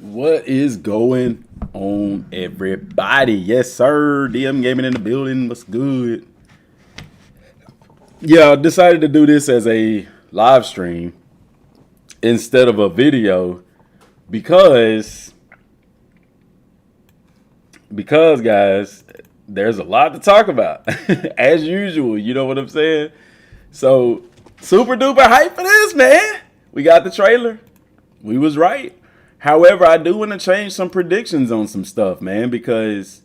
What is going on, everybody? Yes, sir. DM Gaming in the building. What's good? Yeah, I decided to do this as a live stream instead of a video because guys, there's a lot to talk about as usual. You know what I'm saying? So super duper hype for this, man. We got the trailer. We was right. However, I do want to change some predictions on some stuff, man, because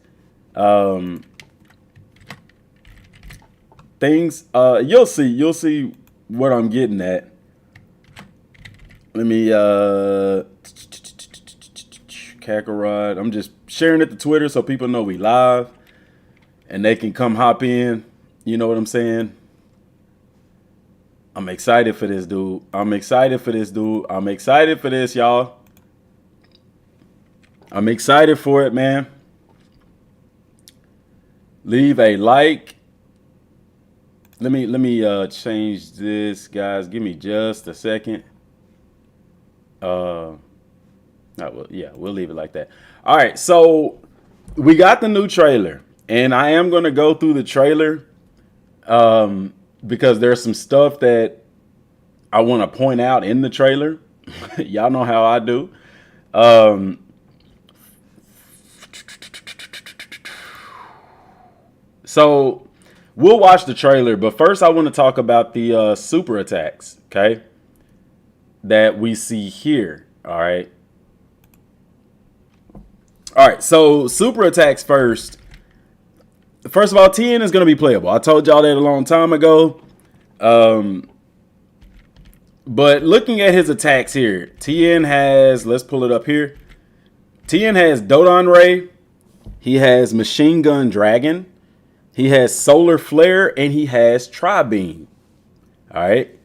things you'll see what I'm getting at. Let me Kakarot. I'm just sharing it to Twitter so people know we live and they can come hop in. You know what I'm saying? I'm excited for this, dude. I'm excited for this, y'all. I'm excited for it, man. Leave a like. Let me change this, guys. Give me just a second. We'll leave it like that. All right, so we got the new trailer, and I am gonna go through the trailer because there's some stuff that I want to point out in the trailer. Y'all know how I do. So we'll watch the trailer, but first I want to talk about the super attacks, okay, that we see here. All right. So super attacks first. First of all, TN is going to be playable. I told y'all that a long time ago. But looking at his attacks here, TN has, let's pull it up here. TN has Dodon Ray. He has Machine Gun Dragon. He has Solar Flare, and he has Tri-Beam. All right.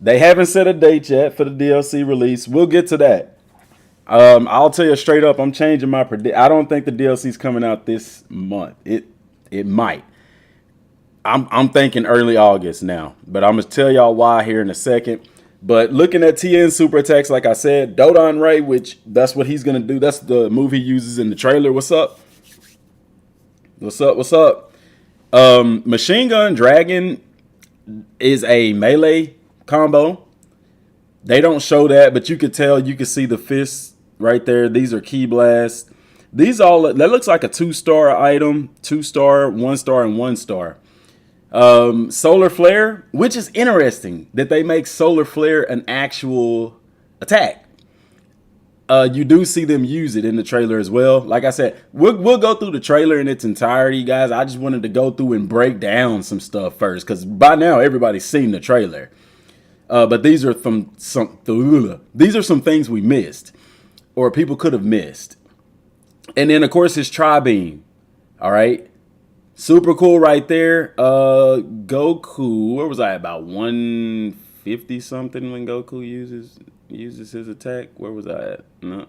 They haven't set a date yet for the DLC release. We'll get to that. I'll tell you straight up, I'm changing my prediction. I don't think the DLC is coming out this month. It might. I'm thinking early August now, but I'm gonna tell y'all why here in a second. But looking at TN super attacks, like I said, Dodon Ray, which that's what he's gonna do. That's the move he uses in the trailer. What's up? What's up? Machine Gun Dragon is a melee combo. They don't show that, but you could tell. You can see the fists right there. These are Key Blasts. That looks like a 2-star item, 2-star, 1-star, and 1-star. Solar Flare, which is interesting that they make Solar Flare an actual attack. You do see them use it in the trailer as well. Like I said, we'll go through the trailer in its entirety, guys. I just wanted to go through and break down some stuff first, because by now everybody's seen the trailer. But these are some things we missed, or people could have missed. And then of course his Tri-Beam. All right. Super cool right there. Goku, where was I? About 150 something when Goku uses his attack. Where was I at? No.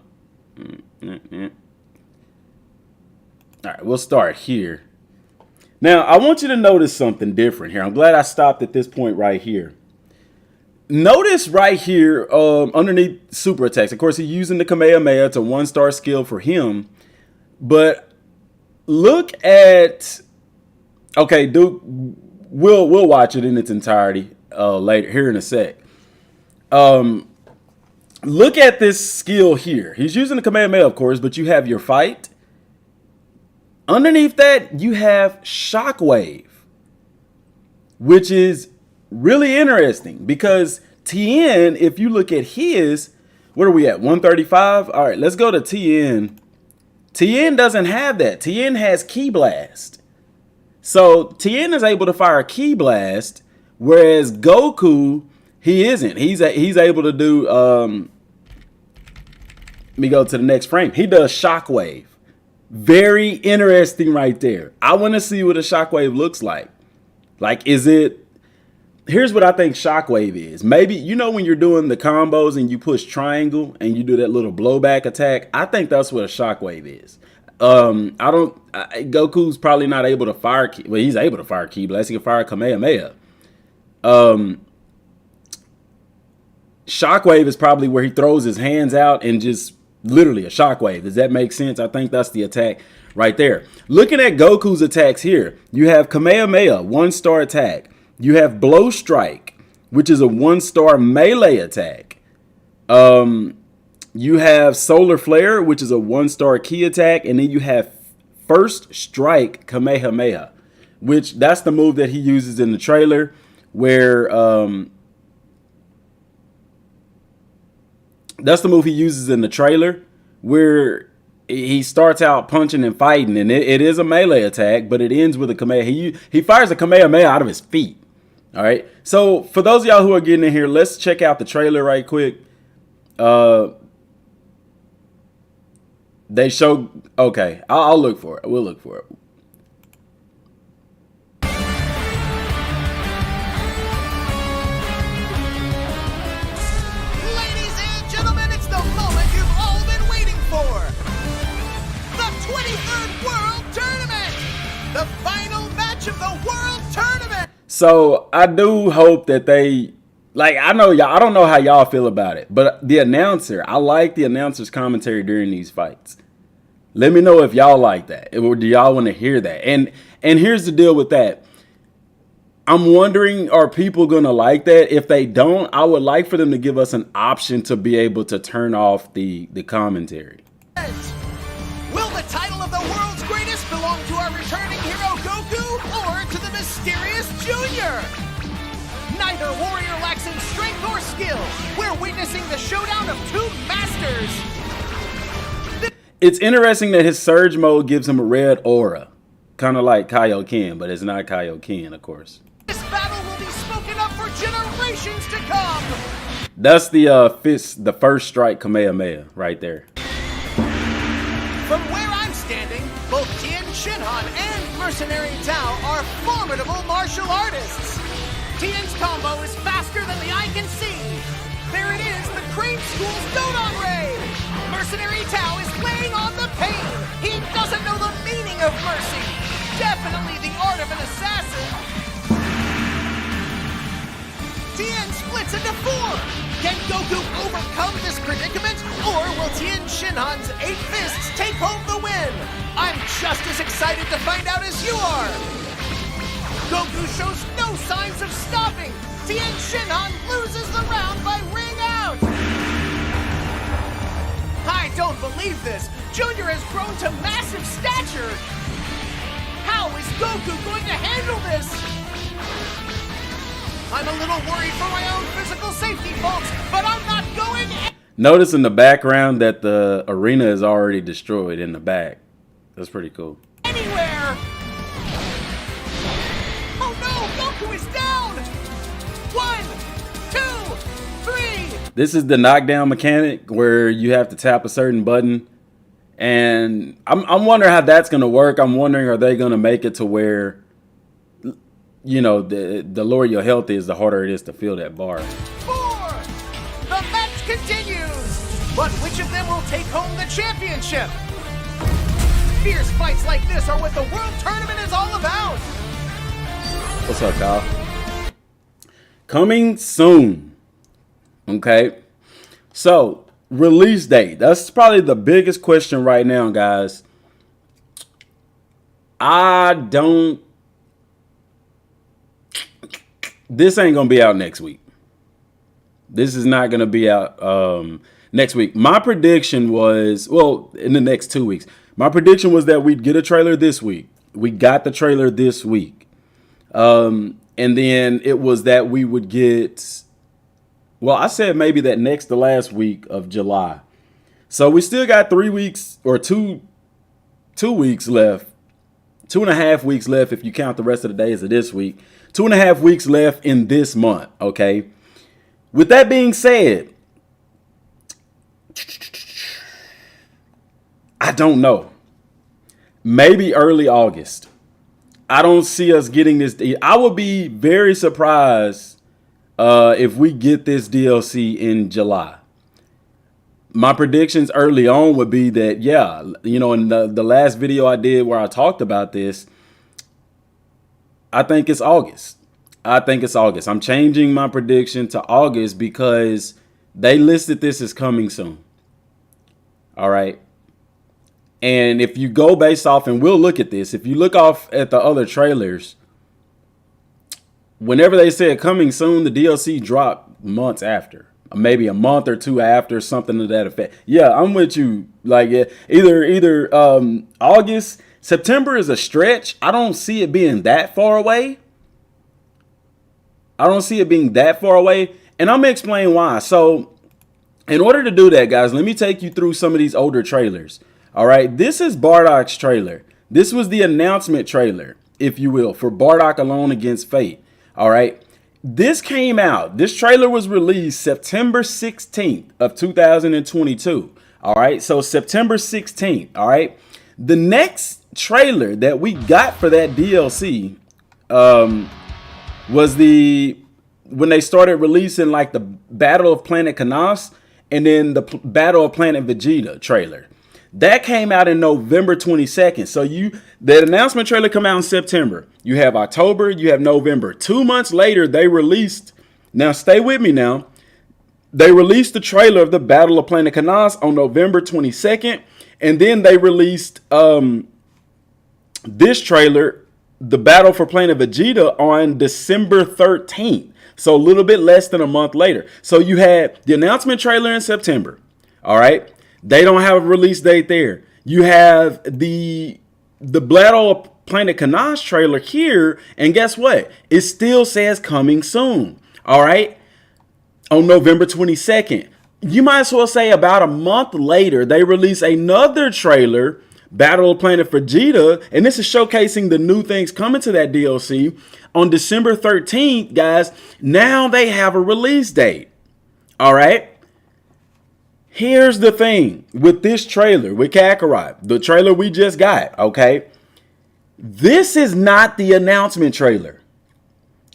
All right, we'll start here. Now, I want you to notice something different here. I'm glad I stopped at this point right here. Notice right here underneath super attacks. Of course, he's using the Kamehameha. It's a 1-star skill for him. But look at... Okay, Duke, we'll watch it in its entirety later, here in a sec. Look at this skill here. He's using the Kamehameha, of course, but you have your fight. Underneath that, you have Shockwave, which is really interesting because TN, if you look at his, what are we at, 135? All right, let's go to TN. TN doesn't have that. TN has Key Blast. So TN is able to fire a Key Blast, whereas Goku, he isn't. He's able to do, let me go to the next frame. He does Shockwave. Very interesting right there. I want to see what a Shockwave looks like. Like, here's what I think Shockwave is. Maybe, you know, when you're doing the combos and you push triangle and you do that little blowback attack, I think that's what a Shockwave is. Goku's probably not able to fire, well, he's able to fire Key Blast. He can fire Kamehameha. Shockwave is probably where he throws his hands out and just Literally a shockwave. Does that make sense? I think that's the attack right there. Looking at Goku's attacks here, you have Kamehameha, 1-star attack. You have Blow Strike, which is a 1-star melee attack. You have Solar Flare, which is a 1-star key attack. And then you have First Strike Kamehameha, which that's the move that he uses in the trailer where that's the move he uses in the trailer where he starts out punching and fighting, and it is a melee attack, but it ends with a Kamehameha. He fires a Kamehameha out of his feet. All right. So for those of y'all who are getting in here, let's check out the trailer right quick. They show. Okay, I'll look for it. We'll look for it. Ladies and gentlemen, it's the moment you've all been waiting for. The 23rd World Tournament. The final match of the World Tournament. So I do hope that they, like, I know y'all, I don't know how y'all feel about it, but the announcer, I like the announcer's commentary during these fights. Let me know if y'all like that, or do y'all want to hear that? And here's the deal with that. I'm wondering, are people going to like that? If they don't, I would like for them to give us an option to be able to turn off the commentary. Will the title of the world's greatest belong to our returning hero Goku or to the mysterious Junior? Neither warrior lacks in strength or skill. We're witnessing the showdown of two masters. It's interesting that his surge mode gives him a red aura. Kind of like Kaioken, but it's not Kaioken, of course. This battle will be spoken of for generations to come. That's the first strike Kamehameha right there. From where I'm standing, both Tien Shinhan and Mercenary Tao are formidable martial artists. Tien's combo is faster than the eye can see. There it is, the Crane School's Dodon Ray. Mercenary Tao is laying on the pain. He doesn't know the meaning of mercy. Definitely the art of an assassin. Tien splits into 4. Can Goku overcome this predicament? Or will Tien Shinhan's 8 fists take home the win? I'm just as excited to find out as you are. Goku shows no signs of stopping. Tien Shinhan loses the round by ring out. I don't believe this. Junior has grown to massive stature. How is Goku going to handle this? I'm a little worried for my own physical safety, folks, but I'm not going. Notice in the background that the arena is already destroyed in the back. That's pretty cool. Anywhere. Oh no, Goku is down. 1, 2, 3. This is the knockdown mechanic where you have to tap a certain button. And I'm wondering how that's going to work. I'm wondering, are they going to make it to where, you know, the lower your health is, the harder it is to feel that bar. 4. The match continues. But which of them will take home the championship? Fierce fights like this are what the World Tournament is all about. What's up, Kyle? Coming soon. Okay. So, release date. That's probably the biggest question right now, guys. This ain't gonna be out next week. This is not gonna be out next week. My prediction was, well, in the next 2 weeks. My prediction was that we'd get a trailer this week. We got the trailer this week. And then it was that we would get, well, I said maybe that next to last week of July. So we still got 3 weeks or two weeks left. 2.5 weeks left if you count the rest of the days of this week. 2.5 weeks left in this month, okay? With that being said, I don't know. Maybe early August. I don't see us getting this. I would be very surprised if we get this DLC in July. My predictions early on would be that, yeah, you know, in the last video I did where I talked about this, I think it's August. I'm changing my prediction to August because they listed this as coming soon. All right. And if you go based off, and we'll look at this, if you look off at the other trailers, whenever they said coming soon, the DLC dropped months after, maybe a month or two after, something to that effect. Yeah, I'm with you. Like, yeah, either August, September is a stretch. I don't see it being that far away. I don't see it being that far away. And I'm going to explain why. So in order to do that, guys, let me take you through some of these older trailers. All right. This is Bardock's trailer. This was the announcement trailer, if you will, for Bardock Alone Against Fate. All right. This came out. This trailer was released September 16th of 2022. All right. So September 16th. All right. The next trailer that we got for that DLC was when they started releasing like the Battle of Planet Canas and then the Battle of Planet Vegeta trailer. That came out in November 22nd. So that announcement trailer come out in September. You have October, you have November. 2 months later, they released, now stay with me now. They released the trailer of the Battle of Planet Canas on November 22nd. And then they released this trailer, the Battle for Planet Vegeta, on December 13th. So a little bit less than a month later. So you had the announcement trailer in September. All right. They don't have a release date there. You have the Battle of Planet Canas trailer here. And guess what? It still says coming soon. All right. On November 22nd. You might as well say about a month later, they release another trailer, Battle of Planet Vegeta. And this is showcasing the new things coming to that DLC. On December 13th, guys, now they have a release date. All right. Here's the thing with this trailer, with Kakarot, the trailer we just got, okay? This is not the announcement trailer.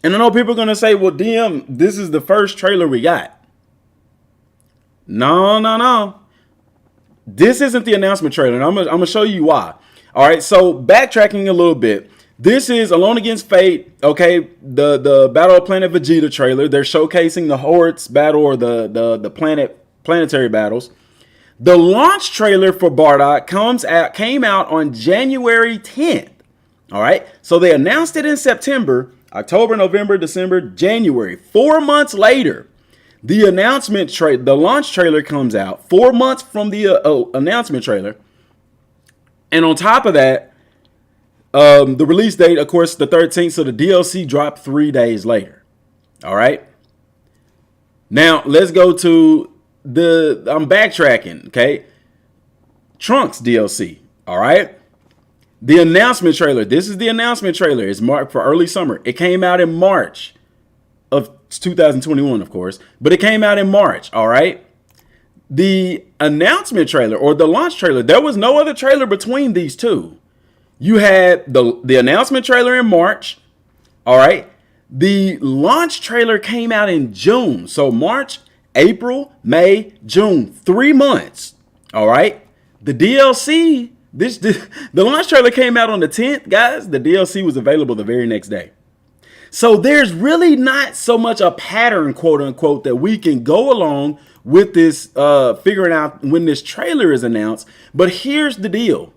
And I know people are going to say, well, DM, this is the first trailer we got. No. This isn't the announcement trailer, and I'm going to show you why. All right, so backtracking a little bit. This is Alone Against Fate, okay, the Battle of Planet Vegeta trailer. They're showcasing the Hordes battle, or the planetary battles. The launch trailer for Bardock came out on January 10th. All right. So they announced it in September, October, November, December, January. 4 months later, the launch trailer comes out 4 months from the announcement trailer. And on top of that, the release date, of course, the 13th. So the DLC dropped 3 days later. All right. Now let's go to I'm backtracking, okay? Trunks DLC, all right? The announcement trailer. This is the announcement trailer. It's marked for early summer. It came out in March of 2021, of course, but it came out in March, all right? The announcement trailer, or the launch trailer, there was no other trailer between these two. You had the announcement trailer in March, all right? The launch trailer came out in June. So March, April, May, June, 3 months. All right. The DLC, the launch trailer came out on the 10th, guys. The DLC was available the very next day. So there's really not so much a pattern, quote unquote, that we can go along with this, figuring out when this trailer is announced. But here's the deal.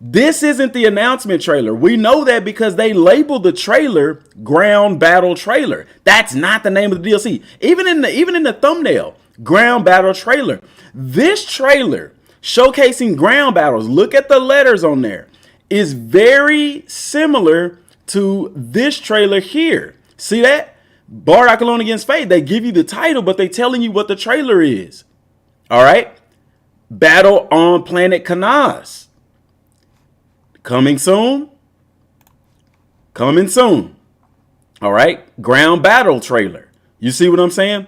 This isn't the announcement trailer. We know that because they labeled the trailer Ground Battle Trailer. That's not the name of the DLC. Even in the thumbnail, Ground Battle Trailer. This trailer showcasing ground battles, look at the letters on there, is very similar to this trailer here. See that? Bardock Alone Against Fate. They give you the title, but they telling you what the trailer is. All right? Battle on Planet Canas. Coming soon. Coming soon. All right. Ground Battle Trailer. You see what I'm saying?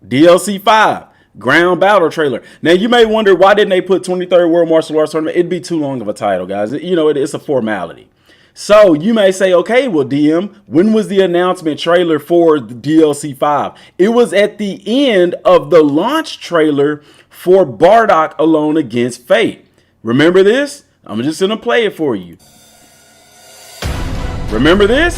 DLC 5. Ground Battle Trailer. Now, you may wonder, why didn't they put 23rd World Martial Arts Tournament? It'd be too long of a title, guys. You know, it's a formality. So you may say, okay, well, DM, when was the announcement trailer for the DLC 5? It was at the end of the launch trailer for Bardock Alone Against Fate. Remember this? I'm just going to play it for you. Remember this?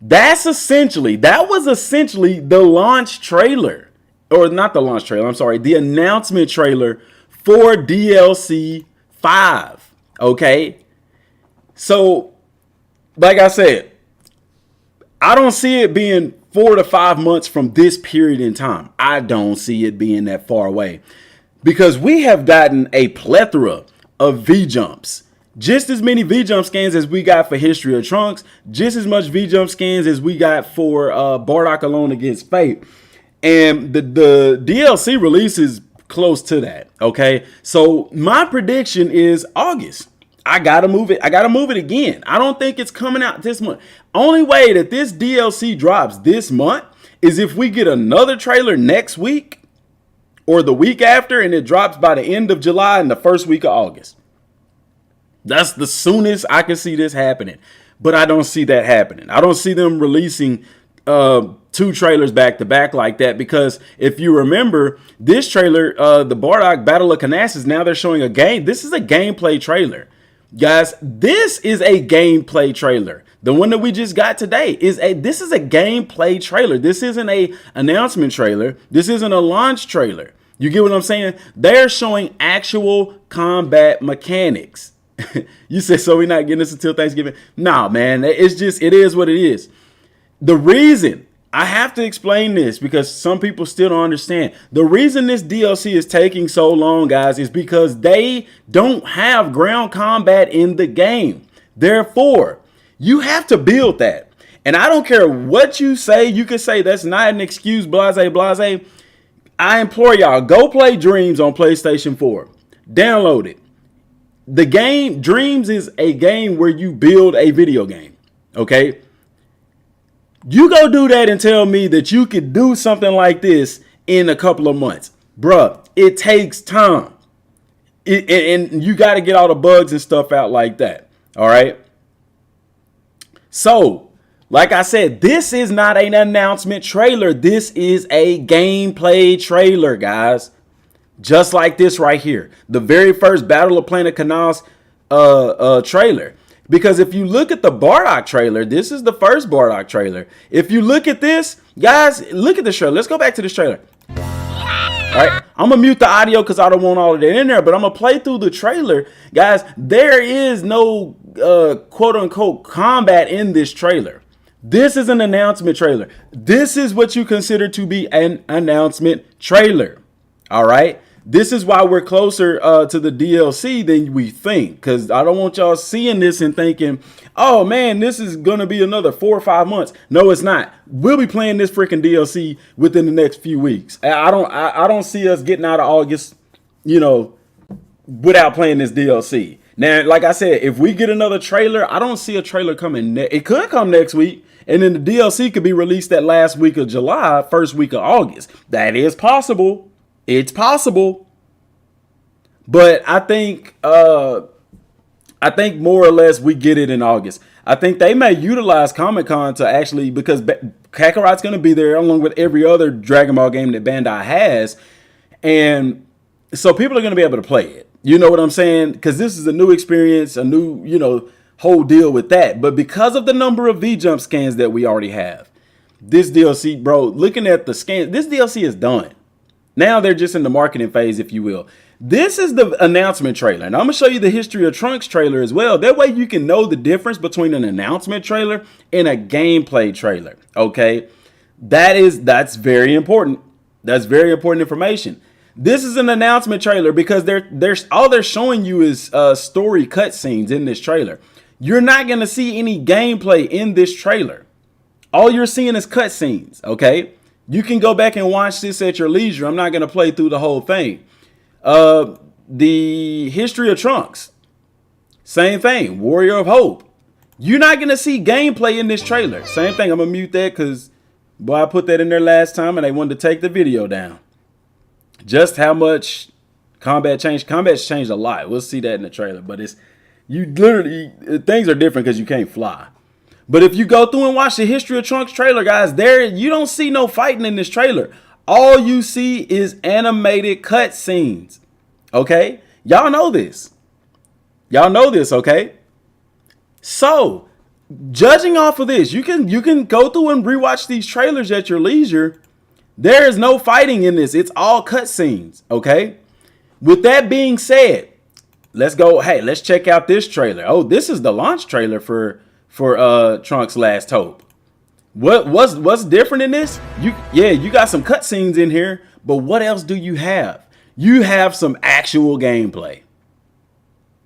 that was essentially the launch trailer, or not the launch trailer, I'm sorry, the announcement trailer for DLC 5. Okay. So, like I said, I don't see it being 4 to 5 months from this period in time. I don't see it being that far away, because we have gotten a plethora of V-jumps. Just as many V-jump scans as we got for History of Trunks, just as much V-jump scans as we got for Bardock Alone Against Fate. And the DLC release is close to that, okay? So my prediction is August. I gotta move it. I gotta move it again. I don't think it's coming out this month. Only way that this DLC drops this month is if we get another trailer next week or the week after, and it drops by the end of July and the first week of August. That's the soonest I can see this happening. But I don't see that happening. I don't see them releasing 2 trailers back to back like that, because if you remember this trailer, the Bardock Battle of Canassus, now they're showing a game. This is a gameplay trailer. Guys, this is a gameplay trailer. The one that we just got today this is a gameplay trailer. This isn't a announcement trailer. This isn't a launch trailer. You get what I'm saying? They're showing actual combat mechanics. You said, so we're not getting this until Thanksgiving? Nah, man, it is what it is. The reason I have to explain this, because some people still don't understand. The reason this DLC is taking so long, guys, is because they don't have ground combat in the game. Therefore, you have to build that. And I don't care what you say. You can say that's not an excuse, blase, blase. I implore y'all, go play Dreams on PlayStation 4. Download it. The game Dreams is a game where you build a video game. Okay? You go do that and tell me that you could do something like this in a couple of months. Bruh, it takes time. And you got to get all the bugs and stuff out like that. All right? So, like I said, this is not an announcement trailer. This is a gameplay trailer, guys. Just like this right here. The very first Battle of Planet Canals trailer. Because if you look at the Bardock trailer, this is the first Bardock trailer. If you look at this, guys, look at this trailer. Let's go back to this trailer. All right, I'm going to mute the audio because I don't want all of that in there, but I'm going to play through the trailer. Guys, there is no quote-unquote combat in this trailer. This is an announcement trailer. This is what you consider to be an announcement trailer. All right. This is why we're closer to the DLC than we think, because I don't want y'all seeing this and thinking, oh, man, this is going to be another 4 or 5 months. No, it's not. We'll be playing this freaking DLC within the next few weeks. I don't see us getting out of August, without playing this DLC. Now, like I said, if we get another trailer, I don't see a trailer coming. It could come next week. And then the DLC could be released that last week of July, first week of August. That is possible. It's possible, but I think more or less we get it in August. I think they may utilize Comic-Con to actually, because Kakarot's going to be there along with every other Dragon Ball game that Bandai has, and so people are going to be able to play it. You know what I'm saying? Because this is a new experience, a new whole deal with that. But because of the number of V-Jump scans that we already have, this DLC, bro, looking at the scans, this DLC is done. Now they're just in the marketing phase, if you will. This is the announcement trailer. And I'm going to show you the History of Trunks trailer as well. That way you can know the difference between an announcement trailer and a gameplay trailer. Okay? That's very important. That's very important information. This is an announcement trailer because all they're showing you is story cutscenes in this trailer. You're not going to see any gameplay in this trailer. All you're seeing is cutscenes. Okay? You can go back and watch this at your leisure. I'm not going to play through the whole thing. The History of Trunks. Same thing. Warrior of Hope. You're not going to see gameplay in this trailer. Same thing. I'm going to mute that because, boy, I put that in there last time and they wanted to take the video down. Just how much combat changed. Combat's changed a lot. We'll see that in the trailer. But things are different because you can't fly. But if you go through and watch the History of Trunks trailer, guys, you don't see no fighting in this trailer. All you see is animated cutscenes. Okay? Y'all know this. Okay? So, Judging off of this, you can go through and rewatch these trailers at your leisure. There is no fighting in this. It's all cutscenes, okay? With that being said, let's go. Hey, let's check out this trailer. Oh, this is the launch trailer for Trunks Last Hope. What's different in this? You got some cutscenes in here, but what else do you have? You have some actual gameplay.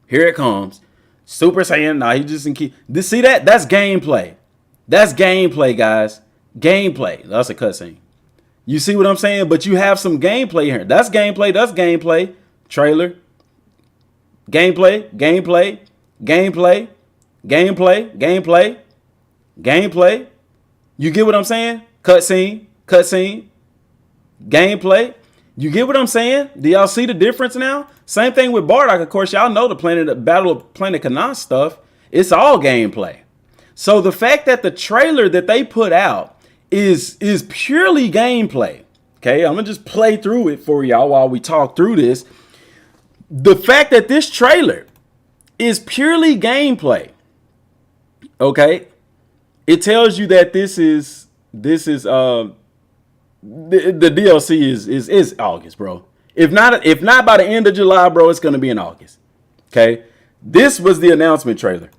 Here it comes. Super Saiyan. Nah, he just in key. See that? That's gameplay. That's gameplay, guys. Gameplay. That's a cutscene. You see what I'm saying? But you have some gameplay here. That's gameplay. That's gameplay. Trailer. Gameplay. Gameplay. Gameplay. Gameplay. Gameplay. Gameplay. You get what I'm saying? Cutscene. Cutscene. Gameplay. You get what I'm saying? Do y'all see the difference now? Same thing with Bardock. Of course, y'all know the Battle of Planet Kanan stuff. It's all gameplay. So the fact that the trailer that they put out is purely gameplay. Okay, I'm gonna just play through it for y'all while we talk through this. The fact that this trailer is purely gameplay. Okay, it tells you that this is the DLC is August, bro. If not by the end of July, bro, it's gonna be in August. Okay, this was the announcement trailer,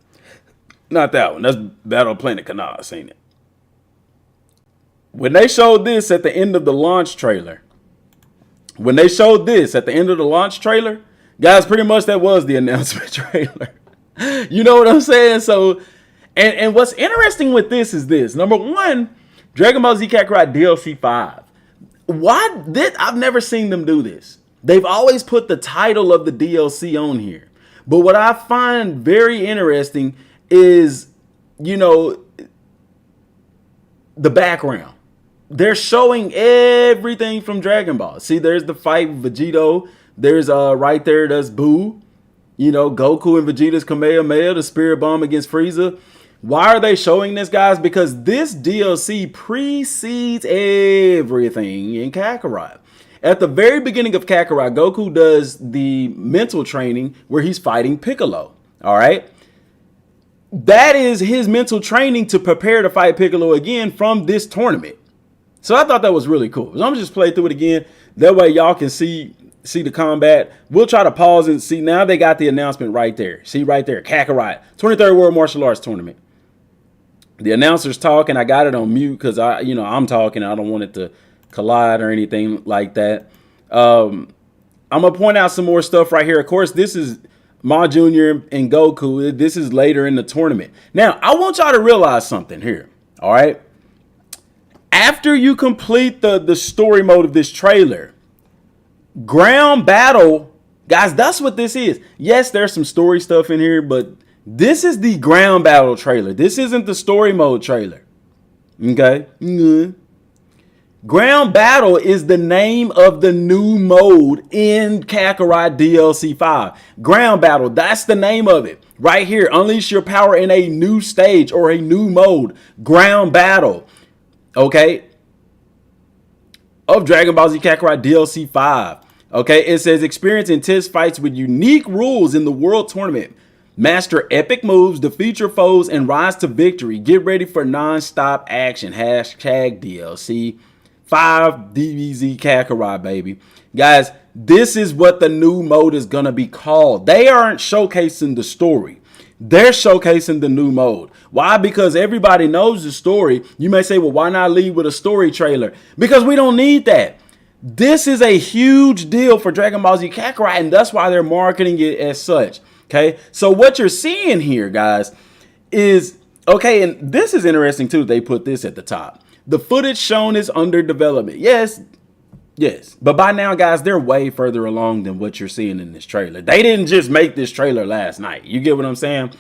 not that one. That's Battle of Planet Kanan. I seen it. When they showed this at the end of the launch trailer, guys, pretty much that was the announcement trailer. You know what I'm saying? So, and what's interesting with this is this. Number one, Dragon Ball Z Kakarot DLC 5. Why this? I've never seen them do this. They've always put the title of the DLC on here. But what I find very interesting is, the background. They're showing everything from Dragon Ball. See, there's the fight with Vegito. There's right there, that's Boo. Goku and Vegeta's Kamehameha, the Spirit Bomb against Frieza. Why are they showing this, guys? Because this DLC precedes everything in Kakarot. At the very beginning of Kakarot, Goku does the mental training where he's fighting Piccolo. All right. That is his mental training to prepare to fight Piccolo again from this tournament. So I thought that was really cool. So I'm just play through it again. That way y'all can see the combat. We'll try to pause and see. Now they got the announcement right there. See right there, Kakarot, 23rd World Martial Arts Tournament. The announcer's talking. I got it on mute because I'm talking. I don't want it to collide or anything like that. I'm gonna point out some more stuff right here. Of course, this is Ma Jr. and Goku. This is later in the tournament. Now, I want y'all to realize something here. All right. After you complete the story mode of this trailer, ground battle, guys, that's what this is. Yes, there's some story stuff in here, but this is the ground battle trailer. This isn't the story mode trailer. Okay? Mm-hmm. Ground battle is the name of the new mode in Kakarot DLC 5. Ground battle, that's the name of it. Right here, unleash your power in a new stage or a new mode. Ground battle. Okay, of Dragon Ball Z Kakarot DLC 5. Okay, it says experience intense fights with unique rules in the world tournament. Master epic moves, defeat your foes, and rise to victory. Get ready for non-stop action. Hashtag DLC 5 DBZ Kakarot, baby. Guys, this is what the new mode is going to be called. They aren't showcasing the story. They're showcasing the new mode. Why? Because everybody knows the story. You may say, well, why not lead with a story trailer? Because we don't need that. This is a huge deal for Dragon Ball Z Kakarot, and that's why they're marketing it as such. Okay, so what you're seeing here, guys, is, okay, and this is interesting too. They put this at the top. The footage shown is under development. Yes. But by now, guys, they're way further along than what you're seeing in this trailer. They didn't just make this trailer last night. You get what I'm saying?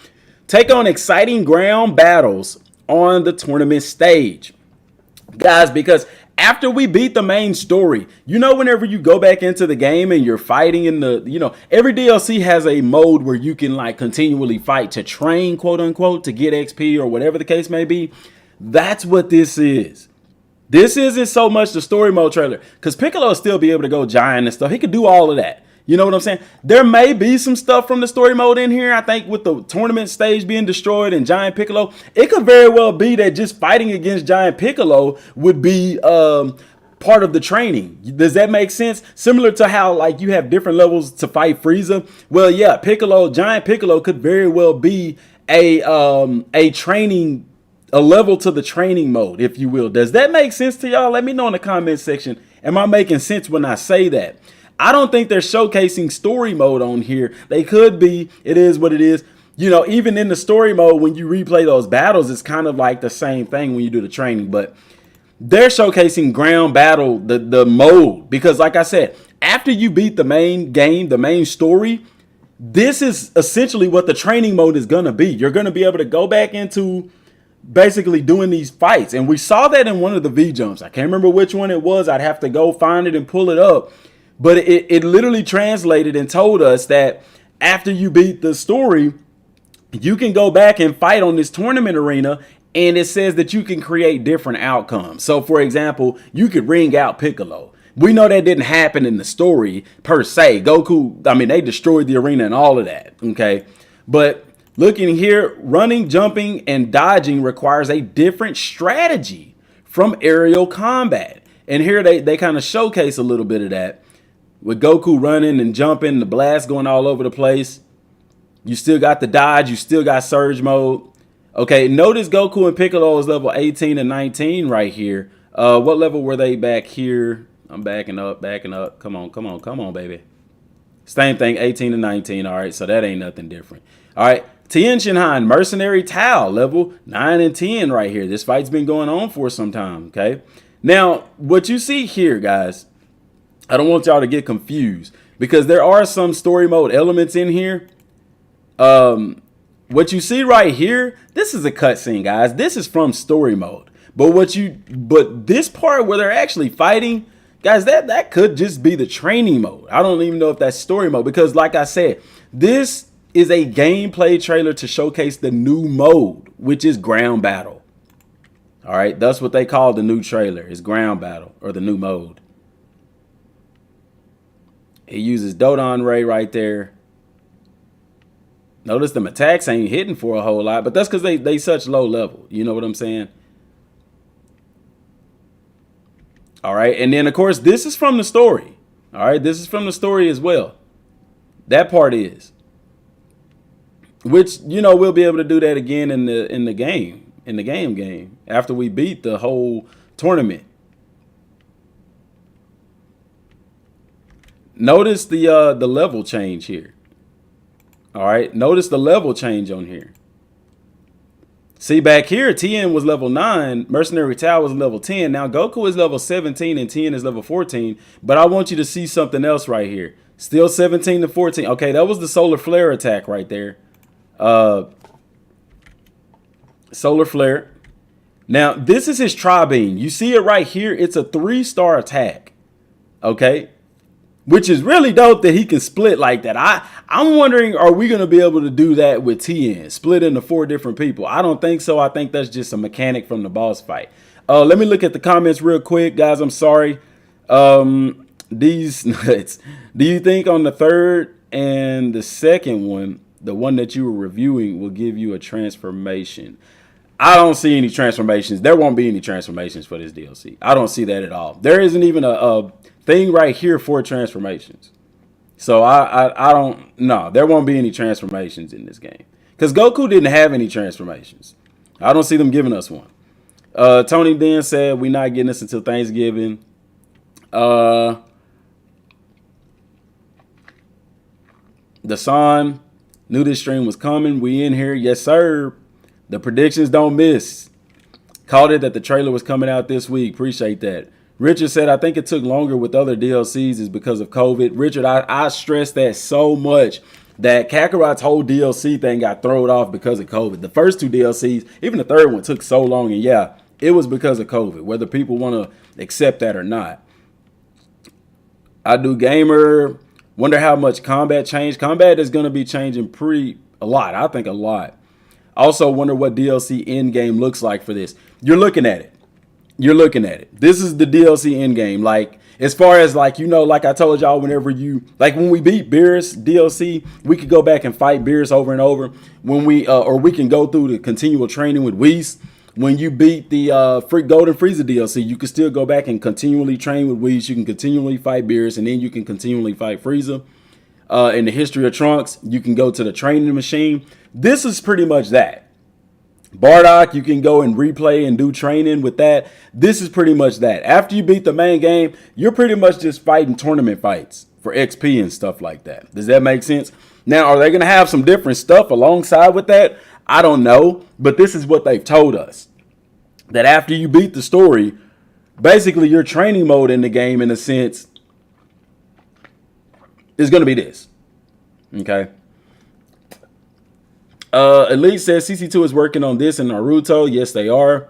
Take on exciting ground battles on the tournament stage. Guys, because after we beat the main story, whenever you go back into the game and you're fighting in the, every DLC has a mode where you can like continually fight to train, quote unquote, to get XP or whatever the case may be. That's what this is. This isn't so much the story mode trailer, because Piccolo will still be able to go giant and stuff. He could do all of that. You know what I'm saying? There may be some stuff from the story mode in here. I think with the tournament stage being destroyed and Giant Piccolo, it could very well be that just fighting against Giant Piccolo would be part of the training. Does that make sense? Similar to how like you have different levels to fight Frieza. Well, yeah, Giant Piccolo could very well be a training, a level to the training mode, if you will. Does that make sense to y'all? Let me know in the comment section. Am I making sense when I say that? I don't think they're showcasing story mode on here. They could be. It is what it is. You know, even in the story mode, when you replay those battles, it's kind of like the same thing when you do the training. But they're showcasing ground battle, the mode. Because like I said, after you beat the main game, the main story, this is essentially what the training mode is going to be. You're going to be able to go back into basically doing these fights. And we saw that in one of the V-Jumps. I can't remember which one it was. I'd have to go find it and pull it up. But it literally translated and told us that after you beat the story, you can go back and fight on this tournament arena. And it says that you can create different outcomes. So, for example, you could ring out Piccolo. We know that didn't happen in the story per se. Goku, I mean, they destroyed the arena and all of that. Okay. But looking here, running, jumping, and dodging requires a different strategy from aerial combat. And here they kind of showcase a little bit of that. With Goku running and jumping, the blast going all over the place. You still got the dodge. You still got surge mode. Okay, notice Goku and Piccolo is level 18 and 19 right here. What level were they back here? I'm backing up. Come on, baby. Same thing, 18 and 19. All right, so that ain't nothing different. All right, Tien Shinhan, Mercenary Tao, level 9 and 10 right here. This fight's been going on for some time, okay? Now, what you see here, guys, I don't want y'all to get confused because there are some story mode elements in here. What you see right here, this is a cutscene, guys. This is from story mode. But this part where they're actually fighting, guys, that could just be the training mode. I don't even know if that's story mode because, like I said, this is a gameplay trailer to showcase the new mode, which is ground battle. All right, that's what they call the new trailer, is ground battle or the new mode. He uses Dodon Ray right there. Notice them attacks ain't hitting for a whole lot, but that's because they such low level. You know what I'm saying? All right, and then of course this is from the story. All right, this is from the story as well. That part is, which you know we'll be able to do that again in the game after we beat the whole tournament. Notice the level change here. All right, notice the level change on here. See back here, Tien was level 9, Mercenary Tao was level 10. Now Goku is level 17 and Tien is level 14. But I want you to see something else right here. Still 17 to 14. Okay, that was the solar flare attack right there. Solar flare. Now this is his tri-beam. You see it right here. It's a 3-star attack. Okay. Which is really dope that he can split like that. I'm wondering, are we going to be able to do that with Tien? Split into 4 different people? I don't think so. I think that's just a mechanic from the boss fight. Let me look at the comments real quick, guys. I'm sorry. These nuts. Do you think on the third and the second one, the one that you were reviewing, will give you a transformation? I don't see any transformations. There won't be any transformations for this DLC. I don't see that at all. There isn't even a thing right here for transformations. So I don't know. There won't be any transformations in this game because Goku didn't have any transformations. I don't see them giving us one. Tony Den said we're not getting this until Thanksgiving. The Son knew this stream was coming. We in here, yes sir. The predictions don't miss. Called it that the trailer was coming out this week. Appreciate that. Richard said, I think it took longer with other DLCs is because of COVID. Richard, I stress that so much that Kakarot's whole DLC thing got thrown off because of COVID. The first 2 DLCs, even the third one took so long. And yeah, it was because of COVID, whether people want to accept that or not. I do gamer. Wonder how much combat changed. Combat is going to be changing a lot. I think a lot. Also wonder what DLC endgame looks like for this. You're looking at it. This is the DLC endgame. Like As far as like, like I told y'all, whenever when we beat Beerus DLC, we could go back and fight Beerus over and over. When or we can go through the continual training with Whis. When you beat the Golden Frieza DLC, you can still go back and continually train with Whis. You can continually fight Beerus, and then you can continually fight Frieza. In the history of Trunks, you can go to the training machine. This is pretty much that. Bardock, you can go and replay and do training with that. This is pretty much that. After you beat the main game, you're pretty much just fighting tournament fights for XP and stuff like that. Does that make sense? Now, are they going to have some different stuff alongside with that? I don't know, but this is what they've told us. That after you beat the story, basically your training mode in the game, in a sense, is going to be this. Okay. Elite says CC2 is working on this in Naruto. Yes, they are.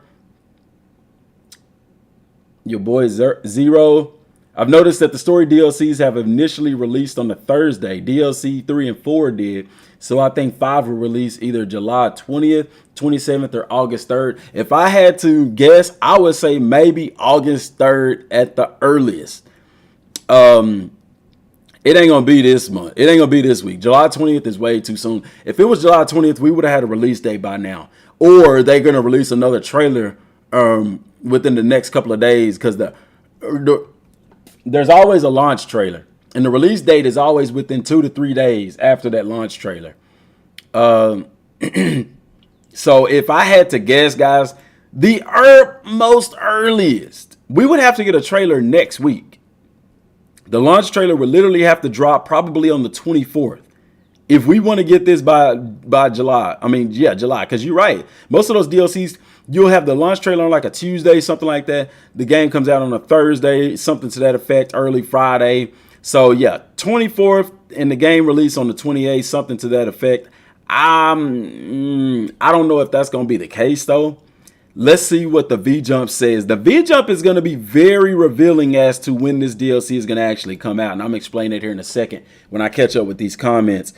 Your boy Zero. I've noticed that the story DLCs have initially released on a Thursday. DLC 3 and 4 did. So I think 5 will release either July 20th, 27th, or August 3rd. If I had to guess, I would say maybe August 3rd at the earliest. It ain't going to be this month. It ain't going to be this week. July 20th is way too soon. If it was July 20th, we would have had a release date by now. Or they're going to release another trailer within the next couple of days, because there's always a launch trailer. And the release date is always within 2 to 3 days after that launch trailer. So if I had to guess, guys, the most earliest, we would have to get a trailer next week. The launch trailer would literally have to drop probably on the 24th. If we want to get this by July, July, because you're right. Most of those DLCs, you'll have the launch trailer on like a Tuesday, something like that. The game comes out on a Thursday, something to that effect, early Friday. So yeah, 24th, and the game release on the 28th, something to that effect. I don't know if that's going to be the case though. Let's see what the V-Jump says. The V-Jump is going to be very revealing as to when this DLC is going to actually come out. And I'm explaining it here in a second when I catch up with these comments.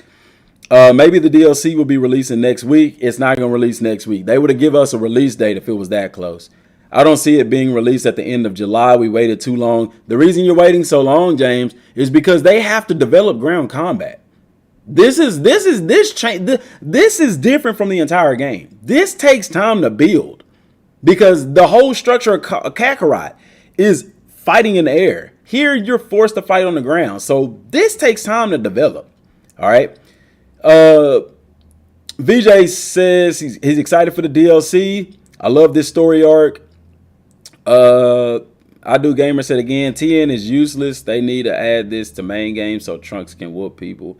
Maybe the DLC will be releasing next week. It's not going to release next week. They would have given us a release date if it was that close. I don't see it being released at the end of July. We waited too long. The reason you're waiting so long, James, is because they have to develop ground combat. This is different from the entire game. This takes time to build. Because the whole structure of Kakarot is fighting in the air. Here, you're forced to fight on the ground. So this takes time to develop. All right. VJ says he's excited for the DLC. I love this story arc. I do gamer said again, TN is useless. They need to add this to main game so Trunks can whoop people.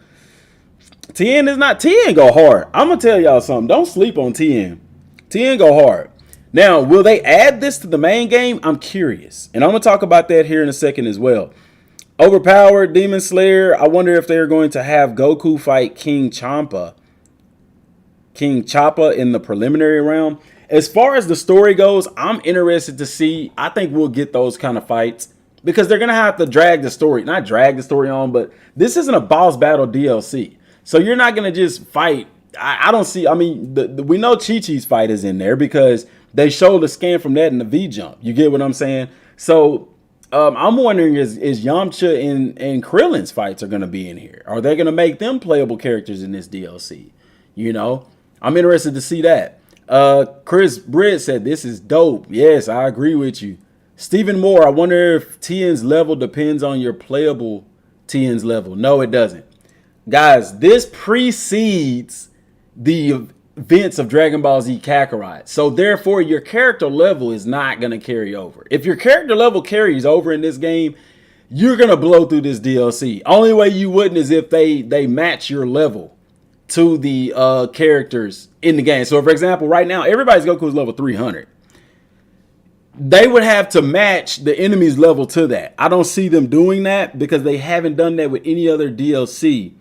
TN go hard. I'm going to tell y'all something. Don't sleep on TN. TN go hard. Now, will they add this to the main game? I'm curious. And I'm going to talk about that here in a second as well. Overpowered Demon Slayer. I wonder if they're going to have Goku fight King Champa in the preliminary round. As far as the story goes, I'm interested to see. I think we'll get those kind of fights because they're going to have to not drag the story on, but this isn't a boss battle DLC. So you're not going to just fight. I don't see. I mean, we know Chi-Chi's fight is in there because they showed a scan from that in the V-Jump. You get what I'm saying? So I'm wondering is Yamcha and Krillin's fights are going to be in here? Are they going to make them playable characters in this DLC? You know, I'm interested to see that. Chris Britt said, this is dope. Yes, I agree with you. Stephen Moore, I wonder if TN's level depends on your playable TN's level. No, it doesn't. Guys, this precedes the events of Dragon Ball Z Kakarot. So therefore, your character level is not going to carry over. If your character level carries over in this game, you're going to blow through this DLC. Only way you wouldn't is if they match your level to the characters in the game. So for example, right now, everybody's Goku is level 300. They would have to match the enemy's level to that. I don't see them doing that because they haven't done that with any other DLC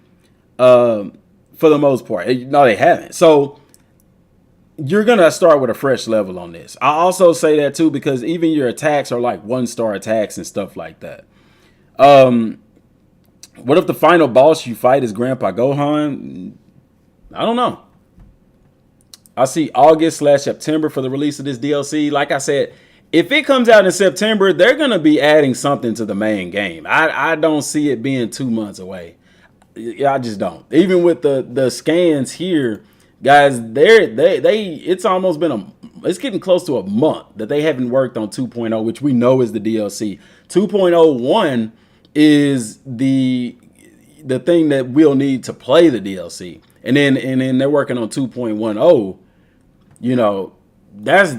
for the most part. No, they haven't. So you're going to start with a fresh level on this. I also say that too because even your attacks are like 1-star attacks and stuff like that. What if the final boss you fight is Grandpa Gohan? I don't know. I see August/September for the release of this DLC. Like I said, if it comes out in September, they're going to be adding something to the main game. I don't see it being 2 months away. I just don't. Even with the scans here, guys, it's almost been it's getting close to a month that they haven't worked on 2.0, which we know is the DLC. 2.01 is the thing that we'll need to play the DLC. And then they're working on 2.10. You know, that's,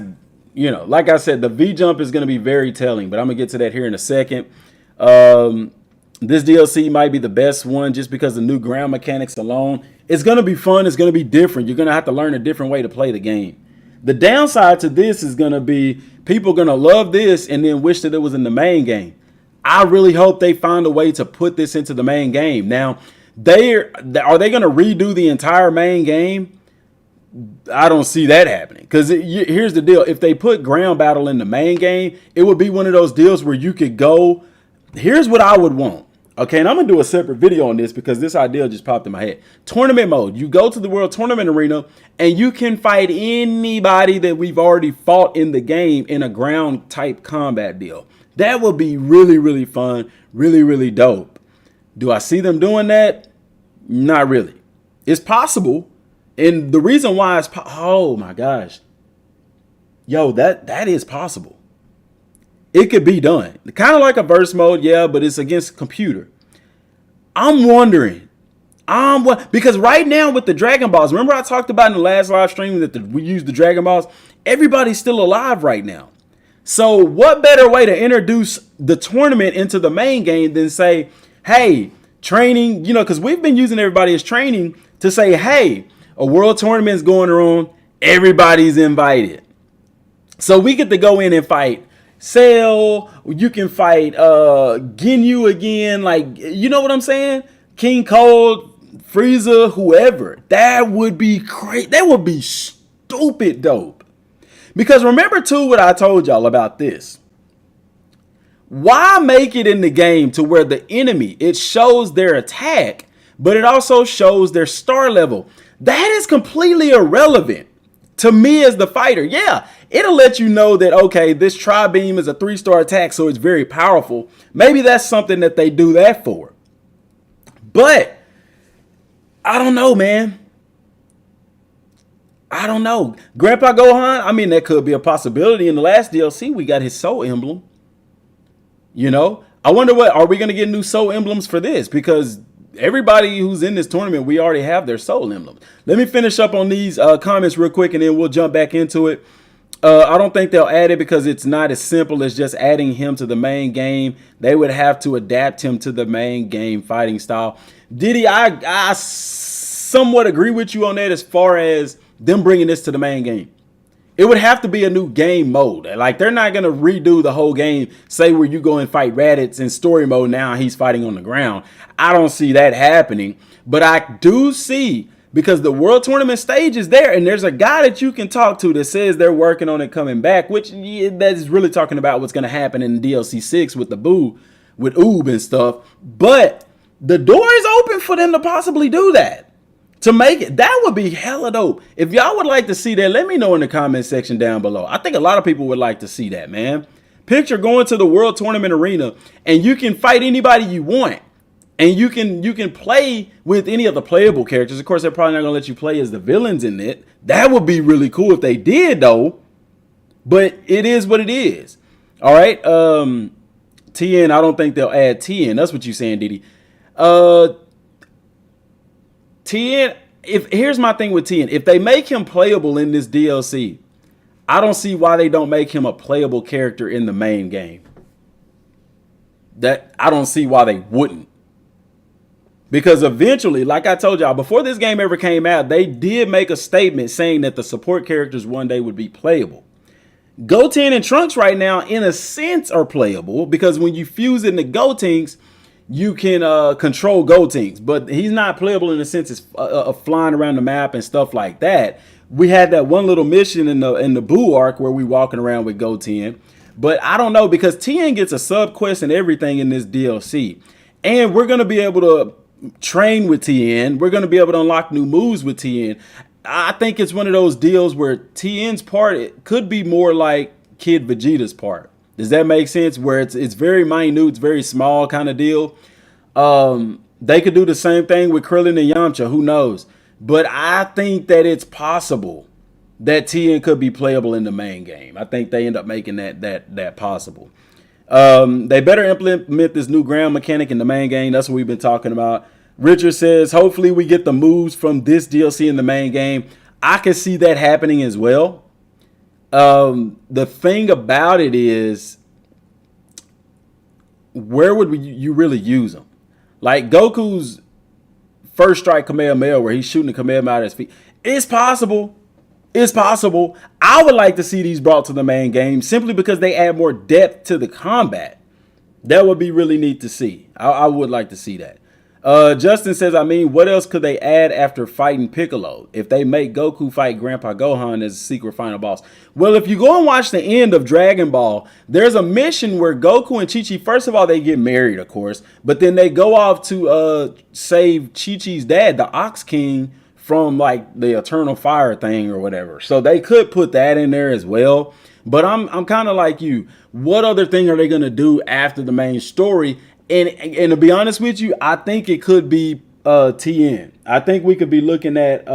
you know, like I said, the V jump is going to be very telling, but I'm going to get to that here in a second. This DLC might be the best one just because the new ground mechanics alone. It's going to be fun. It's going to be different. You're going to have to learn a different way to play the game. The downside to this is going to be people going to love this and then wish that it was in the main game. I really hope they find a way to put this into the main game. Now, are they going to redo the entire main game? I don't see that happening, because here's the deal. If they put ground battle in the main game, it would be one of those deals where you could go. Here's what I would want. Okay, and I'm going to do a separate video on this because this idea just popped in my head. Tournament mode. You go to the World Tournament Arena and you can fight anybody that we've already fought in the game in a ground type combat deal. That would be really, really fun. Really, really dope. Do I see them doing that? Not really. It's possible. And the reason why it's oh my gosh. Yo, that is possible. It could be done. Kind of like a verse mode, yeah, but it's against computer. I'm wondering. Because right now with the Dragon Balls, remember I talked about in the last live stream that we used the Dragon Balls? Everybody's still alive right now. So what better way to introduce the tournament into the main game than say, hey, training, you know, because we've been using everybody as training to say, hey, a world tournament is going on. Everybody's invited. So we get to go in and fight Cell. You can fight Ginyu again. Like, you know what I'm saying? King Cold, Frieza, whoever. That would be great. That would be stupid dope. Because remember too what I told y'all about this. Why make it in the game to where the enemy, it shows their attack, but it also shows their star level? That is completely irrelevant to me as the fighter. Yeah, it'll let you know that, okay, this tri-beam is a 3-star attack, so it's very powerful. Maybe that's something that they do that for. But I don't know, man. I don't know. Grandpa Gohan, I mean, that could be a possibility. In the last DLC, we got his soul emblem. You know, I wonder are we going to get new soul emblems for this? Because everybody who's in this tournament, we already have their soul emblems. Let me finish up on these comments real quick, and then we'll jump back into it. I don't think they'll add it because it's not as simple as just adding him to the main game. They would have to adapt him to the main game fighting style. Diddy, I somewhat agree with you on that as far as them bringing this to the main game. It would have to be a new game mode. Like, they're not going to redo the whole game, say where you go and fight Raditz in story mode. Now he's fighting on the ground. I don't see that happening. But I do see, because the world tournament stage is there, and there's a guy that you can talk to that says they're working on it coming back, which that is really talking about what's going to happen in DLC 6 with the Boo, with Oob and stuff. But the door is open for them to possibly do that. To make it, that would be hella dope. If y'all would like to see that, let me know in the comment section down below. I think a lot of people would like to see that, man. Picture going to the World Tournament Arena and you can fight anybody you want. And you can play with any of the playable characters. Of course, they're probably not going to let you play as the villains in it. That would be really cool if they did, though. But it is what it is. All right. TN, I don't think they'll add TN. That's what you're saying, Didi. TN, here's my thing with TN. If they make him playable in this DLC, I don't see why they don't make him a playable character in the main game. That I don't see why they wouldn't. Because eventually, like I told y'all, before this game ever came out, they did make a statement saying that the support characters one day would be playable. Goten and Trunks right now, in a sense, are playable because when you fuse into Gotenks, you can control Gotenks, but he's not playable in the sense of flying around the map and stuff like that. We had that one little mission in the Boo arc where we walking around with Goten, but I don't know, because TN gets a sub quest and everything in this DLC, and we're gonna be able to train with TN. We're gonna be able to unlock new moves with TN. I think it's one of those deals where TN's part, it could be more like Kid Vegeta's part. Does that make sense? Where it's very minute, it's very small kind of deal. They could do the same thing with Krillin and Yamcha. Who knows? But I think that it's possible that Tien could be playable in the main game. I think they end up making that possible. They better implement this new ground mechanic in the main game. That's what we've been talking about. Richard says, hopefully we get the moves from this DLC in the main game. I can see that happening as well. The thing about it is, where would you really use them? Like Goku's first strike Kamehameha, where he's shooting the Kamehameha out of his feet. It's possible. It's possible. I would like to see these brought to the main game simply because they add more depth to the combat. That would be really neat to see. I would like to see that. Justin says, I mean, what else could they add after fighting Piccolo if they make Goku fight Grandpa Gohan as a secret final boss? Well, if you go and watch the end of Dragon Ball, there's a mission where Goku and Chi-Chi, first of all, they get married, of course, but then they go off to save Chi-Chi's dad, the Ox King, from like the Eternal Fire thing or whatever. So they could put that in there as well. But I'm kind of like you. What other thing are they going to do after the main story? And to be honest with you, I think it could be Tien. I think we could be looking at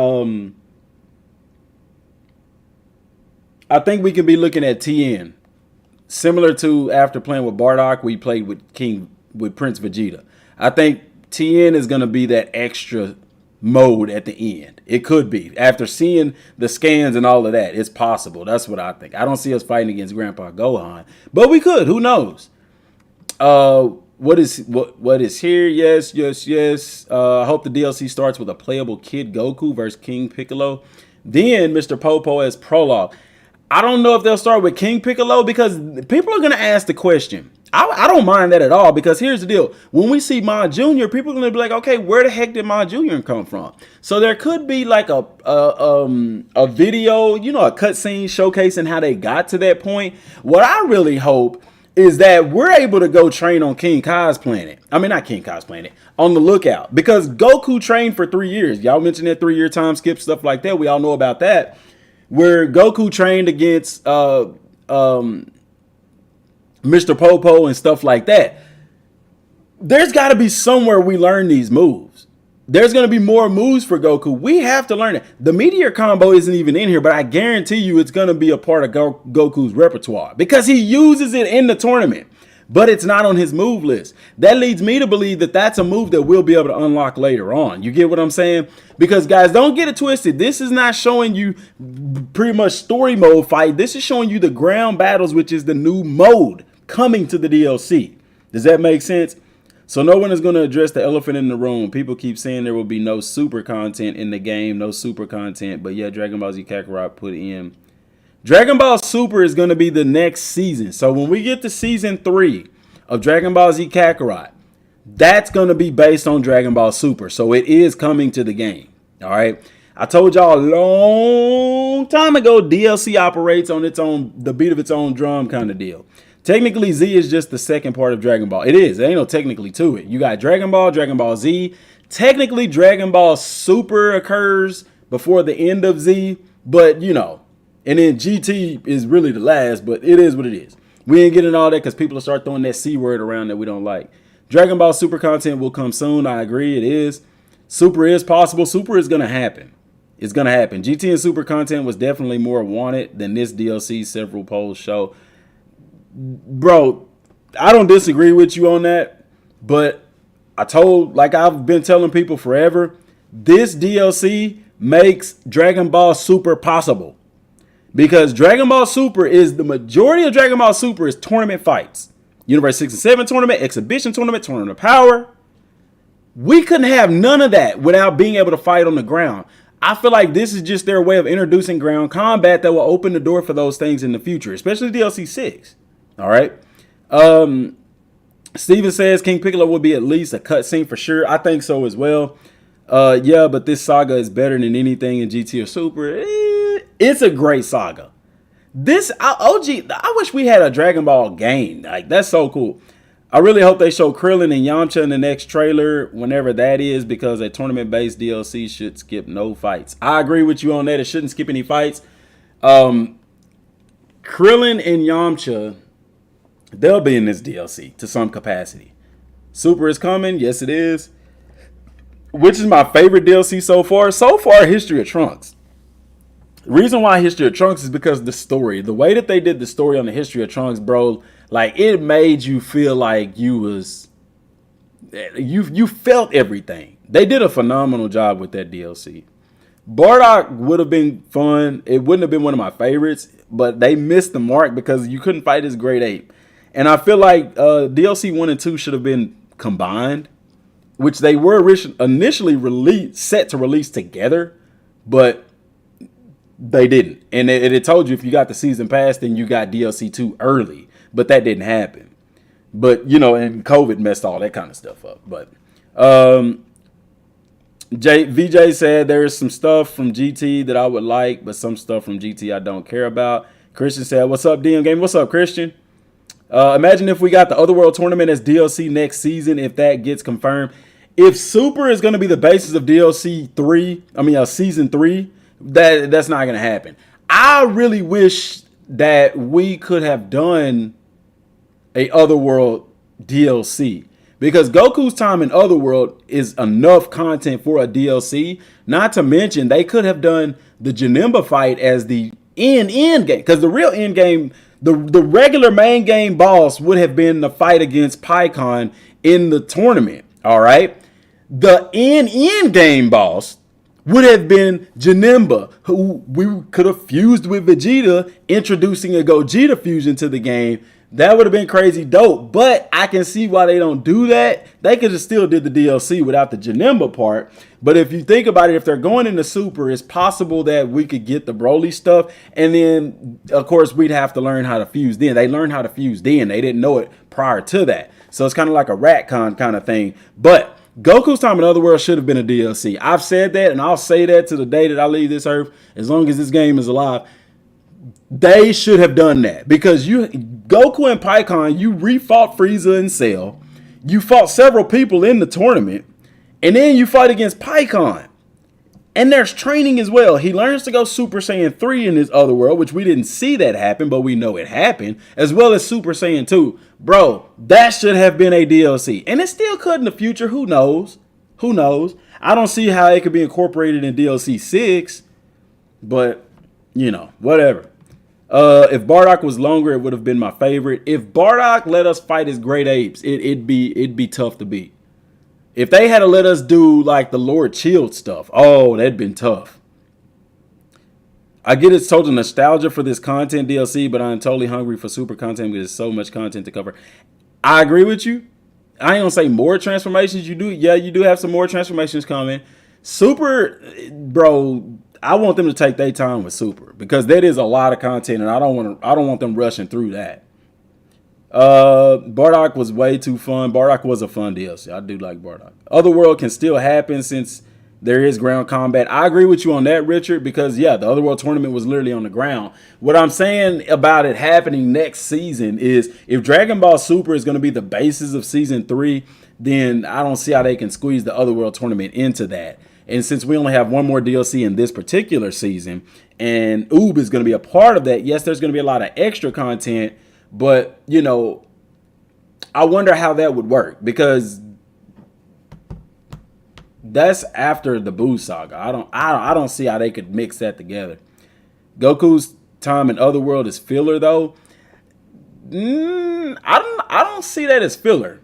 Tien. Similar to after playing with Bardock, we played with Prince Vegeta. I think Tien is going to be that extra mode at the end. It could be. After seeing the scans and all of that, it's possible. That's what I think. I don't see us fighting against Grandpa Gohan, but we could. Who knows? What is here? Yes. I hope the DLC starts with a playable Kid Goku versus King Piccolo. Then Mr. Popo as prologue. I don't know if they'll start with King Piccolo because people are going to ask the question. I don't mind that at all because here's the deal. When we see Ma Jr., people are going to be like, okay, where the heck did Ma Jr. come from? So there could be like a video, a cutscene showcasing how they got to that point. What I really hope is that we're able to go train on King Kai's planet. I mean, not King Kai's planet, on the Lookout. Because Goku trained for 3 years. Y'all mentioned that 3-year time skip, stuff like that. We all know about that. Where Goku trained against Mr. Popo and stuff like that. There's got to be somewhere we learn these moves. There's going to be more moves for Goku. We have to learn it. The Meteor combo isn't even in here, but I guarantee you it's going to be a part of Goku's repertoire because he uses it in the tournament, but it's not on his move list. That leads me to believe that that's a move that we'll be able to unlock later on. You get what I'm saying? Because guys, don't get it twisted. This is not showing you pretty much story mode fight. This is showing you the ground battles, which is the new mode coming to the DLC. Does that make sense? So no one is going to address the elephant in the room. People keep saying there will be no super content in the game, no super content. But yeah, Dragon Ball Z Kakarot put in. Dragon Ball Super is going to be the next season. So when we get to season 3 of Dragon Ball Z Kakarot, that's going to be based on Dragon Ball Super. So it is coming to the game. All right. I told y'all a long time ago, DLC operates on its own, the beat of its own drum kind of deal. Technically, Z is just the second part of Dragon Ball. It is. There ain't no technically to it. You got Dragon Ball Z. Technically, Dragon Ball Super occurs before the end of Z. But, and then GT is really the last. But it is what it is. We ain't getting all that because people will start throwing that C word around that we don't like. Dragon Ball Super content will come soon. I agree. It is. Super is possible. Super is going to happen. It's going to happen. GT and Super content was definitely more wanted than this DLC, several polls show. Bro, I don't disagree with you on that, but like I've been telling people forever, this DLC makes Dragon Ball Super possible because Dragon Ball Super is the majority of Dragon Ball Super is tournament fights. Universe 6 and 7 tournament, exhibition tournament, tournament of power. We couldn't have none of that without being able to fight on the ground. I feel like this is just their way of introducing ground combat that will open the door for those things in the future, especially DLC 6. All right. Steven says King Piccolo will be at least a cutscene for sure. I think so as well. Yeah, but this saga is better than anything in GT or Super. It's a great saga. I wish we had a Dragon Ball game. Like, that's so cool. I really hope they show Krillin and Yamcha in the next trailer, whenever that is, because a tournament-based DLC should skip no fights. I agree with you on that. It shouldn't skip any fights. Krillin and Yamcha, they'll be in this DLC to some capacity. Super is coming. Yes, it is. Which is my favorite DLC so far. So far, History of Trunks. The reason why History of Trunks is because the story. The way that they did the story on the History of Trunks, bro, like it made you feel like you felt everything. They did a phenomenal job with that DLC. Bardock would have been fun. It wouldn't have been one of my favorites, but they missed the mark because you couldn't fight his great ape. And I feel like DLC 1 and 2 should have been combined, which they were initially set to release together, but they didn't. And it told you if you got the season pass, then you got DLC 2 early, but that didn't happen. But, and COVID messed all that kind of stuff up. But VJ said there's some stuff from GT that I would like, but some stuff from GT I don't care about. Christian said, what's up, DM Game? What's up, Christian? Imagine if we got the Otherworld tournament as DLC next season, if that gets confirmed. If Super is going to be the basis of season 3, that's not going to happen. I really wish that we could have done a Otherworld DLC, because Goku's time in Otherworld is enough content for a DLC. Not to mention, they could have done the Janemba fight as the end game, because the real end game, the regular main game boss would have been the fight against Pycon in the tournament. All right, the end game boss would have been Janemba, who we could have fused with Vegeta, introducing a Gogeta fusion to the game. That would have been crazy dope, but I can see why they don't do that. They could have still did the DLC without the Janemba part. But if you think about it, if they're going into Super, it's possible that we could get the Broly stuff. And then, of course, we'd have to learn how to fuse then. They learned how to fuse then. They didn't know it prior to that. So it's kind of like a retcon kind of thing. But Goku's time in Otherworld should have been a DLC. I've said that, and I'll say that to the day that I leave this earth, as long as this game is alive. They should have done that, because Goku and Pycon, you refought Frieza and Cell. You fought several people in the tournament, and then you fight against Pycon. And there's training as well. He learns to go Super Saiyan 3 in this Otherworld, which we didn't see that happen, but we know it happened, as well as Super Saiyan 2. Bro, that should have been a DLC. And it still could in the future. Who knows? Who knows? I don't see how it could be incorporated in DLC 6, but, whatever. If Bardock was longer, it would have been my favorite. If Bardock let us fight his great apes, it'd be tough to beat. If they had to let us do like the Lord Shield stuff, that'd been tough. I get it's total nostalgia for this content DLC, but I'm totally hungry for Super content because there's so much content to cover. I agree with you. I ain't gonna say more transformations. You do have some more transformations coming. Super, bro, I want them to take their time with Super, because that is a lot of content, and I don't want them rushing through that. Bardock was way too fun. Bardock was a fun DLC. I do like Bardock. Otherworld can still happen since there is ground combat. I agree with you on that, Richard, because the Otherworld tournament was literally on the ground. What I'm saying about it happening next season is, if Dragon Ball Super is going to be the basis of season 3, then I don't see how they can squeeze the Otherworld tournament into that. And since we only have one more DLC in this particular season, and Oob is going to be a part of that, yes, there's going to be a lot of extra content, but, I wonder how that would work, because that's after the Buu saga. I don't see how they could mix that together. Goku's time in Otherworld is filler, though. I don't see that as filler.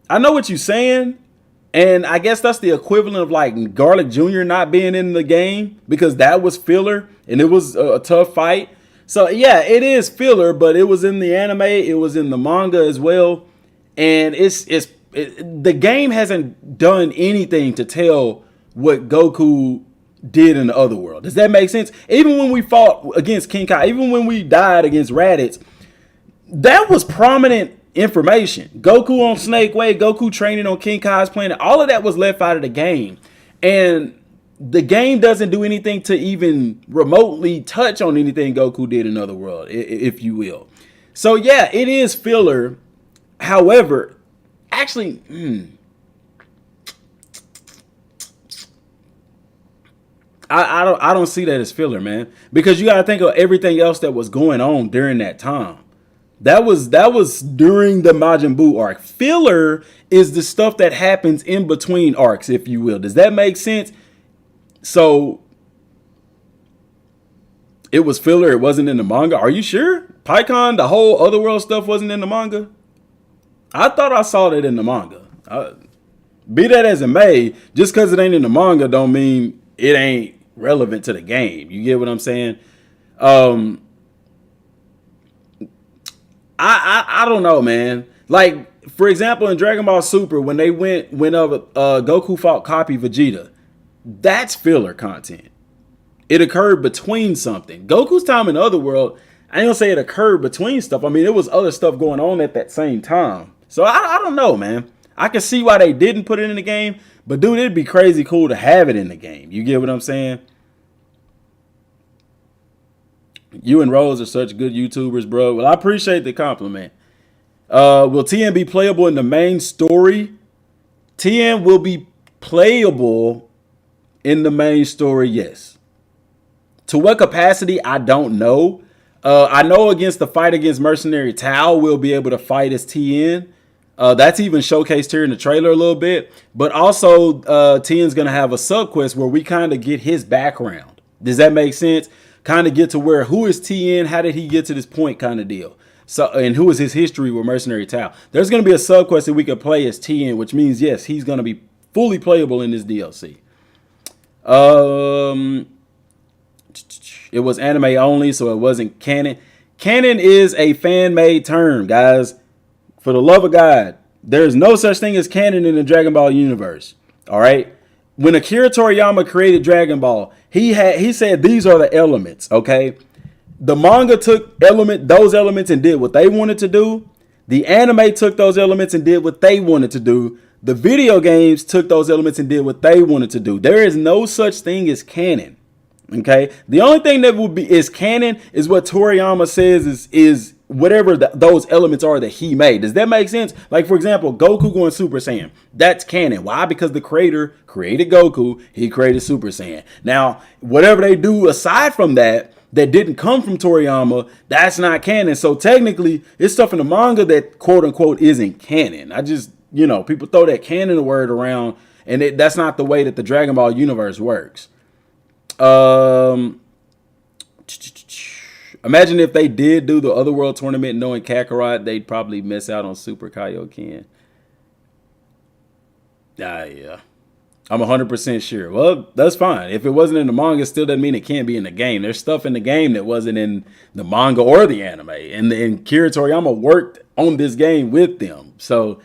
I know what you're saying, and I guess that's the equivalent of like Garlic Jr. not being in the game, because that was filler and it was a tough fight. So yeah, it is filler, but it was in the anime, it was in the manga as well, and the game hasn't done anything to tell what Goku did in the Otherworld. Does that make sense? Even when we fought against King Kai, even when we died against Raditz, that was prominent information. Goku on Snake Way, Goku training on King Kai's planet, all of that was left out of the game. And the game doesn't do anything to even remotely touch on anything Goku did in Otherworld, if you will. So yeah, it is filler. However, actually, I don't see that as filler, man, because you got to think of everything else that was going on during that time. That was during the Majin Buu arc. Filler is the stuff that happens in between arcs, if you will. Does that make sense? So it was filler. It wasn't in the manga. Are you sure? PyCon, the whole Otherworld stuff wasn't in the manga? I thought I saw that in the manga. Be that as it may, just because it ain't in the manga don't mean it ain't relevant to the game. You get what I'm saying? I don't know, man. Like, for example, in Dragon Ball Super, when they went over Goku fought Copy Vegeta, that's filler content. It occurred between something. Goku's time in Otherworld, I ain't gonna say it occurred between stuff. I mean, there was other stuff going on at that same time. So I don't know, man. I can see why they didn't put it in the game, but dude, it'd be crazy cool to have it in the game. You get what I'm saying? You and Rose are such good YouTubers, bro. Well, I appreciate the compliment. Will TN be playable in the main story? TN will be playable in the main story, yes. To what capacity, I don't know. I know against the fight against Mercenary Tao, we'll be able to fight as TN. That's even showcased here in the trailer a little bit. But also, TN's going to have a sub-quest where we kind of get his background. Does that make sense? Kind of get to where, who is TN? How did he get to this point kind of deal? So, and who is his history with Mercenary Tao? There's going to be a sub-quest that we can play as TN, which means, yes, he's going to be fully playable in this DLC. It was anime only, so it wasn't canon. Canon is a fan-made term, guys. For the love of God, there's no such thing as canon in the Dragon Ball universe. All right. When Akira Toriyama created Dragon Ball, he said these are the elements. Okay. The manga took those elements and did what they wanted to do. The anime took those elements and did what they wanted to do. The video games took those elements and did what they wanted to do. There is no such thing as canon. Okay. The only thing that is canon is what Toriyama says is whatever those elements are that he made. Does that make sense? Like, for example, Goku going Super Saiyan. That's canon. Why? Because the creator created Goku. He created Super Saiyan. Now, whatever they do aside from that didn't come from Toriyama, that's not canon. So technically, it's stuff in the manga that quote unquote isn't canon. I just, people throw that canon word around, and that's not the way that the Dragon Ball universe works. Imagine if they did do the Otherworld tournament knowing Kakarot, they'd probably miss out on Super Kaioken. Yeah. I'm 100% sure. Well, that's fine. If it wasn't in the manga, it still doesn't mean it can't be in the game. There's stuff in the game that wasn't in the manga or the anime. And Akira Toriyama worked on this game with them. So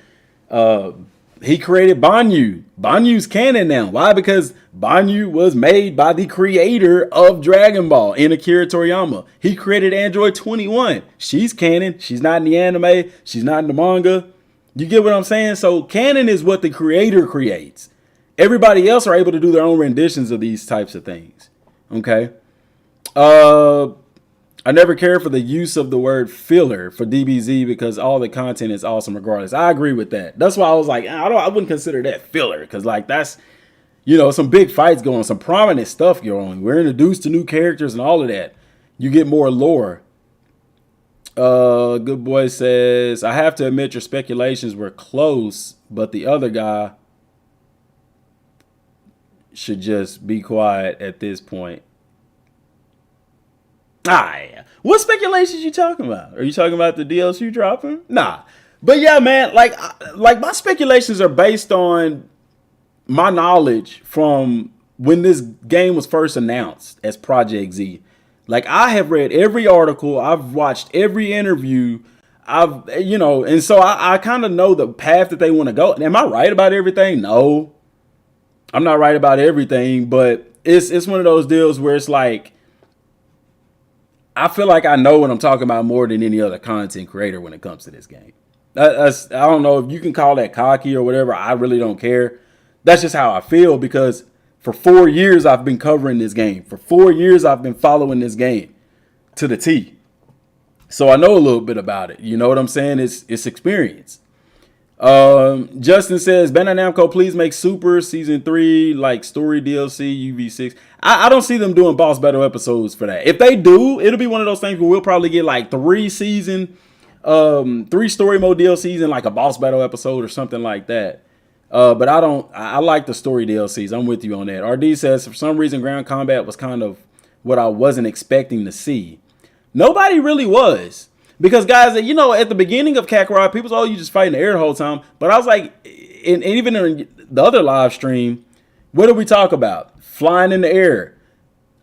he created Banyu. Banyu's canon now. Why? Because Banyu was made by the creator of Dragon Ball in Akira Toriyama. He created Android 21. She's canon. She's not in the anime. She's not in the manga. You get what I'm saying? So canon is what the creator creates. Everybody else are able to do their own renditions of these types of things. Okay. I never cared for the use of the word filler for DBZ because all the content is awesome regardless. I agree with that. That's why I was like, I wouldn't consider that filler because like that's, some big fights going on, some prominent stuff going on. We're introduced to new characters and all of that. You get more lore. Good boy says, I have to admit your speculations were close, but the other guy should just be quiet at this point. Yeah. What speculations you talking about? Are you talking about the DLC dropping? Nah. But yeah, man, like my speculations are based on my knowledge from when this game was first announced as Project Z. Like I have read every article, I've watched every interview, and so I kind of know the path that they want to go. Am I right about everything? No. I'm not right about everything, but it's one of those deals where it's like I feel like I know what I'm talking about more than any other content creator when it comes to this game. I don't know if you can call that cocky or whatever. I really don't care. That's just how I feel because for 4 years I've been covering this game. For 4 years I've been following this game to the T. So I know a little bit about it. You know what I'm saying? It's experience. Justin says, Bandai Namco, please make Super Season 3 like story DLC, UV6. I don't see them doing boss battle episodes for that. If they do, it'll be one of those things where we'll probably get like 3 story mode DLCs and like a boss battle episode or something like that. But I like the story DLCs. I'm with you on that. RD says, for some reason, ground combat was kind of what I wasn't expecting to see. Nobody really was. Because, guys, you know, at the beginning of Kakarot, people was, oh, you just fighting the air the whole time. But I was like, and even in the other live stream, what did we talk about? Flying in the air.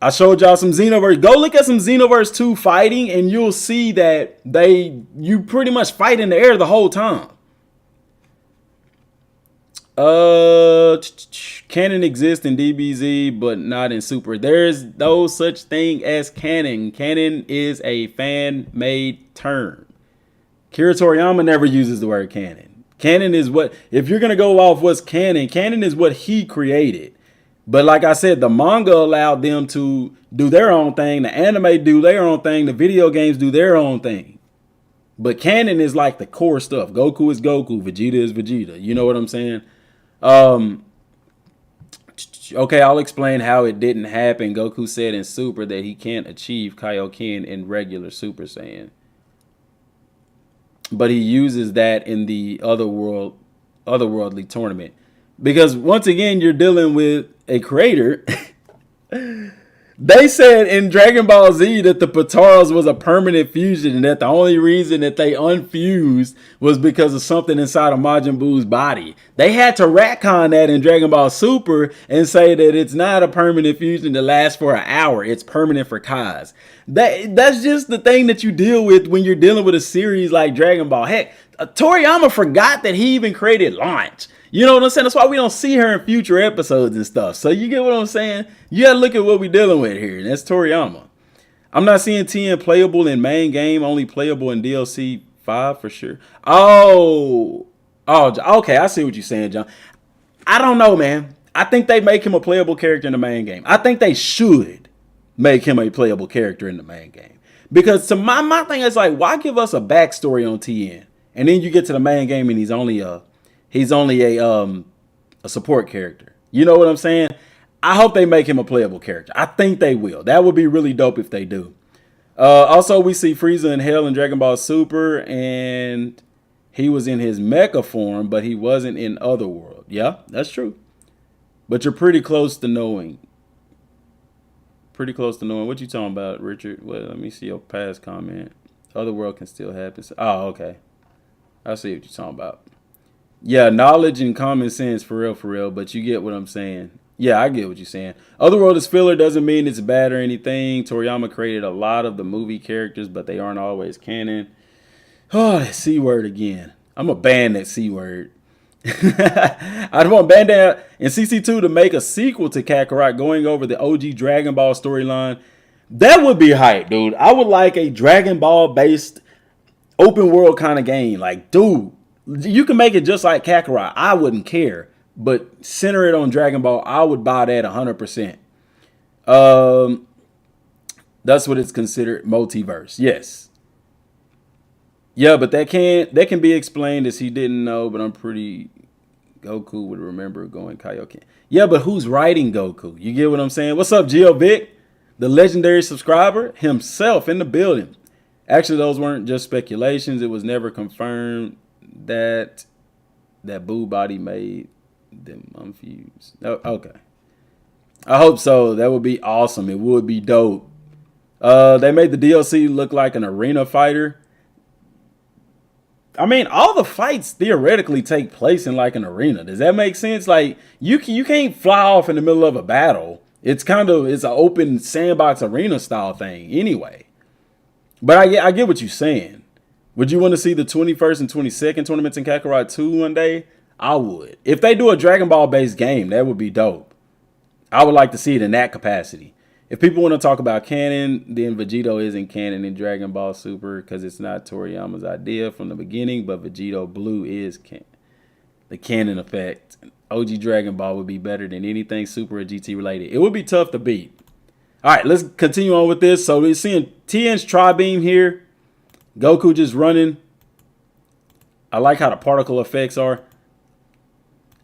I showed y'all some Xenoverse. Go look at some Xenoverse 2 fighting, and you'll see that you pretty much fight in the air the whole time. Canon exists in DBZ, but not in Super. There's no such thing as canon. Canon is a fan-made term. Kira Toriyama never uses the word canon. Canon is what, if you're gonna go off what's canon, canon is what he created. But like I said, the manga allowed them to do their own thing. The anime do their own thing. The video games do their own thing. But canon is like the core stuff. Goku is Goku. Vegeta is Vegeta. You know what I'm saying? Okay, I'll explain how it didn't happen. Goku said in Super that he can't achieve Kaioken in regular Super Saiyan. But he uses that in the otherworldly tournament. Because once again, you're dealing with a creator. They said in Dragon Ball Z that the Pataros was a permanent fusion and that the only reason that they unfused was because of something inside of Majin Buu's body. They had to retcon that in Dragon Ball Super and say that it's not a permanent fusion that lasts for an hour. It's permanent for Kaz. That's just the thing that you deal with when you're dealing with a series like Dragon Ball. Heck, Toriyama forgot that he even created Launch. You know what I'm saying? That's why we don't see her in future episodes and stuff. So you get what I'm saying? You gotta look at what we're dealing with here. And that's Toriyama. I'm not seeing TN playable in main game, only playable in DLC 5 for sure. Oh, okay. I see what you're saying, John. I don't know, man. I think they make him a playable character in the main game. I think they should make him a playable character in the main game. Because to my thing is like, why give us a backstory on TN? And then you get to the main game and he's only a support character. You know what I'm saying? I hope they make him a playable character. I think they will. That would be really dope if they do. Also, we see Frieza in Hell in Dragon Ball Super, and he was in his mecha form, but he wasn't in Otherworld. Yeah, that's true. But you're pretty close to knowing. Pretty close to knowing. What you talking about, Richard? Well, let me see your past comment. Otherworld can still happen. Oh, okay. I see what you're talking about. Yeah, knowledge and common sense for real, but you get what I'm saying. Yeah, I get what you're saying. Otherworld is filler doesn't mean it's bad or anything. Toriyama created a lot of the movie characters, but they aren't always canon. Oh, that C word again. I'm going to ban that C word. I want Bandai and CC2 to make a sequel to Kakarot going over the OG Dragon Ball storyline. That would be hype, dude. I would like a Dragon Ball based open world kind of game. Like, dude, you can make it just like Kakarot. I wouldn't care. But center it on Dragon Ball. I would buy that 100%. That's what it's considered, multiverse. Yes. Yeah, but that can be explained as he didn't know, but I'm pretty Goku would remember going Kaioken. Yeah, but who's writing Goku? You get what I'm saying? What's up, Gio Vic? The legendary subscriber himself in the building. Actually, those weren't just speculations. It was never confirmed that Boo body made them unfused. Oh, okay. I hope so. That would be awesome. It would be dope. They made the DLC look like an arena fighter. I mean, all the fights theoretically take place in like an arena. Does that make sense? Like you can't fly off in the middle of a battle. It's an open sandbox arena style thing anyway. But I get what you're saying. Would you want to see the 21st and 22nd tournaments in Kakarot 2 one day? I would. If they do a Dragon Ball based game, that would be dope. I would like to see it in that capacity. If people want to talk about canon, then Vegito isn't canon in Dragon Ball Super because it's not Toriyama's idea from the beginning, but Vegito Blue is the canon effect. OG Dragon Ball would be better than anything Super or GT related. It would be tough to beat. All right, let's continue on with this. So we're seeing Tien's Tri-Beam here. Goku just running. I like how the particle effects are.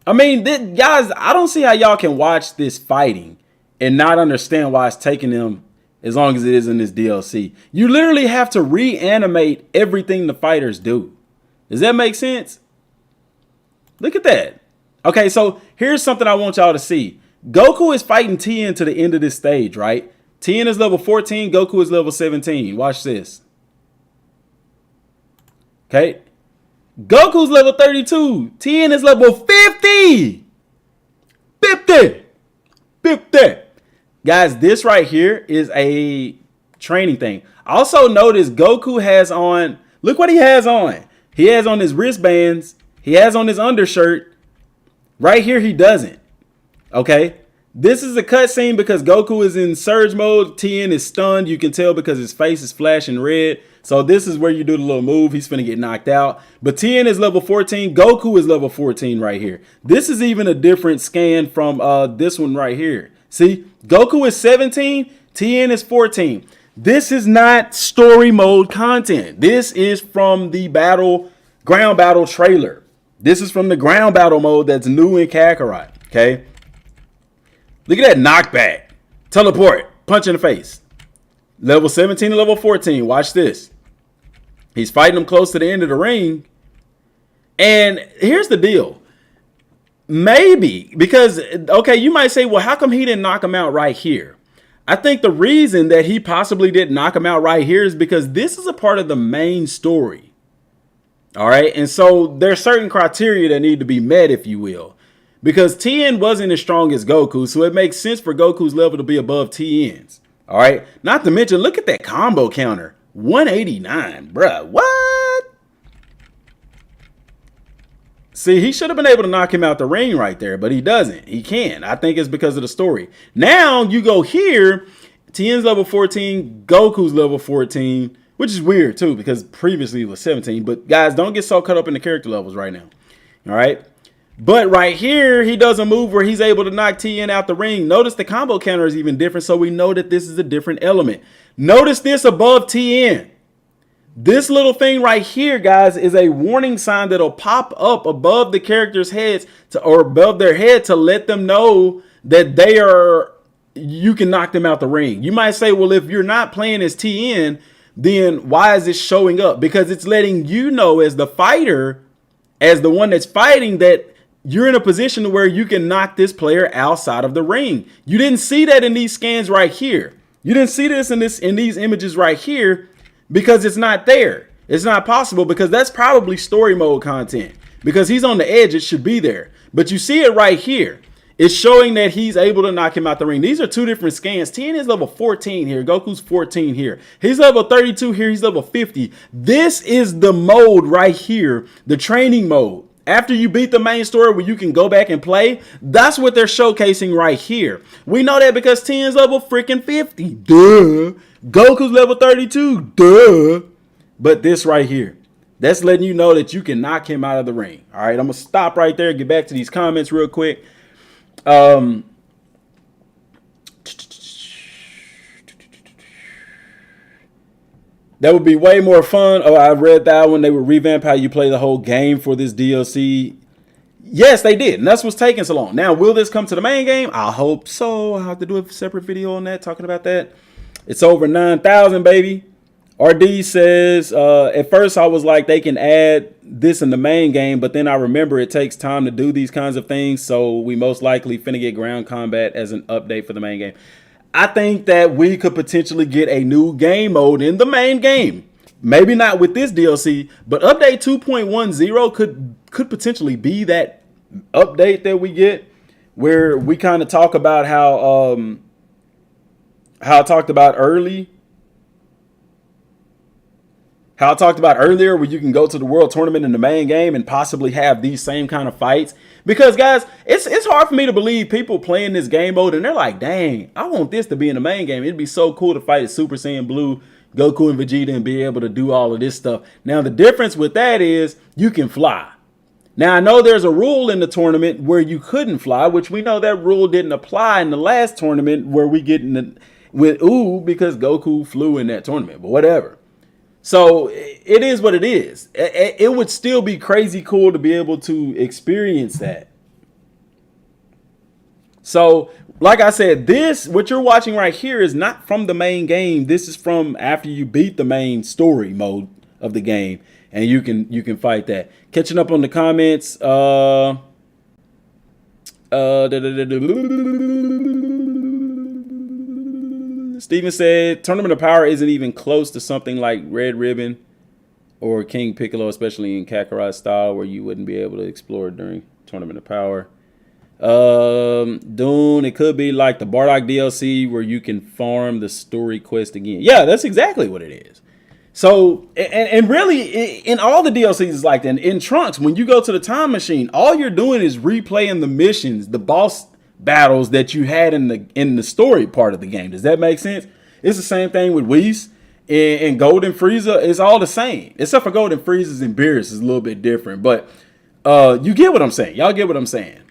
I mean, guys, I don't see how y'all can watch this fighting and not understand why it's taking them as long as it is in this DLC. You literally have to reanimate everything the fighters do. Does that make sense? Look at that. Okay, so here's something I want y'all to see. Goku is fighting Tien to the end of this stage, right? Tien is level 14, Goku is level 17. Watch this. Okay. Goku's level 32. Tien is level 50. 50. 50. Guys, this right here is a training thing. Also notice Goku has on, look what he has on. He has on his wristbands. He has on his undershirt. Right here, he doesn't. Okay. This is a cutscene because Goku is in surge mode. Tien is stunned. You can tell because his face is flashing red. So this is where you do the little move. He's finna get knocked out. But Tien is level 14. Goku is level 14 right here. This is even a different scan from this one right here. See, Goku is 17. Tien is 14. This is not story mode content. This is from the ground battle trailer. This is from the ground battle mode that's new in Kakarot. Okay. Look at that knockback. Teleport. Punch in the face. Level 17 and level 14. Watch this. He's fighting him close to the end of the ring. And here's the deal. Maybe because, okay, you might say, well, how come he didn't knock him out right here? I think the reason that he possibly didn't knock him out right here is because this is a part of the main story. All right. And so there's certain criteria that need to be met, if you will. Because Tien wasn't as strong as Goku, so it makes sense for Goku's level to be above Tien's. All right. Not to mention, look at that combo counter. 189, bruh. What? See, he should have been able to knock him out the ring right there, but he doesn't. He can't. I think it's because of the story. Now you go here. Tien's level 14. Goku's level 14, which is weird too, because previously he was 17. But guys, don't get so caught up in the character levels right now. All right. But right here, he does a move where he's able to knock Tien out the ring. Notice the combo counter is even different, so we know that this is a different element. Notice this above Tien. This little thing right here, guys, is a warning sign that'll pop up above the characters' heads or above their head to let them know that you can knock them out the ring. You might say, well, if you're not playing as Tien, then why is it showing up? Because it's letting you know as the fighter, as the one that's fighting, that you're in a position where you can knock this player outside of the ring. You didn't see that in these scans right here. You didn't see this in these images right here because it's not there. It's not possible because that's probably story mode content. Because he's on the edge, it should be there. But you see it right here. It's showing that he's able to knock him out the ring. These are two different scans. Tien is level 14 here. Goku's 14 here. He's level 32 here. He's level 50. This is the mode right here, the training mode. After you beat the main story where you can go back and play, that's what they're showcasing right here. We know that because Tien's level freaking 50. Duh. Goku's level 32. Duh. But this right here, that's letting you know that you can knock him out of the ring. All right, I'm going to stop right there, get back to these comments real quick. That would be way more fun. Oh, I read that one. They would revamp how you play the whole game for this DLC. Yes, they did. And that's what's taking so long. Now, will this come to the main game? I hope so. I'll have to do a separate video on that, talking about that. It's over 9,000, baby. RD says, at first I was like, they can add this in the main game, but then I remember it takes time to do these kinds of things. So we most likely finna get ground combat as an update for the main game. I think that we could potentially get a new game mode in the main game. Maybe not with this DLC, but update 2.10 could potentially be that update that we get where we kind of talk about how I talked about earlier, where you can go to the world tournament in the main game and possibly have these same kind of fights. Because, guys, it's hard for me to believe people playing this game mode and they're like, dang, I want this to be in the main game. It'd be so cool to fight a Super Saiyan Blue, Goku and Vegeta, and be able to do all of this stuff. Now, the difference with that is you can fly. Now, I know there's a rule in the tournament where you couldn't fly, which we know that rule didn't apply in the last tournament where we get with because Goku flew in that tournament, but whatever. So it is what it is. It would still be crazy cool to be able to experience that. So, like I said, what you're watching right here is not from the main game. This is from after you beat the main story mode of the game, and you can fight that. Catching up on the comments. Steven said Tournament of Power isn't even close to something like Red Ribbon or King Piccolo, especially in Kakarot style, where you wouldn't be able to explore during Tournament of Power. Dune, it could be like the Bardock DLC where you can farm the story quest again. Yeah, that's exactly what it is. So, and really, in all the DLCs is like that. In Trunks, when you go to the time machine, all you're doing is replaying the missions, the boss battles that you had in the story part of the game. Does that make sense? It's the same thing with Whis and Golden Frieza. It's all the same, except for Golden Frieza's and Beerus is a little bit different. But you get what I'm saying. Y'all get what I'm saying.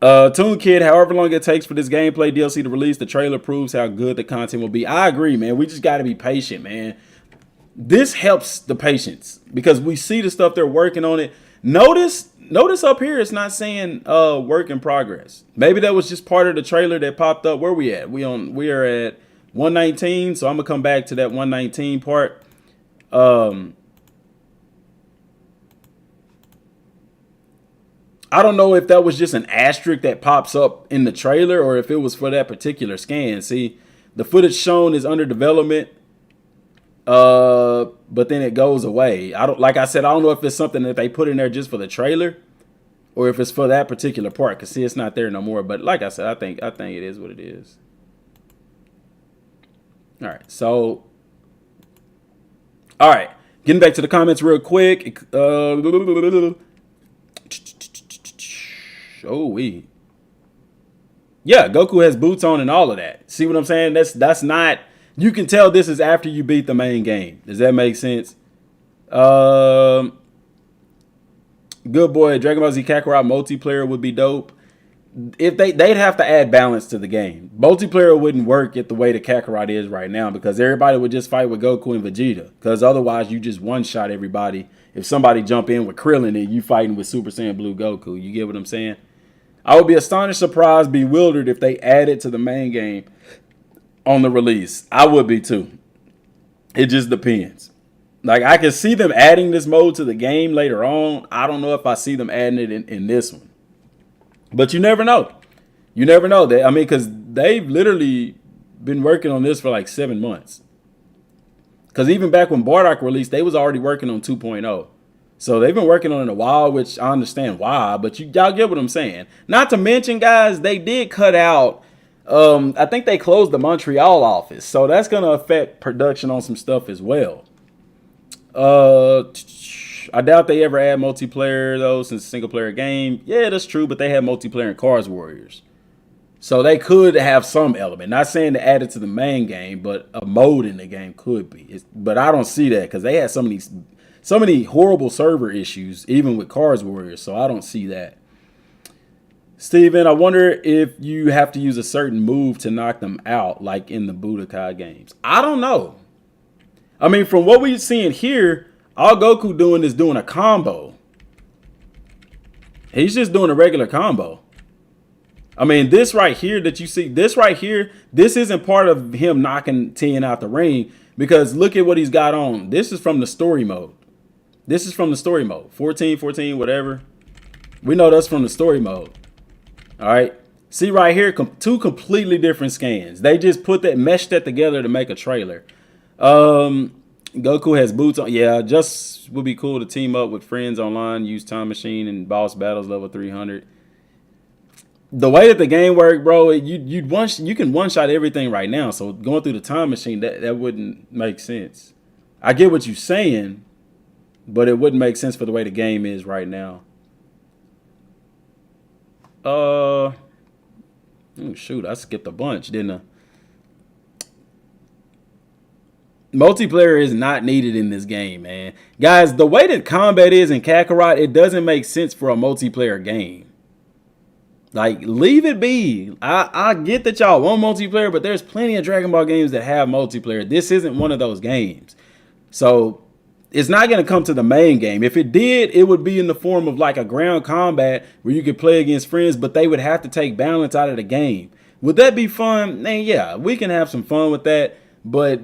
Toon Kid, however long it takes for this gameplay DLC to release, the trailer proves how good the content will be. I agree, man. We just got to be patient, man. This helps the patience because we see the stuff they're working on it. Notice up here it's not saying work in progress. Maybe that was just part of the trailer that popped up. Where we at? We are at 119, so I'm gonna come back to that 119 part. I don't know if that was just an asterisk that pops up in the trailer or if it was for that particular scan. See, the footage shown is under development, but then it goes away. Like I said, I don't know if it's something that they put in there just for the trailer or if it's for that particular part. Cause see, it's not there no more. But like I said, I think it is what it is. All right, so getting back to the comments real quick. Yeah, Goku has boots on and all of that. See what I'm saying? That's not. You can tell this is after you beat the main game. Does that make sense? Good boy, Dragon Ball Z Kakarot multiplayer would be dope. If they'd have to add balance to the game. Multiplayer wouldn't work at the way the Kakarot is right now because everybody would just fight with Goku and Vegeta. Because otherwise, you just one shot everybody. If somebody jump in with Krillin and you fighting with Super Saiyan Blue Goku, you get what I'm saying? I would be astonished, surprised, bewildered if they added to the main game on the release. I would be too. It just depends. Like, I can see them adding this mode to the game later on. I don't know if I see them adding it in this one. But you never know. You never know. Because they've literally been working on this for like 7 months. Because even back when Bardock released, they was already working on 2.0. So they've been working on it a while, which I understand why. But y'all get what I'm saying. Not to mention, guys, they did cut out. I think they closed the Montreal office. So that's going to affect production on some stuff as well. I doubt they ever add multiplayer, though, since it's a single-player game. Yeah, that's true, but they have multiplayer in Cars Warriors. So they could have some element. Not saying to add it to the main game, but a mode in the game could be. But I don't see that because they had so many horrible server issues, even with Cars Warriors, so I don't see that. Steven, I wonder if you have to use a certain move to knock them out, like in the Budokai games. I don't know. I mean, from what we're seeing here, all Goku doing is doing a combo. He's just doing a regular combo. I mean, this right here that you see, this right here, this isn't part of him knocking Tien out the ring because look at what he's got on. This is from the story mode. This is from the story mode. 14, whatever. We know that's from the story mode. All right. See right here, two completely different scans. They just meshed that together to make a trailer. Goku has boots on. Yeah, just would be cool to team up with friends online, use time machine and boss battles level 300. The way that the game works, bro, you can one shot everything right now. So going through the time machine, that wouldn't make sense. I get what you're saying, but it wouldn't make sense for the way the game is right now. Oh, shoot, I skipped a bunch, didn't I? Multiplayer is not needed in this game, man. Guys, the way that combat is in Kakarot, it doesn't make sense for a multiplayer game. Like, leave it be. I get that y'all want multiplayer, but there's plenty of Dragon Ball games that have multiplayer. This isn't one of those games. So it's not going to come to the main game. If it did, it would be in the form of like a ground combat where you could play against friends, but they would have to take balance out of the game. Would that be fun? Man, yeah, we can have some fun with that, but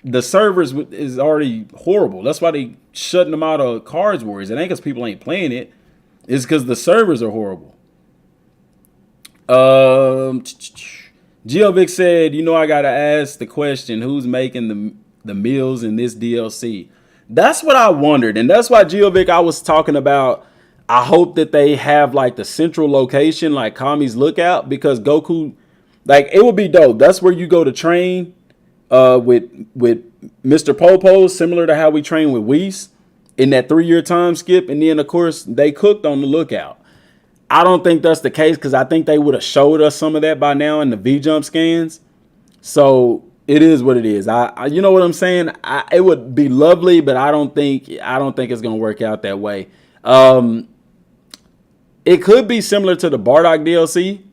the servers is already horrible. That's why they shutting them out of Cards Wars. It ain't because people ain't playing it. It's because the servers are horrible. Geovic said, I gotta ask the question, who's making the meals in this DLC? That's what I wondered, and that's why Geovic, I was talking about. I hope that they have like the central location, like Kami's Lookout, because Goku, like, it would be dope. That's where you go to train with Mr. Popo, similar to how we train with Whis in that 3-year time skip, and then of course they cooked on the Lookout. I don't think that's the case because I think they would have showed us some of that by now in the V-Jump scans. So it is what it is. I you know what I'm saying? It would be lovely, but I don't think it's gonna work out that way. It could be similar to the Bardock DLC,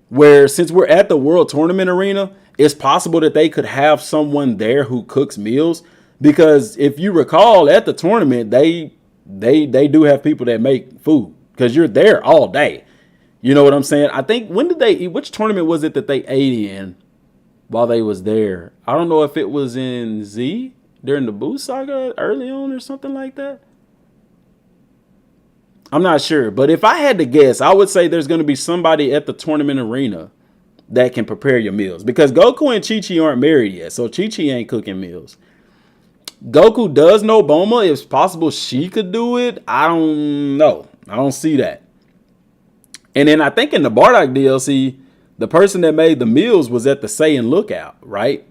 where since we're at the World Tournament Arena, it's possible that they could have someone there who cooks meals. Because if you recall, at the tournament, they do have people that make food. Because you're there all day. You know what I'm saying? I think, which tournament was it that they ate in while they was there? I don't know if it was in Z during the Boo Saga early on or something like that. I'm not sure. But if I had to guess, I would say there's going to be somebody at the tournament arena that can prepare your meals. Because Goku and Chi-Chi aren't married yet. So Chi-Chi ain't cooking meals. Goku does know Bulma. It's possible she could do it. I don't know. I don't see that. And then I think in the Bardock DLC, the person that made the meals was at the Saiyan Lookout, right?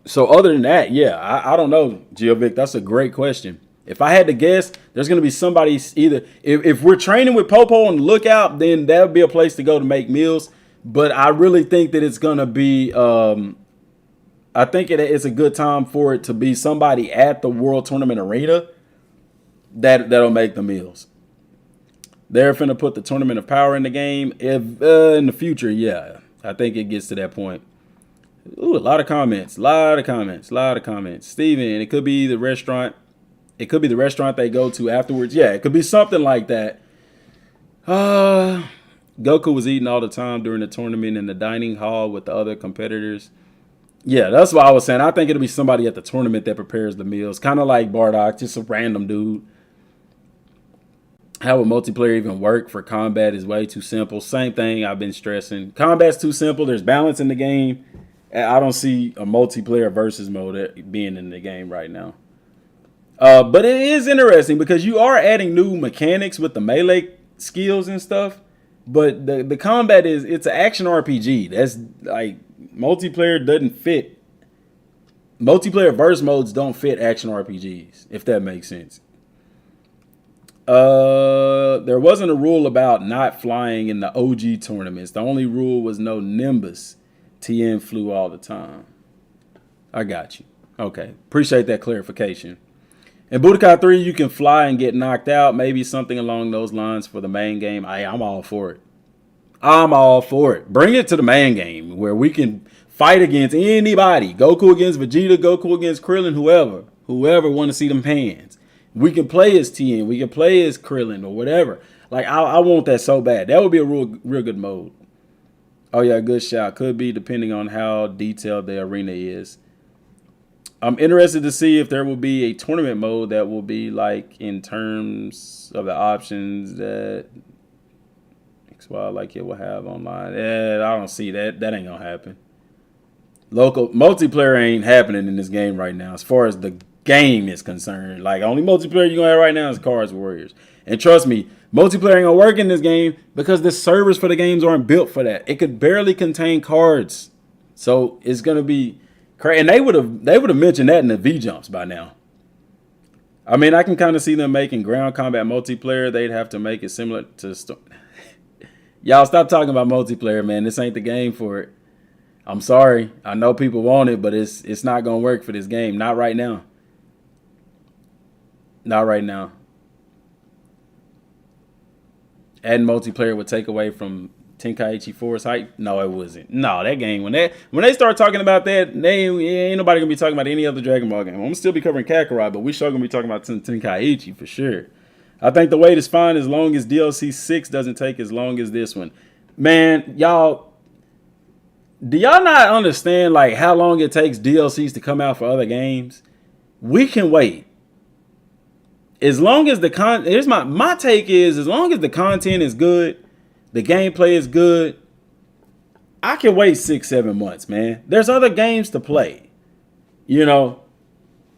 So other than that, yeah, I don't know, Geovic. That's a great question. If I had to guess, there's going to be somebody either. If we're training with Popo on the Lookout, then that would be a place to go to make meals. But I really think that it's going to be, I think it's a good time for it to be somebody at the World Tournament Arena that'll make the meals. They're finna put the Tournament of Power in the game. If in the future, yeah, I think it gets to that point. Ooh, a lot of comments. Steven, it could be the restaurant. It could be the restaurant they go to afterwards. Yeah, it could be something like that. Goku was eating all the time during the tournament in the dining hall with the other competitors. Yeah, that's what I was saying. I think it'll be somebody at the tournament that prepares the meals. Kind of like Bardock, just a random dude. How would multiplayer even work for combat is way too simple. Same thing I've been stressing. Combat's too simple. There's balance in the game. I don't see a multiplayer versus mode being in the game right now. But it is interesting because you are adding new mechanics with the melee skills and stuff. But the combat it's an action RPG. That's like multiplayer doesn't fit. Multiplayer verse modes don't fit action RPGs, if that makes sense. There wasn't a rule about not flying in the OG tournaments. The only rule was no Nimbus. TN flew all the time. I got you. Okay. Appreciate that clarification. In Budokai 3, you can fly and get knocked out. Maybe something along those lines for the main game. I'm all for it. I'm all for it. Bring it to the main game where we can fight against anybody. Goku against Vegeta, Goku against Krillin, whoever. Whoever want to see them hands. We can play as TN. We can play as Krillin or whatever. Like, I want that so bad. That would be a real good mode. Oh, yeah, good shot. Could be depending on how detailed the arena is. I'm interested to see if there will be a tournament mode that will be like in terms of the options that XY like it will have online. I don't see that. That ain't going to happen. Local multiplayer ain't happening in this game right now as far as the game is concerned. Like, only multiplayer you're going to have right now is Cards Warriors. And trust me, multiplayer ain't going to work in this game because the servers for the games aren't built for that. It could barely contain cards. So it's going to be crazy. And they would have mentioned that in the V-Jumps by now. I mean, I can kind of see them making ground combat multiplayer. They'd have to make it similar to... Y'all stop talking about multiplayer, man. This ain't the game for it. I'm sorry. I know people want it, but it's not going to work for this game. Not right now. Not right now. Adding multiplayer would take away from Tenkaichi 4's hype. No, it wasn't. No, that game, when they start talking about that, ain't nobody gonna be talking about any other Dragon Ball game. I'm gonna still be covering Kakarot, but we sure gonna be talking about Tenkaichi for sure. I think the wait is fine as long as DLC 6 doesn't take as long as this one. Man, y'all, do y'all not understand like how long it takes DLCs to come out for other games? We can wait. As long as the here's my take is, as long as the content is good, the gameplay is good, I can wait 6-7 months, man. There's other games to play. You know,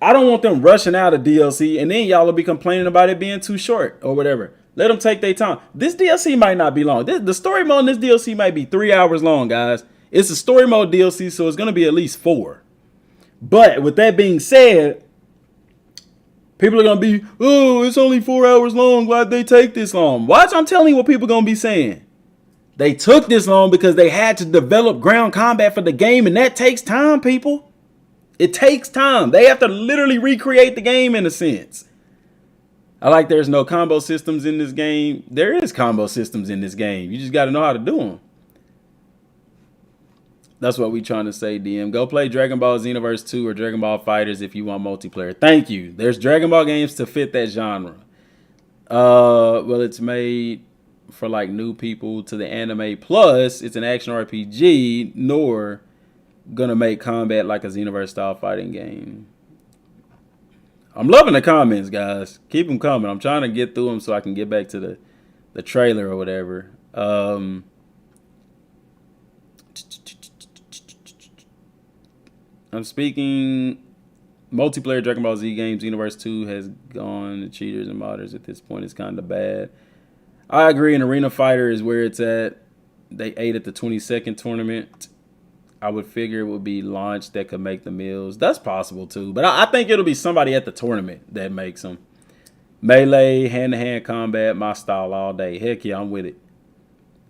I don't want them rushing out of DLC and then y'all will be complaining about it being too short or whatever. Let them take their time. This DLC might not be long. The story mode in this DLC might be 3 hours long, guys. It's a story mode DLC, so it's going to be at least 4. But with that being said, people are going to be, oh, it's only 4 hours long. Why'd they take this long? Watch, I'm telling you what people are going to be saying. They took this long because they had to develop ground combat for the game, and that takes time, people. It takes time. They have to literally recreate the game in a sense. I like there's no combo systems in this game. There is combo systems in this game. You just got to know how to do them. That's what we trying to say, DM. Go play Dragon Ball Xenoverse 2 or Dragon Ball Fighters if you want multiplayer. Thank you. There's Dragon Ball games to fit that genre. Well, it's made for like new people to the anime. Plus, it's an action RPG, nor gonna make combat like a Xenoverse style fighting game. I'm loving the comments, guys. Keep them coming. I'm trying to get through them so I can get back to the trailer or whatever. I'm speaking multiplayer Dragon Ball Z games. Universe 2 has gone to cheaters and modders at this point. It's kind of bad. I agree. An Arena Fighter is where it's at. They ate at the 22nd tournament. I would figure it would be launched that could make the meals. That's possible too. But I think it'll be somebody at the tournament that makes them. Melee, hand-to-hand combat, my style all day. Heck yeah, I'm with it.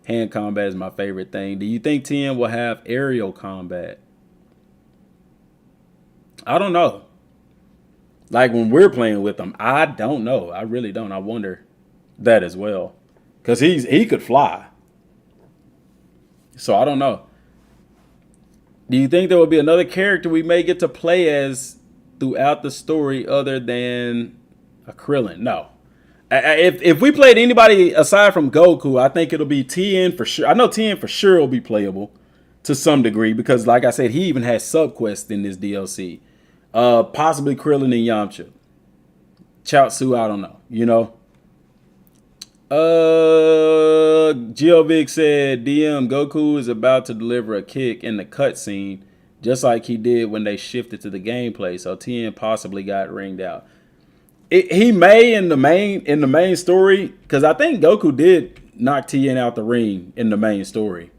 Hand combat is my favorite thing. Do you think TN will have aerial combat? I don't know. Like when we're playing with him, I don't know. I really don't. I wonder that as well. Because he could fly. So I don't know. Do you think there will be another character we may get to play as throughout the story other than a Krillin? No. If we played anybody aside from Goku, I think it'll be TN for sure. I know TN for sure will be playable to some degree because, like I said, he even has subquests in this DLC. Possibly Krillin and Yamcha. Chaozu, I don't know. You know? Geovic said, DM, Goku is about to deliver a kick in the cutscene, just like he did when they shifted to the gameplay. So TN possibly got ringed out. He may in the main story, because I think Goku did knock TN out the ring in the main story.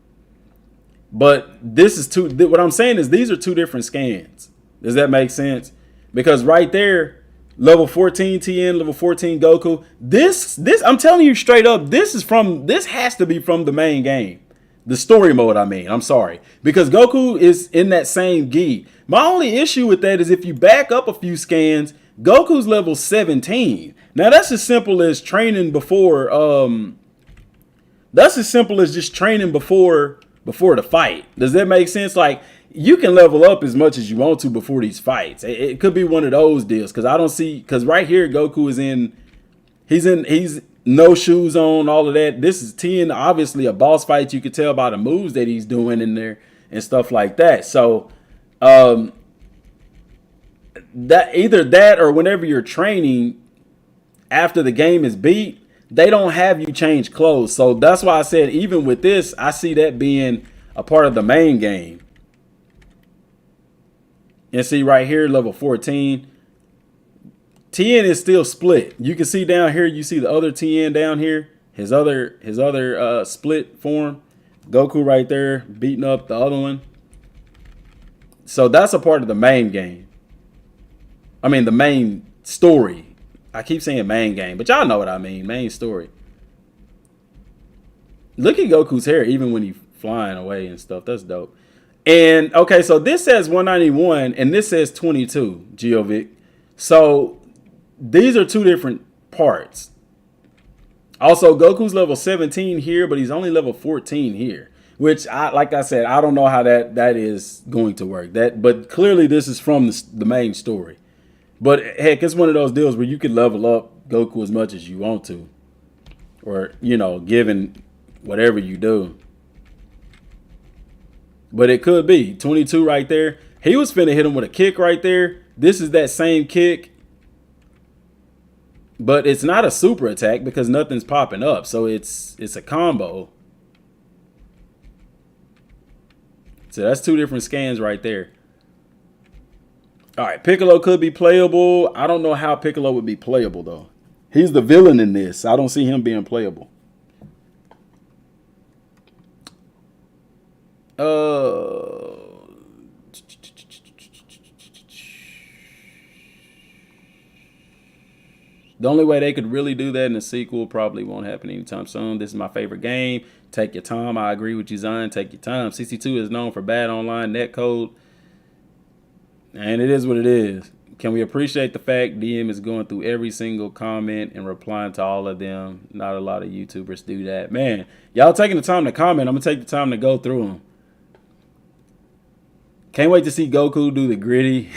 But this is what I'm saying is these are two different scans. Does that make sense? Because right there, level 14 TN, level 14 Goku. This I'm telling you straight up, this has to be from the main game. The story mode, I mean. I'm sorry. Because Goku is in that same gi. My only issue with that is if you back up a few scans, Goku's level 17. Now that's as simple as training before that's as simple as just training before the fight. Does that make sense? Like you can level up as much as you want to before these fights. It could be one of those deals because I don't see because right here Goku is he's no shoes on, all of that. This is 10, obviously a boss fight. You could tell by the moves that he's doing in there and stuff like that. So that either that or whenever you're training after the game is beat, they don't have you change clothes. So that's why I said even with this, I see that being a part of the main game. And see right here, level 14. TN is still split. You can see down here, you see the other TN down here. His other split form. Goku right there beating up the other one. So that's a part of the main game. I mean the main story. I keep saying main game, but y'all know what I mean. Main story. Look at Goku's hair even when he's flying away and stuff. That's dope. And okay, so this says 191 and this says 22, Geovic. So these are two different parts. Also, Goku's level 17 here, but he's only level 14 here. Which, like I said, I don't know how that is going to work. But clearly this is from the main story. But heck, it's one of those deals where you can level up Goku as much as you want to. Or, given whatever you do. But it could be 22 right there. He was finna hit him with a kick right there. This is that same kick. But it's not a super attack because nothing's popping up. So it's a combo. So that's two different scans right there. All right, Piccolo could be playable. I don't know how Piccolo would be playable, though. He's the villain in this. I don't see him being playable. The only way they could really do that in a sequel probably won't happen anytime soon. This is my favorite game. Take your time. I agree with you, Zion. Take your time. CC2 is known for bad online netcode. And it is what it is. Can we appreciate the fact DM is going through every single comment and replying to all of them? Not a lot of YouTubers do that. Man, y'all taking the time to comment. I'm going to take the time to go through them. Can't wait to see Goku do the gritty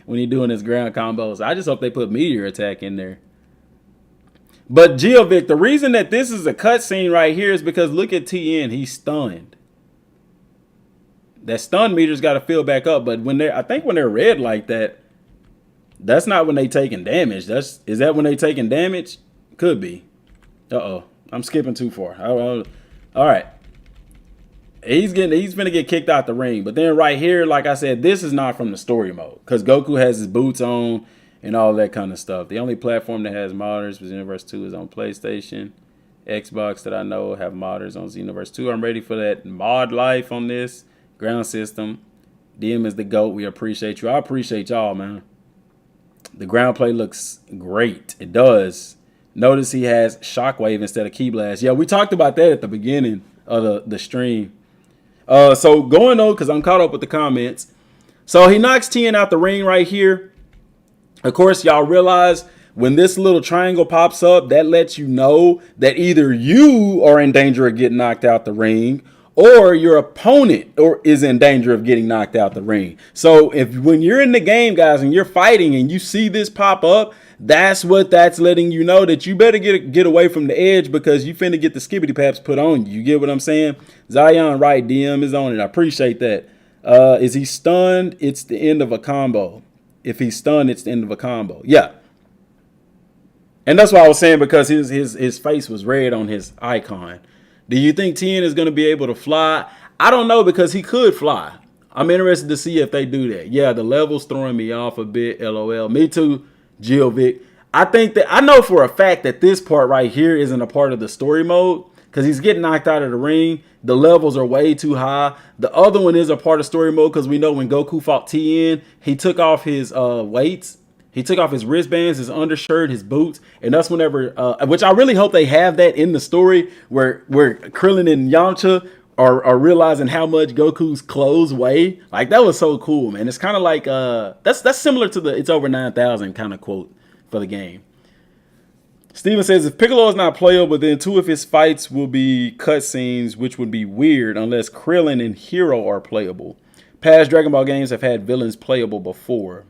when he's doing his ground combos. I just hope they put Meteor Attack in there. But Geovic, the reason that this is a cutscene right here is because look at TN. He's stunned. That stun meter's got to fill back up. But I think when they're red like that, that's not when they taking damage. Is that when they taking damage? Could be. Uh-oh. I'm skipping too far. All right. He's gonna get kicked out the ring. But then right here, like I said, this is not from the story mode. Because Goku has his boots on and all that kind of stuff. The only platform that has modders was Universe 2 is on PlayStation. Xbox that I know have modders on Xenoverse 2. I'm ready for that mod life on this. Ground system. DM is the GOAT. We appreciate you. I appreciate y'all, man. The ground play looks great. It does. Notice he has Shockwave instead of Key Blast. Yeah, we talked about that at the beginning of the stream. So going on, because I'm caught up with the comments. So he knocks Tien out the ring right here. Of course, y'all realize when this little triangle pops up, that lets you know that either you are in danger of getting knocked out the ring or your opponent is in danger of getting knocked out the ring. So when you're in the game, guys, and you're fighting and you see this pop up, that's what that's letting you know, that you better get away from the edge because you finna get the skibbity paps put on you. You get what I'm saying? Zion right, DM is on it. I appreciate that. Is he stunned? It's the end of a combo. If he's stunned, it's the end of a combo. Yeah. And that's why I was saying, because his face was red on his icon. Do you think Tien is going to be able to fly? I don't know, because he could fly. I'm interested to see if they do that. Yeah, the level's throwing me off a bit. LOL. Me too, Geovic. I know for a fact that this part right here isn't a part of the story mode, because he's getting knocked out of the ring. The levels are way too high. The other one is a part of story mode, because we know when Goku fought Tien, he took off his weights. He took off his wristbands, his undershirt, his boots, and that's whenever, which I really hope they have that in the story, where Krillin and Yamcha are realizing how much Goku's clothes weigh. Like, that was so cool, man. It's kind of like, that's similar to the "it's over 9,000" kind of quote for the game. Steven says, if Piccolo is not playable, then 2 of his fights will be cutscenes, which would be weird unless Krillin and Hero are playable. Past Dragon Ball games have had villains playable before.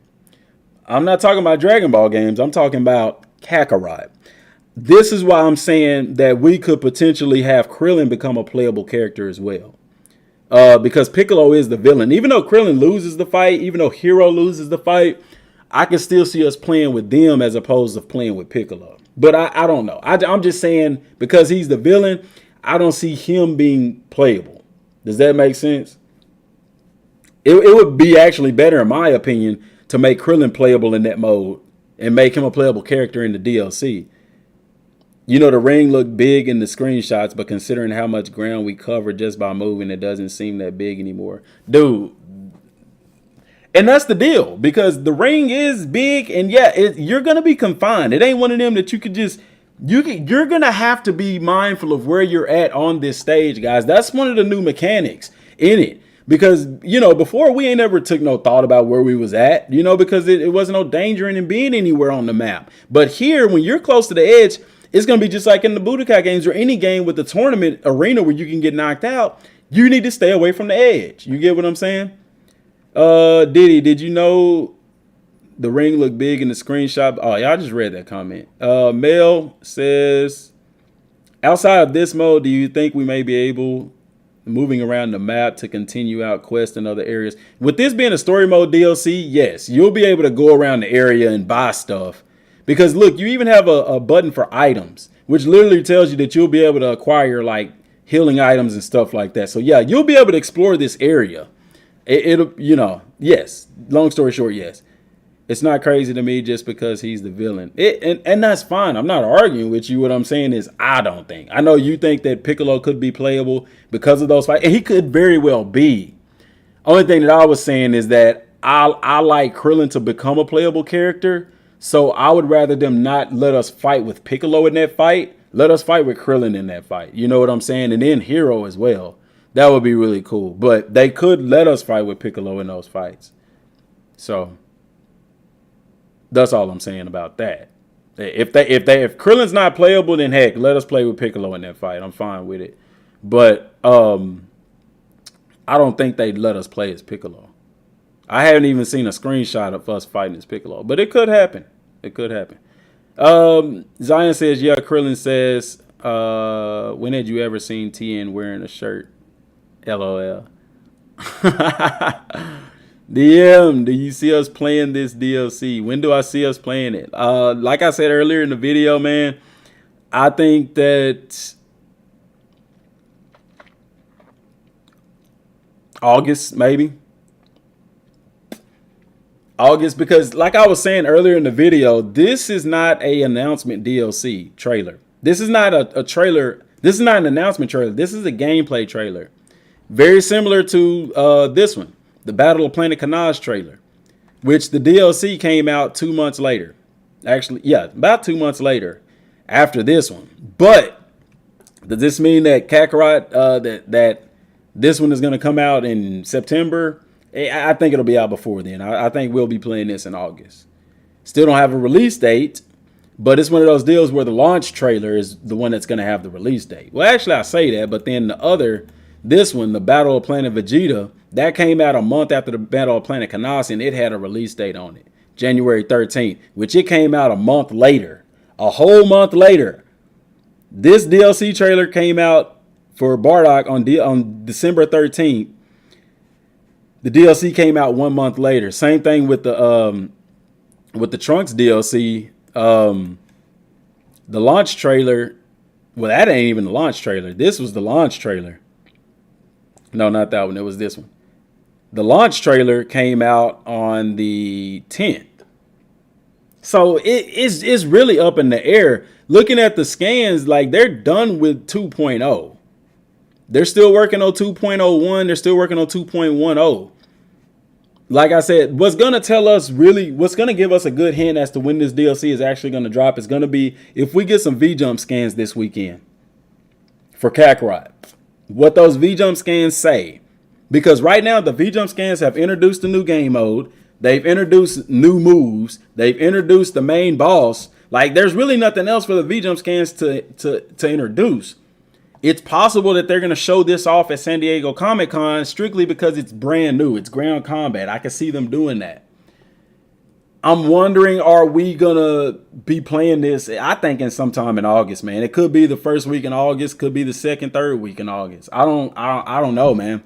I'm not talking about Dragon Ball games. I'm talking about Kakarot. This is why I'm saying that we could potentially have Krillin become a playable character as well. Because Piccolo is the villain. Even though Krillin loses the fight, even though Hero loses the fight, I can still see us playing with them as opposed to playing with Piccolo. But I don't know. I'm just saying, because he's the villain, I don't see him being playable. Does that make sense? It would be actually better, in my opinion, to make Krillin playable in that mode and make him a playable character in the DLC. You know, the ring looked big in the screenshots, but considering how much ground we covered just by moving, it doesn't seem that big anymore. Dude. And that's the deal, because the ring is big, and yeah, you're going to be confined. It ain't one of them that you could just, you're going to have to be mindful of where you're at on this stage, guys. That's one of the new mechanics in it. Because, you know, before we ain't ever took no thought about where we was at, you know, because it wasn't no danger in being anywhere on the map. But here, when you're close to the edge, It's going to be just like in the Budokai games or any game with the tournament arena where you can get knocked out. You need to stay away from the edge. You get what I'm saying? Diddy, did you know the ring looked big in the screenshot? Oh, yeah, I just read that comment. Mel says, outside of this mode, do you think we may be able, moving around the map, to continue out quests in other areas? With this being a story mode DLC, yes, you'll be able to go around the area and buy stuff. Because look, you even have a button for items, which literally tells you that you'll be able to acquire like healing items and stuff like that. So yeah, you'll be able to explore this area. It'll, you know, yes. Long story short, yes. It's not crazy to me just because he's the villain. And that's fine. I'm not arguing with you. What I'm saying is I don't think. I know you think that Piccolo could be playable because of those fights. And he could very well be. Only thing that I was saying is that I like Krillin to become a playable character. So I would rather them not let us fight with Piccolo in that fight. Let us fight with Krillin in that fight. You know what I'm saying? And then Hero as well. That would be really cool. But they could let us fight with Piccolo in those fights. So that's all I'm saying about that. If Krillin's not playable, then heck, let us play with Piccolo in that fight. I'm fine with it. But I don't think they'd let us play as Piccolo. I haven't even seen a screenshot of us fighting as Piccolo, but it could happen. It could happen. Zion says, yeah, Krillin says, when had you ever seen TN wearing a shirt? LOL. DM, do you see us playing this DLC? When do I see us playing it? Like I said earlier in the video, man, I think that August, maybe. August, because like I was saying earlier in the video, this is not a announcement DLC trailer. This is not a trailer. This is not an announcement trailer. This is a gameplay trailer. Very similar to this one, the Battle of Planet Kanaj trailer, which the DLC came out 2 months later. Actually, yeah, about 2 months later after this one. But does this mean that Kakarot, that this one is going to come out in September? I think it'll be out before then. I think we'll be playing this in August. Still don't have a release date, but it's one of those deals where the launch trailer is the one that's going to have the release date. Well, actually, I say that, but then this one, the Battle of Planet Vegeta, that came out a month after the Battle of Planet Kanasi, and it had a release date on it, January 13th, which it came out a month later, a whole month later. This DLC trailer came out for Bardock on December 13th. The DLC came out 1 month later. Same thing with the Trunks DLC. The launch trailer. Well, that ain't even the launch trailer. This was the launch trailer. No, not that one. It was this one. The launch trailer came out on the 10th. So it's really up in the air. Looking at the scans, like they're done with 2.0. They're still working on 2.01. They're still working on 2.10. Like I said, what's going to tell us really, what's going to give us a good hint as to when this DLC is actually going to drop is going to be if we get some V-Jump scans this weekend for Kakarot. What those V-Jump scans say. Because right now, the V-Jump scans have introduced a new game mode. They've introduced new moves. They've introduced the main boss. Like, there's really nothing else for the V-Jump scans to introduce. It's possible that they're going to show this off at San Diego Comic-Con strictly because it's brand new. It's ground combat. I can see them doing that. I'm wondering, are we going to be playing this? I think in sometime in August, man. It could be the first week in August. Could be the second, third week in August. I don't know, man.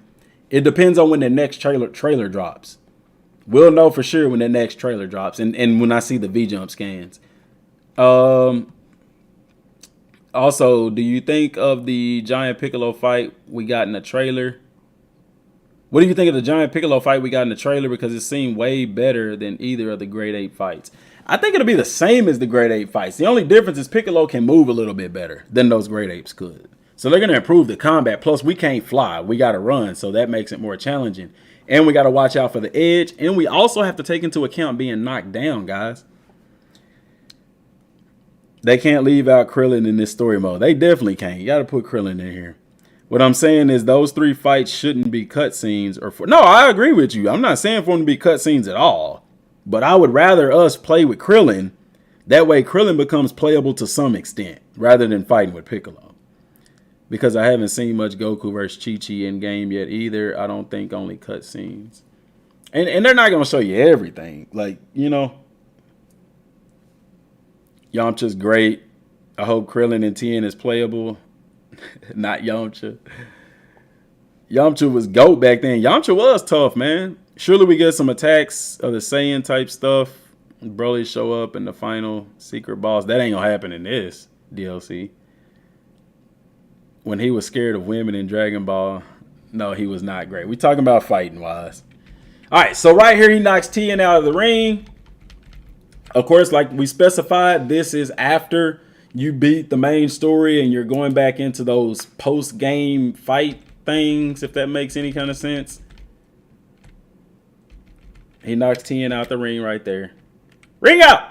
It depends on when the next trailer drops. We'll know for sure when the next trailer drops and when I see the V-Jump scans. Also, do you think of the Giant Piccolo fight we got in the trailer? What do you think of the Giant Piccolo fight we got in the trailer? Because it seemed way better than either of the Grade 8 fights. I think it'll be the same as the Grade 8 fights. The only difference is Piccolo can move a little bit better than those Grade 8s could. So they're going to improve the combat. Plus, we can't fly. We got to run. So that makes it more challenging. And we got to watch out for the edge. And we also have to take into account being knocked down, guys. They can't leave out Krillin in this story mode. They definitely can't. You got to put Krillin in here. What I'm saying is those 3 fights shouldn't be cutscenes. No, I agree with you. I'm not saying for them to be cutscenes at all. But I would rather us play with Krillin That way, Krillin becomes playable to some extent rather than fighting with Piccolo. Because I haven't seen much Goku versus Chi-Chi in game yet either. I don't think, only cutscenes. And they're not going to show you everything. Like, you know, Yamcha's great. I hope Krillin and Tien is playable. Not Yamcha. Yamcha was GOAT back then. Yamcha was tough, man. Surely we get some attacks of the Saiyan type stuff. Broly show up in the final secret boss. That ain't gonna happen in this DLC. When he was scared of women in Dragon Ball, no, he was not great. We talking about fighting wise. All right, so right here he knocks Tien out of the ring. Of course, like we specified, this is after you beat the main story and you're going back into those post-game fight things, if that makes any kind of sense. He knocks Tien out the ring right there. Ring out!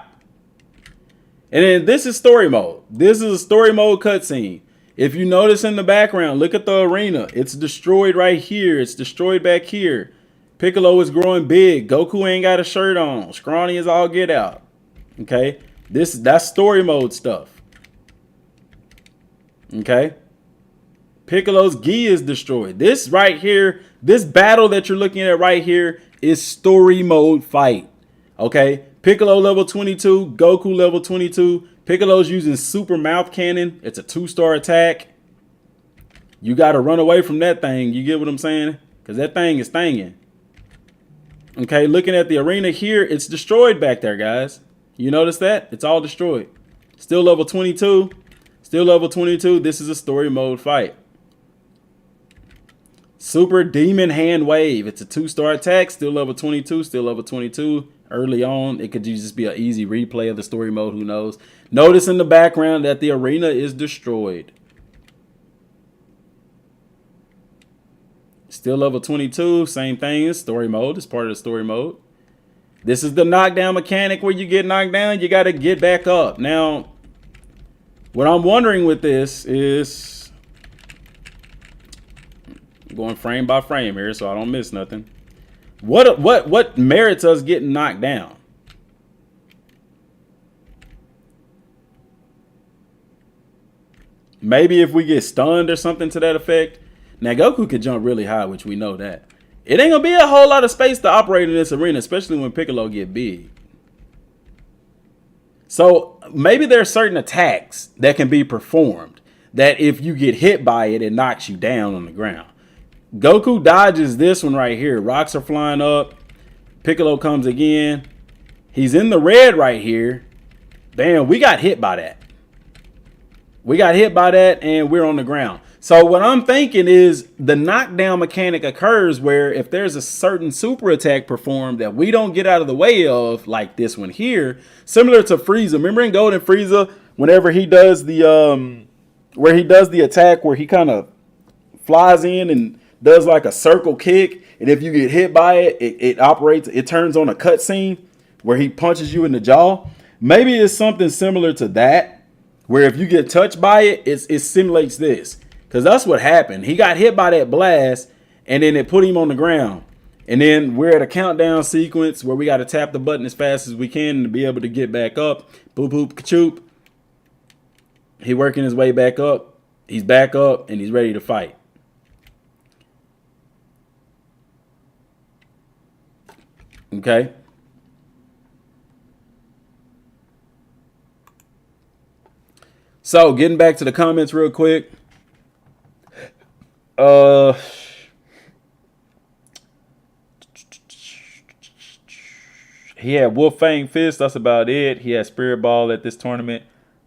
And then this is story mode. This is a story mode cutscene. If you notice in the background, look at the arena. It's destroyed right here. It's destroyed back here. Piccolo is growing big. Goku ain't got a shirt on. Scrawny is all get out. Okay? That's story mode stuff. Okay? Piccolo's gi is destroyed. This right here, this battle that you're looking at right here is story mode fight. Okay? Piccolo level 22, Goku level 22. Piccolo's using super mouth cannon. It's a 2-star attack. You got to run away from that thing. You get what I'm saying? Because that thing is thanging. Okay, looking at the arena here, it's destroyed back there, guys. You notice that? It's all destroyed. Still level 22. Still level 22. This is a story mode fight. Super Demon Hand Wave. It's a 2-star attack. Still level 22. Still level 22. Early on, it could just be an easy replay of the story mode. Who knows? Notice in the background that the arena is destroyed. Still level 22. Same thing. Story mode. It's part of the story mode. This is the knockdown mechanic where you get knocked down. You got to get back up. Now, what I'm wondering with this is, I'm going frame by frame here so I don't miss nothing. What merits us getting knocked down? Maybe if we get stunned or something to that effect. Now, Goku could jump really high, which we know that. It ain't going to be a whole lot of space to operate in this arena, especially when Piccolo get big. So, maybe there are certain attacks that can be performed that if you get hit by it, it knocks you down on the ground. Goku dodges this one right here. Rocks are flying up. Piccolo comes again. He's in the red right here. Damn, we got hit by that. We got hit by that and we're on the ground. So what I'm thinking is the knockdown mechanic occurs where if there's a certain super attack performed that we don't get out of the way of, like this one here, similar to Frieza. Remember in Golden Frieza, whenever he does the where he does the attack where he kind of flies in and does like a circle kick, and if you get hit by it, it operates, it turns on a cutscene where he punches you in the jaw. Maybe it's something similar to that, where if you get touched by it, it simulates this. Because that's what happened. He got hit by that blast, and then it put him on the ground. And then we're at a countdown sequence where we got to tap the button as fast as we can to be able to get back up. Boop, boop, ka-choop. He working his way back up. He's back up, and he's ready to fight. Okay. So, getting back to the comments real quick. He had Wolf Fang Fist. That's about it. He had Spirit Ball at this tournament.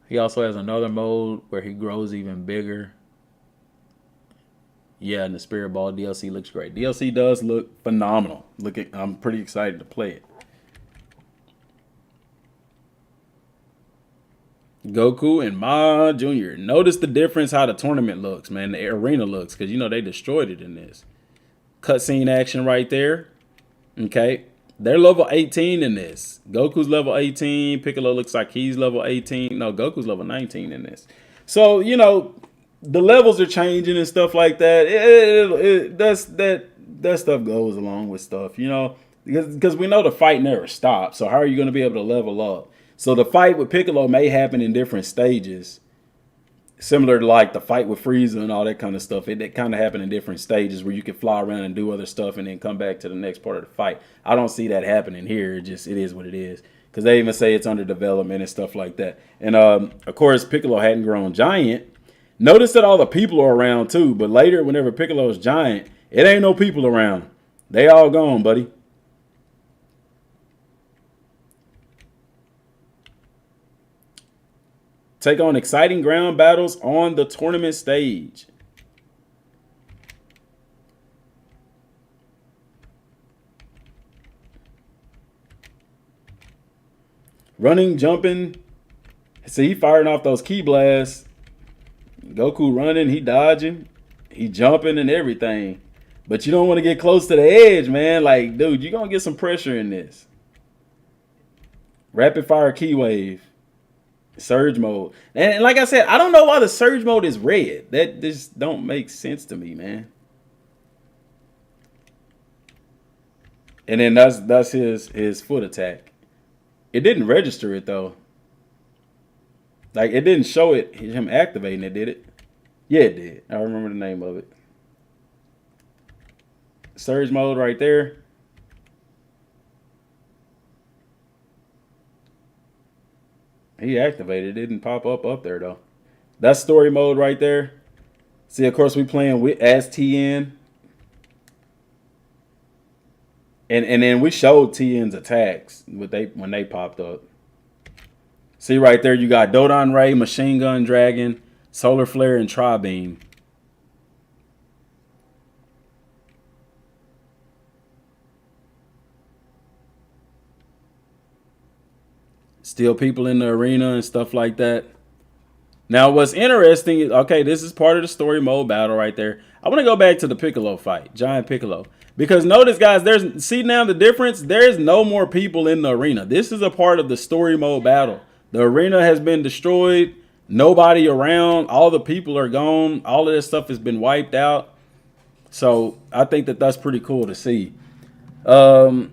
He also has another mode where he grows even bigger. Yeah, and the Spirit Ball DLC looks great. DLC does look phenomenal. I'm pretty excited to play it. Goku and Ma Jr. Notice the difference how the tournament looks, man. The arena looks, because you know they destroyed it in this. Cutscene action right there. Okay. They're level 18 in this. Goku's level 18. Piccolo looks like he's level 18. No, Goku's level 19 in this. So, you know, the levels are changing and stuff like that. That stuff goes along with stuff, you know, because we know the fight never stops. So how are you going to be able to level up? So the fight with Piccolo may happen in different stages, similar to like the fight with Frieza and all that kind of stuff. It kind of happen in different stages where you can fly around and do other stuff and then come back to the next part of the fight. I don't see that happening here. It is what it is. Because they even say it's under development and stuff like that. And of course, Piccolo hadn't grown giant. Notice that all the people are around too. But later, whenever Piccolo's giant, it ain't no people around. They all gone, buddy. Take on exciting ground battles on the tournament stage. Running, jumping. See, he firing off those ki blasts. Goku running, he dodging, he jumping and everything. But you don't want to get close to the edge, man. Like, dude, you're going to get some pressure in this. Rapid fire ki wave. Surge mode. And like I said, I don't know why the surge mode is red. That just don't make sense to me, man. And then that's his foot attack. It didn't register it though. Like it didn't show it him activating it, did it? Yeah, it did. I remember the name of it. Surge mode right there. He activated it. Didn't pop up there though. That's story mode right there. See, of course, we playing with as TN. And then we showed TN's attacks when they popped up. See right there, you got Dodon Ray, Machine Gun Dragon, Solar Flare, and Tri-Beam. Still people in the arena and stuff like that. Now, what's interesting is, okay, this is part of the story mode battle right there. I want to go back to the Piccolo fight, Giant Piccolo. Because notice, guys, see now the difference? There's no more people in the arena. This is a part of the story mode battle. The arena has been destroyed. Nobody around. All the people are gone. All of this stuff has been wiped out. So I think that that's pretty cool to see. I'm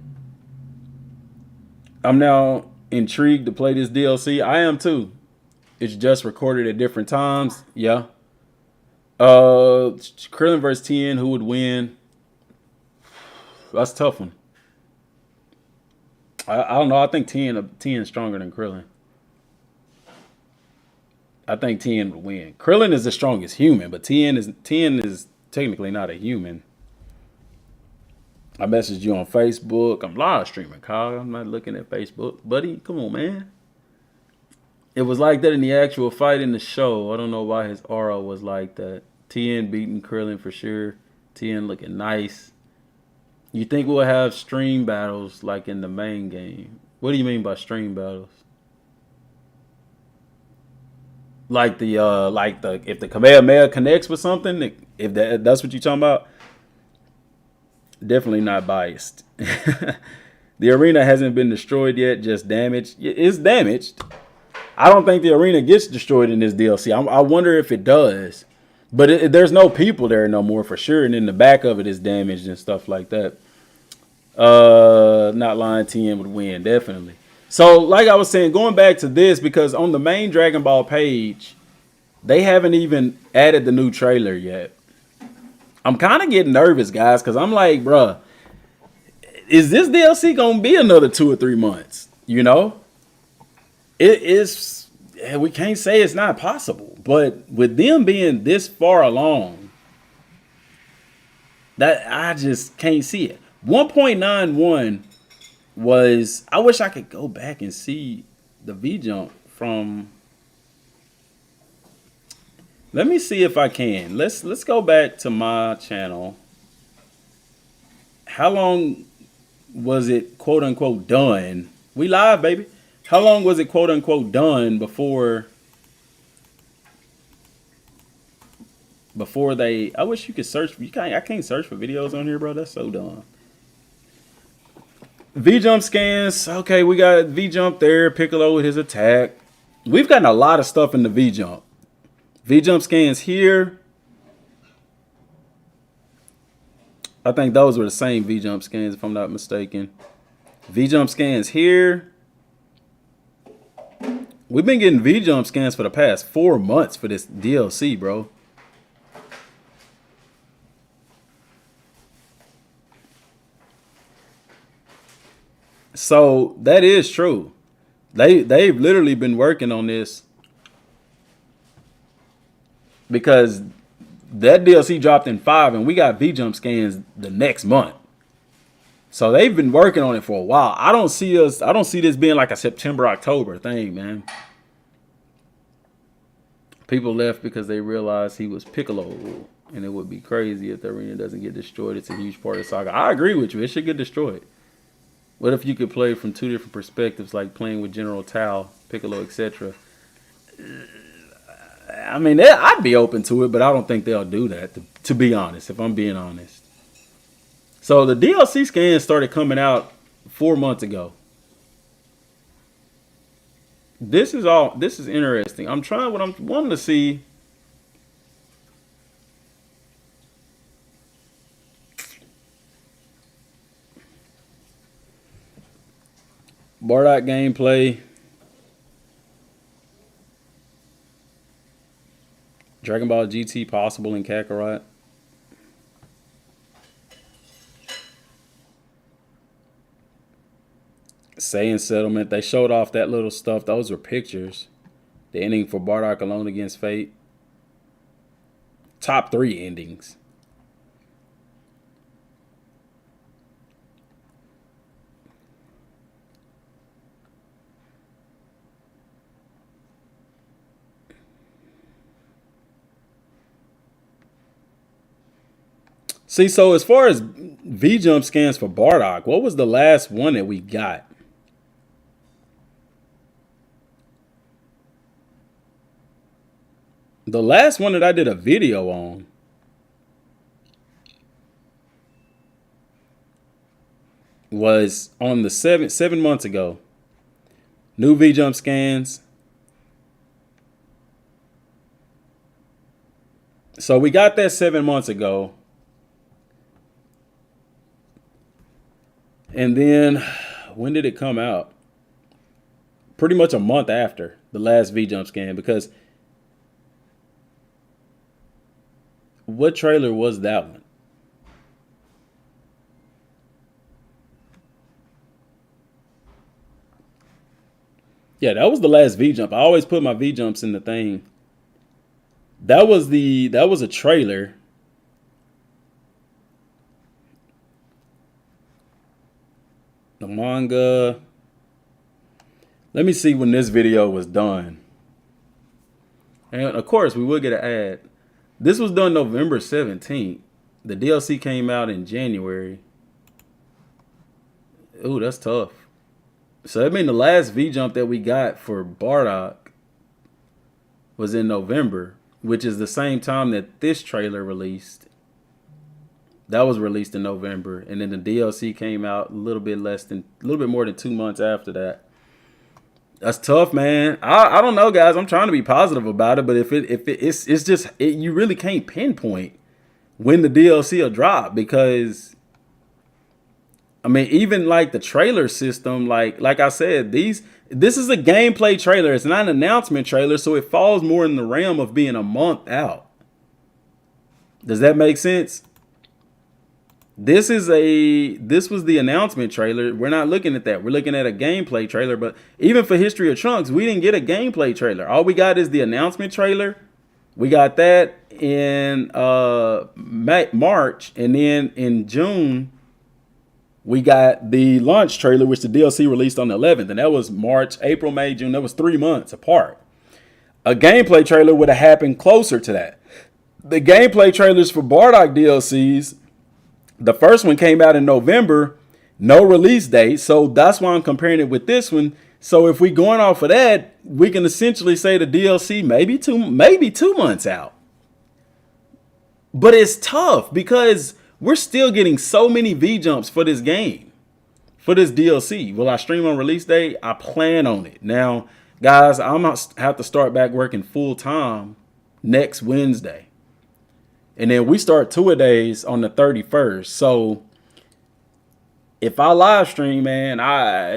now intrigued to play this DLC. I am too. It's just recorded at different times. Yeah. Krillin versus Tien, who would win? That's a tough one. I don't know. I think Tien is stronger than Krillin. I think Tien would win. Krillin is the strongest human, but Tien is technically not a human. I messaged you on Facebook. I'm live streaming, Kyle. I'm not looking at Facebook. Buddy, come on, man. It was like that in the actual fight in the show. I don't know why his aura was like that. Tien beating Krillin for sure. Tien looking nice. You think we'll have stream battles like in the main game? What do you mean by stream battles? Like if the Kamehameha connects with something, if that's what you're talking about, definitely not biased. The arena hasn't been destroyed yet, just damaged. It's damaged. I don't think the arena gets destroyed in this DLC. I wonder if it does. But there's no people there no more for sure. And then the back of it is damaged and stuff like that. Not lying, TN would win, definitely. So, like I was saying, going back to this, because on the main Dragon Ball page, they haven't even added the new trailer yet. I'm kind of getting nervous, guys, because I'm like, bruh, is this DLC going to be another 2 or 3 months? You know? It is, we can't say it's not possible, but with them being this far along, that I just can't see it. 1.91 was, I wish I could go back and see the V-Jump from, let me see if I can. Let's go back to my channel. How long was it, quote unquote, done? We live, baby. How long was it, quote unquote, done before they? I wish you could search. I can't search for videos on here, bro. That's so dumb. V-Jump scans. Okay, we got V-Jump there. Piccolo with his attack. We've gotten a lot of stuff in the V-Jump. V-Jump scans here. I think those were the same V-Jump scans, if I'm not mistaken. V-Jump scans here. We've been getting V-Jump scans for the past 4 months for this DLC, bro. So that is true. They've literally been working on this because that DLC dropped in 5 and we got V-Jump scans the next month. So they've been working on it for a while. I don't see this being like a September, October thing, man. People left because they realized he was Piccolo, and it would be crazy if the arena doesn't get destroyed. It's a huge part of the saga. I agree with you. It should get destroyed. What if you could play from 2 different perspectives, like playing with General Tao, Piccolo, etc.? I mean, I'd be open to it, but I don't think they'll do that, to be honest, if I'm being honest. So the DLC scans started coming out 4 months ago. This is interesting. What I'm wanting to see. Bardock gameplay. Dragon Ball GT possible in Kakarot. Saiyan settlement. They showed off that little stuff. Those were pictures. The ending for Bardock alone against Fate. Top 3 endings. See, so as far as V-Jump scans for Bardock, what was the last one that we got? The last one that I did a video on was on the 7 months ago. New V-Jump scans. So we got that 7 months ago. And then when did it come out? Pretty much a month after the last V-Jump scan, because what trailer was that one? Yeah, that was the last V-Jump. I always put my V-Jumps in the thing. That was a trailer. The manga. Let me see when this video was done. And of course, we will get an ad. This was done November 17th. The DLC came out in January. Ooh, that's tough. So that means the last V-Jump that we got for Bardock was in November, which is the same time that this trailer released. That was released in November, and then the DLC came out a little bit more than 2 months after that. That's tough, man. I don't know, guys. I'm trying to be positive about it, but you really can't pinpoint when the DLC will drop, because I mean, even like the trailer system, like I said, this is a gameplay trailer. It's not an announcement trailer, so it falls more in the realm of being a month out. Does that make sense? This was the announcement trailer. We're not looking at that. We're looking at a gameplay trailer. But even for History of Trunks, we didn't get a gameplay trailer. All we got is the announcement trailer. We got that in March, and then in June we got the launch trailer, which the DLC released on the 11th, and that was March, April, May, June. That was 3 months apart. A gameplay trailer would have happened closer to that. The gameplay trailers for Bardock DLCs, the first one came out in November, no release date. So that's why I'm comparing it with this one. So if we're going off of that, we can essentially say the DLC maybe two months out. But it's tough because we're still getting so many V-Jumps for this game, for this DLC. Will I stream on release day? I plan on it. Now, guys, I'm going to have to start back working full time next Wednesday. And then we start 2-a-days on the 31st. So if I live stream, man,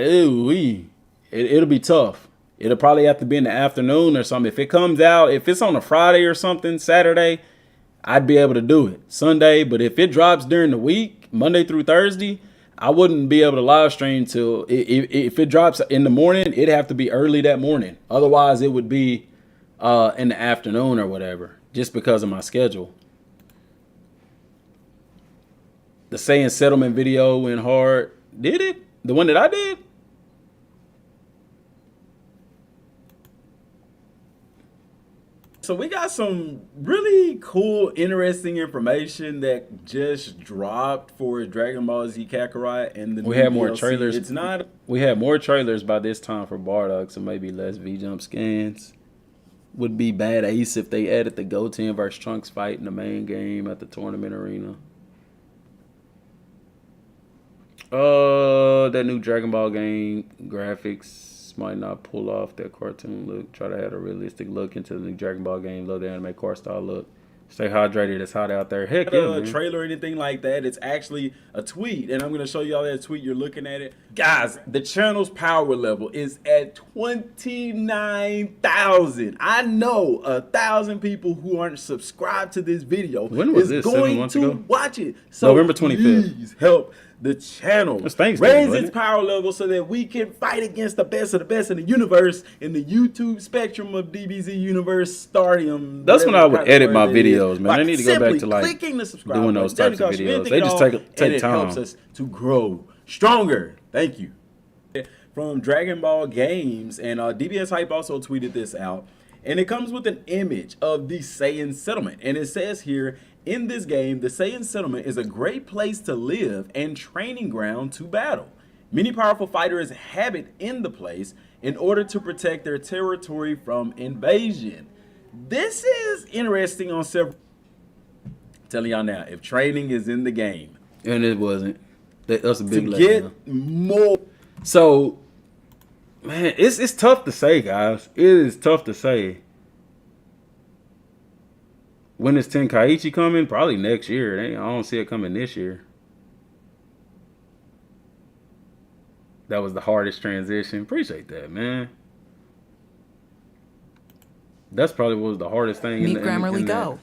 it'll be tough. It'll probably have to be in the afternoon or something. If it comes out, if it's on a Friday or something, Saturday, I'd be able to do it. Sunday, but if it drops during the week, Monday through Thursday, I wouldn't be able to live stream till if it drops in the morning, it'd have to be early that morning. Otherwise, it would be in the afternoon or whatever, just because of my schedule. The Saiyan Settlement video went hard. Did it? The one that I did? So we got some really cool, interesting information that just dropped for Dragon Ball Z Kakarot, and we had more trailers. It's not. We had more trailers by this time for Bardock, so maybe less V-Jump scans. Would be bad ace if they added the Goten versus Trunks fight in the main game at the tournament arena. That new Dragon Ball game graphics might not pull off that cartoon look. Try to add a realistic look into the new Dragon Ball game. Love the anime car style look. Stay hydrated. It's hot out there. Heck yeah, man. A trailer or anything like that. It's actually a tweet, and I'm going to show you all that tweet. You're looking at it. Guys, the channel's power level is at 29,000. I know 1,000 people who aren't subscribed to this video when was this? 7 months ago? Watch it. So November 25th. Please help the channel raise its power level so that we can fight against the best of the best in the universe in the YouTube spectrum of DBZ Universe Stardom. That's when I would edit my videos, man. I need to go back to clicking the subscribe doing those types of videos. They just take and it time. helps us to grow stronger. Thank you. From Dragon Ball Games, and DBS Hype also tweeted this out, and it comes with an image of the Saiyan settlement, and it says here, in this game, the Saiyan settlement is a great place to live and training ground to battle. Many powerful fighters habit in the place in order to protect their territory from invasion. This is interesting on several. I'm telling y'all now, if training is in the game, and it wasn't, that's a big to lesson, get more. So, man, it's tough to say, guys. It is tough to say. When is Tenkaichi coming? Probably next year. I don't see it coming this year. That was the hardest transition. Appreciate that, man. That's probably what was the hardest thing. Meet Grammarly Go,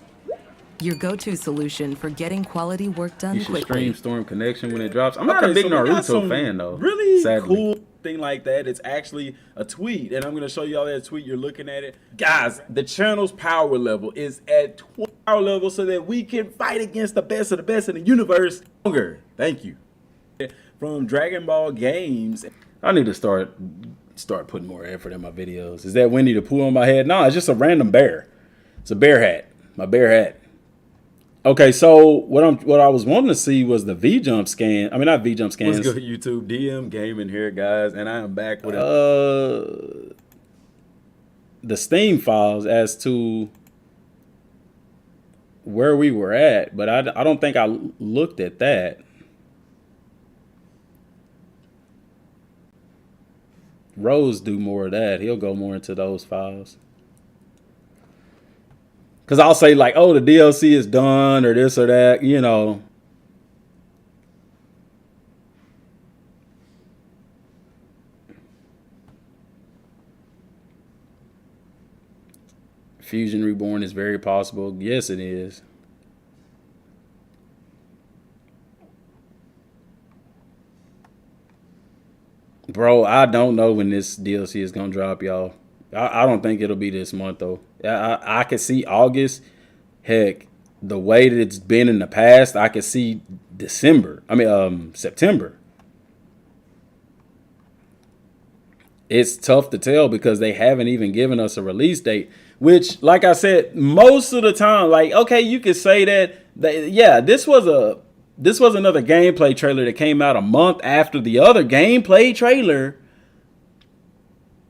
your go-to solution for getting quality work done quickly. You should stream Storm Connection when it drops. I'm not a big Naruto fan, though. Really sadly. Cool thing like that. It's actually a tweet, and I'm going to show you all that tweet. You're looking at it. Guys, the channel's power level is at 20 power level so that we can fight against the best of the best in the universe. Thank you. From Dragon Ball Games. I need to start putting more effort in my videos. Is that Winnie the Pooh on my head? No, it's just a random bear. It's a bear hat. My bear hat. Okay, so what I was wanting to see was the V-Jump scan. I mean, not V-Jump scans. What's good, YouTube? DM Gaming here, guys, and I am back with the Steam files as to where we were at, but I don't think I looked at that. Rose do more of that. He'll go more into those files. Because I'll say like, oh, the DLC is done or this or that, you know. Fusion Reborn is very possible. Yes, it is. Bro, I don't know when this DLC is going to drop, y'all. I don't think it'll be this month, though. I could see August. Heck, the way that it's been in the past, I could see September. It's tough to tell because they haven't even given us a release date, which, like I said, most of the time, like, okay, you could say that yeah, this was another gameplay trailer that came out a month after the other gameplay trailer.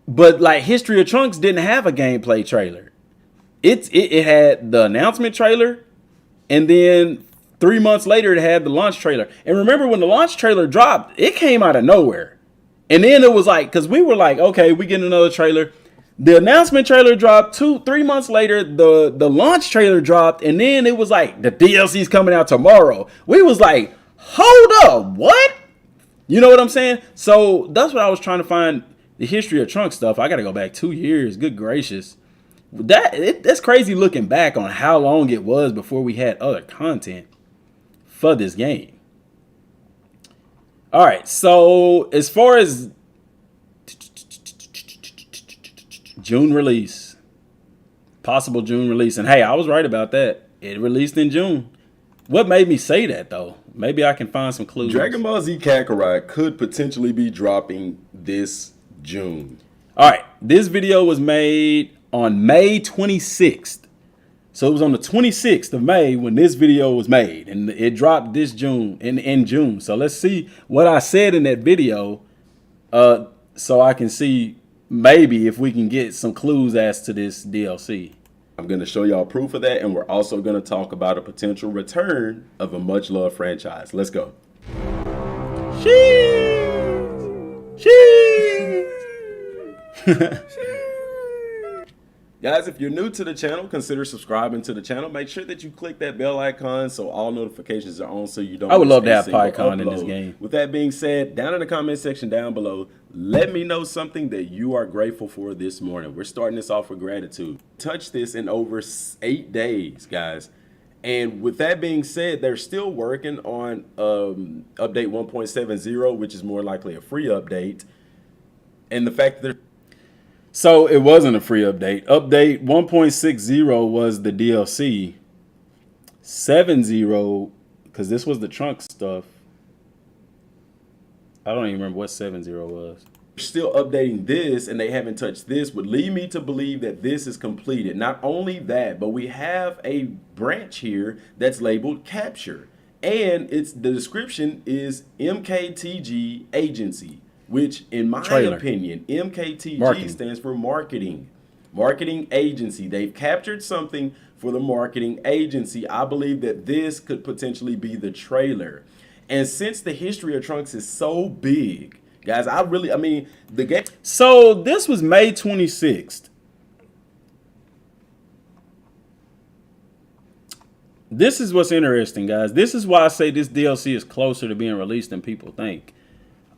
But like History of Trunks didn't have a gameplay trailer. It had the announcement trailer, and then 3 months later it had the launch trailer. And remember when the launch trailer dropped, it came out of nowhere. And then it was like, because we were like, okay, we get another trailer. The announcement trailer dropped 2-3 months later. The launch trailer dropped, and then it was like the DLC's coming out tomorrow. We was like, hold up, what? You know what I'm saying? So that's what I was trying to find. the history of Trunks stuff, I got to go back 2 years. Good gracious. That's crazy looking back on how long it was before we had other content for this game. All right, so as far as June release, possible June release, and hey, I was right about that. It released in June. What made me say that though? Maybe I can find some clues. Dragon Ball Z Kakarot could potentially be dropping this June. All right, this video was made on May 26th. So it was on the 26th of May when this video was made, and it dropped this June, in June. So let's see what I said in that video, so I can see maybe if we can get some clues as to this DLC. I'm going to show y'all proof of that, and we're also going to talk about a potential return of a much-loved franchise. Let's go. Guys, if you're new to the channel, consider subscribing to the channel. Make sure that you click that bell icon so all notifications are on so you don't I would miss love to a have single PyCon in upload. this game. With that being said, down in the comment section down below, let me know something that you are grateful for this morning. We're starting this off with gratitude. Touch this in over 8 days, guys. And with that being said, they're still working on update 1.70, which is more likely a free update. And the fact that So it wasn't a free update. Update 1.60 was the DLC. 70, because this was the Trunks stuff. I don't even remember what 70 was. still updating this and they haven't touched this would lead me to believe that this is completed. Not only that, but we have a branch here that's labeled Capture, and the description is MKTG Agency, which in my opinion, MKTG stands for marketing agency. They've captured something for the marketing agency. I believe that this could potentially be the trailer. And since the history of Trunks is so big, guys, I mean, the game. So this was May 26th. This is what's interesting, guys. This is why I say this DLC is closer to being released than people think.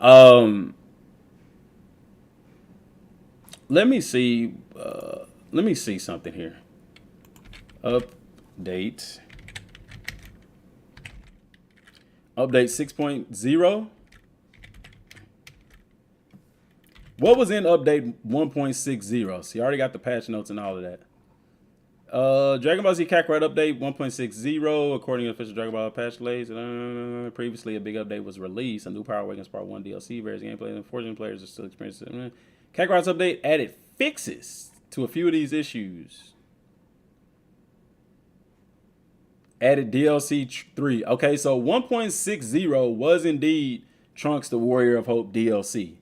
Let me see. Let me see something here. Update 6.0. What was in update 1.60? See, I already got the patch notes and all of that. Dragon Ball Z Kakarot update 1.60, according to official Dragon Ball patch delays. Previously, a big update was released. A new Power Awakens Part 1 DLC, various gameplay. Unfortunately, players are still experiencing. Kakarot's update added fixes to a few of these issues. Added DLC 3. Okay, so 1.60 was indeed Trunks the Warrior of Hope DLC.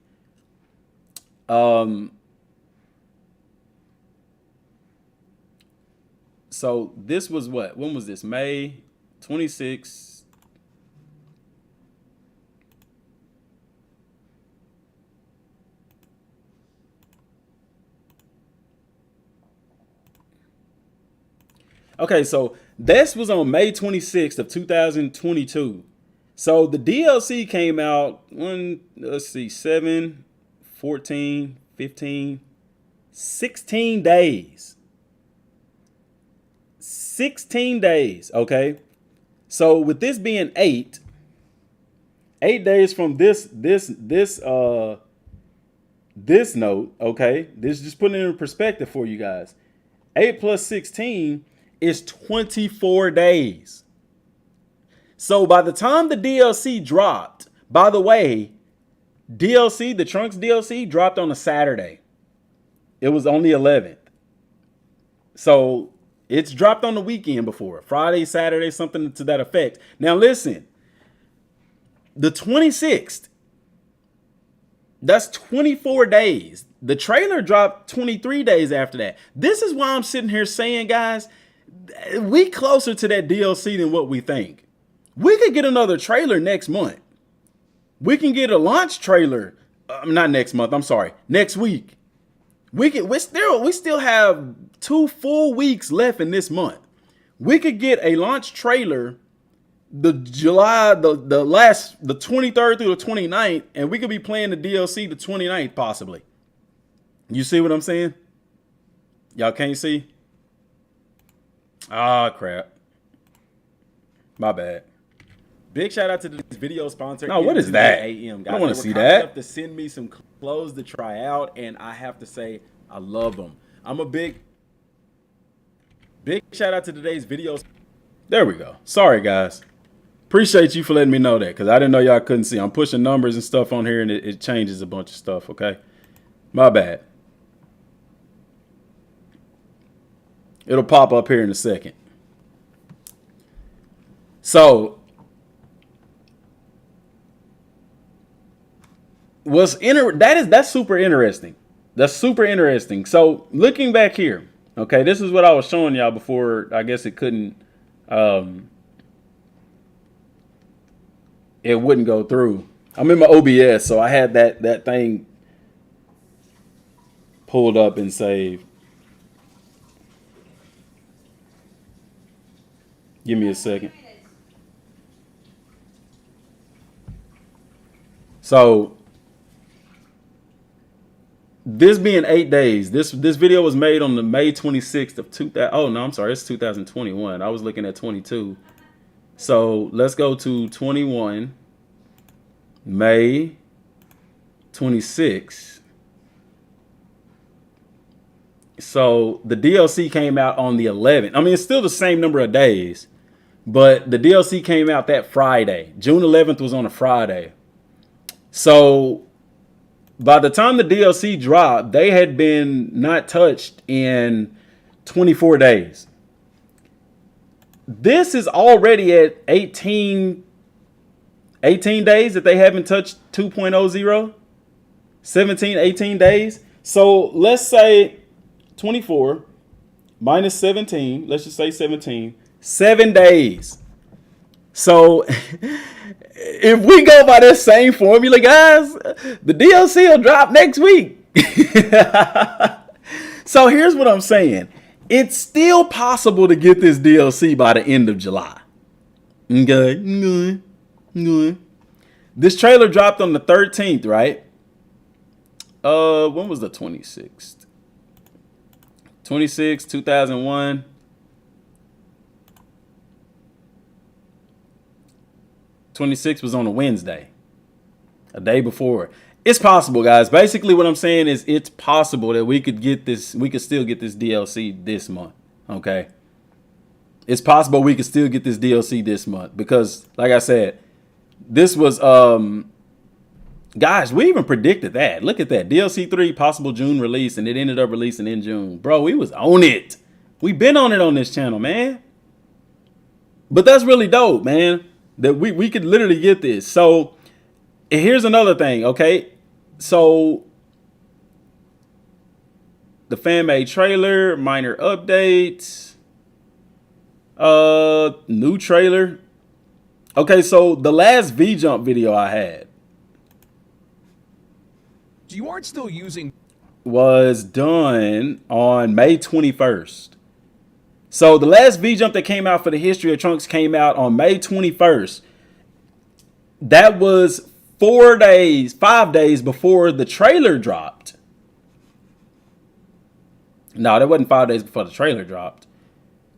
So this was what? When was this? May 26th. Okay, so this was on May 26th of 2022. So the DLC came out let's see, 7, 14, 15, 16 days. 16 days, okay? So with this being 8 days from this note, okay? This is just putting it in perspective for you guys. 8 plus 16 is 24 days. So by the time the DLC dropped, by the way, the Trunks DLC dropped on a Saturday. It was on the 11th. So it's dropped on the weekend before. Friday, Saturday, something to that effect. Now listen, the 26th, that's 24 days. The trailer dropped 23 days after that. This is why I'm sitting here saying, guys, we closer to that DLC than what we think. We could get another trailer next month. We can get a launch trailer. Not next month. I'm sorry. Next week. We still have 2 full weeks left in this month. We could get a launch trailer the 23rd through the 29th, and we could be playing the DLC the 29th possibly. You see what I'm saying? Y'all can't see? Ah, crap. My bad. Big shout out to this video sponsor. No, what is N2 that? AM, I guys. don't wanna They were see kind that. enough to send me some clothes to try out, and I have to say I love them. I'm a big shout out to today's video. There we go. Sorry, guys. Appreciate you for letting me know that, because I didn't know y'all couldn't see. I'm pushing numbers and stuff on here, and it changes a bunch of stuff, okay? My bad. It'll pop up here in a second. So, that's super interesting. That's super interesting. So, looking back here, okay, this is what I was showing y'all before. I guess it couldn't, it wouldn't go through. I'm in my OBS, so I had that thing pulled up and saved. Give me a second. So this being 8 days, this video was made on the May 26th of 2000. Oh no, I'm sorry, it's 2021. I was looking at 22. So let's go to 21, May 26. So the DLC came out on the 11th. I mean, it's still the same number of days, but the DLC came out that Friday. June 11th was on a Friday. So by the time the DLC dropped, they had been not touched in 24 days. This is already at 18 days that they haven't touched 2.00. 17, 18 days. So let's say 24 minus 17. Let's just say 17. 7 days. So if we go by this same formula, guys, the DLC will drop next week. So here's what I'm saying. It's still possible to get this DLC by the end of July. Okay. This trailer dropped on the 13th, right? When was the 26th? 26, 2001. '26 was on a Wednesday, a day before. It's possible, guys. Basically, what I'm saying is it's possible that we could get this. We could still get this DLC this month. Okay. It's possible we could still get this DLC this month because, like I said, this was guys, we even predicted that. Look at that. DLC 3 possible June release, and it ended up releasing in June. Bro, we was on it. We've been on it on this channel, man. But that's really dope, man. That we could literally get this. So here's another thing, okay? So the fan-made trailer, minor updates, new trailer. Okay, so the last V-Jump video I had You aren't still using was done on May 21st. So the last V-Jump that came out for the History of Trunks came out on May 21st. That was 5 days before the trailer dropped. No, that wasn't 5 days before the trailer dropped.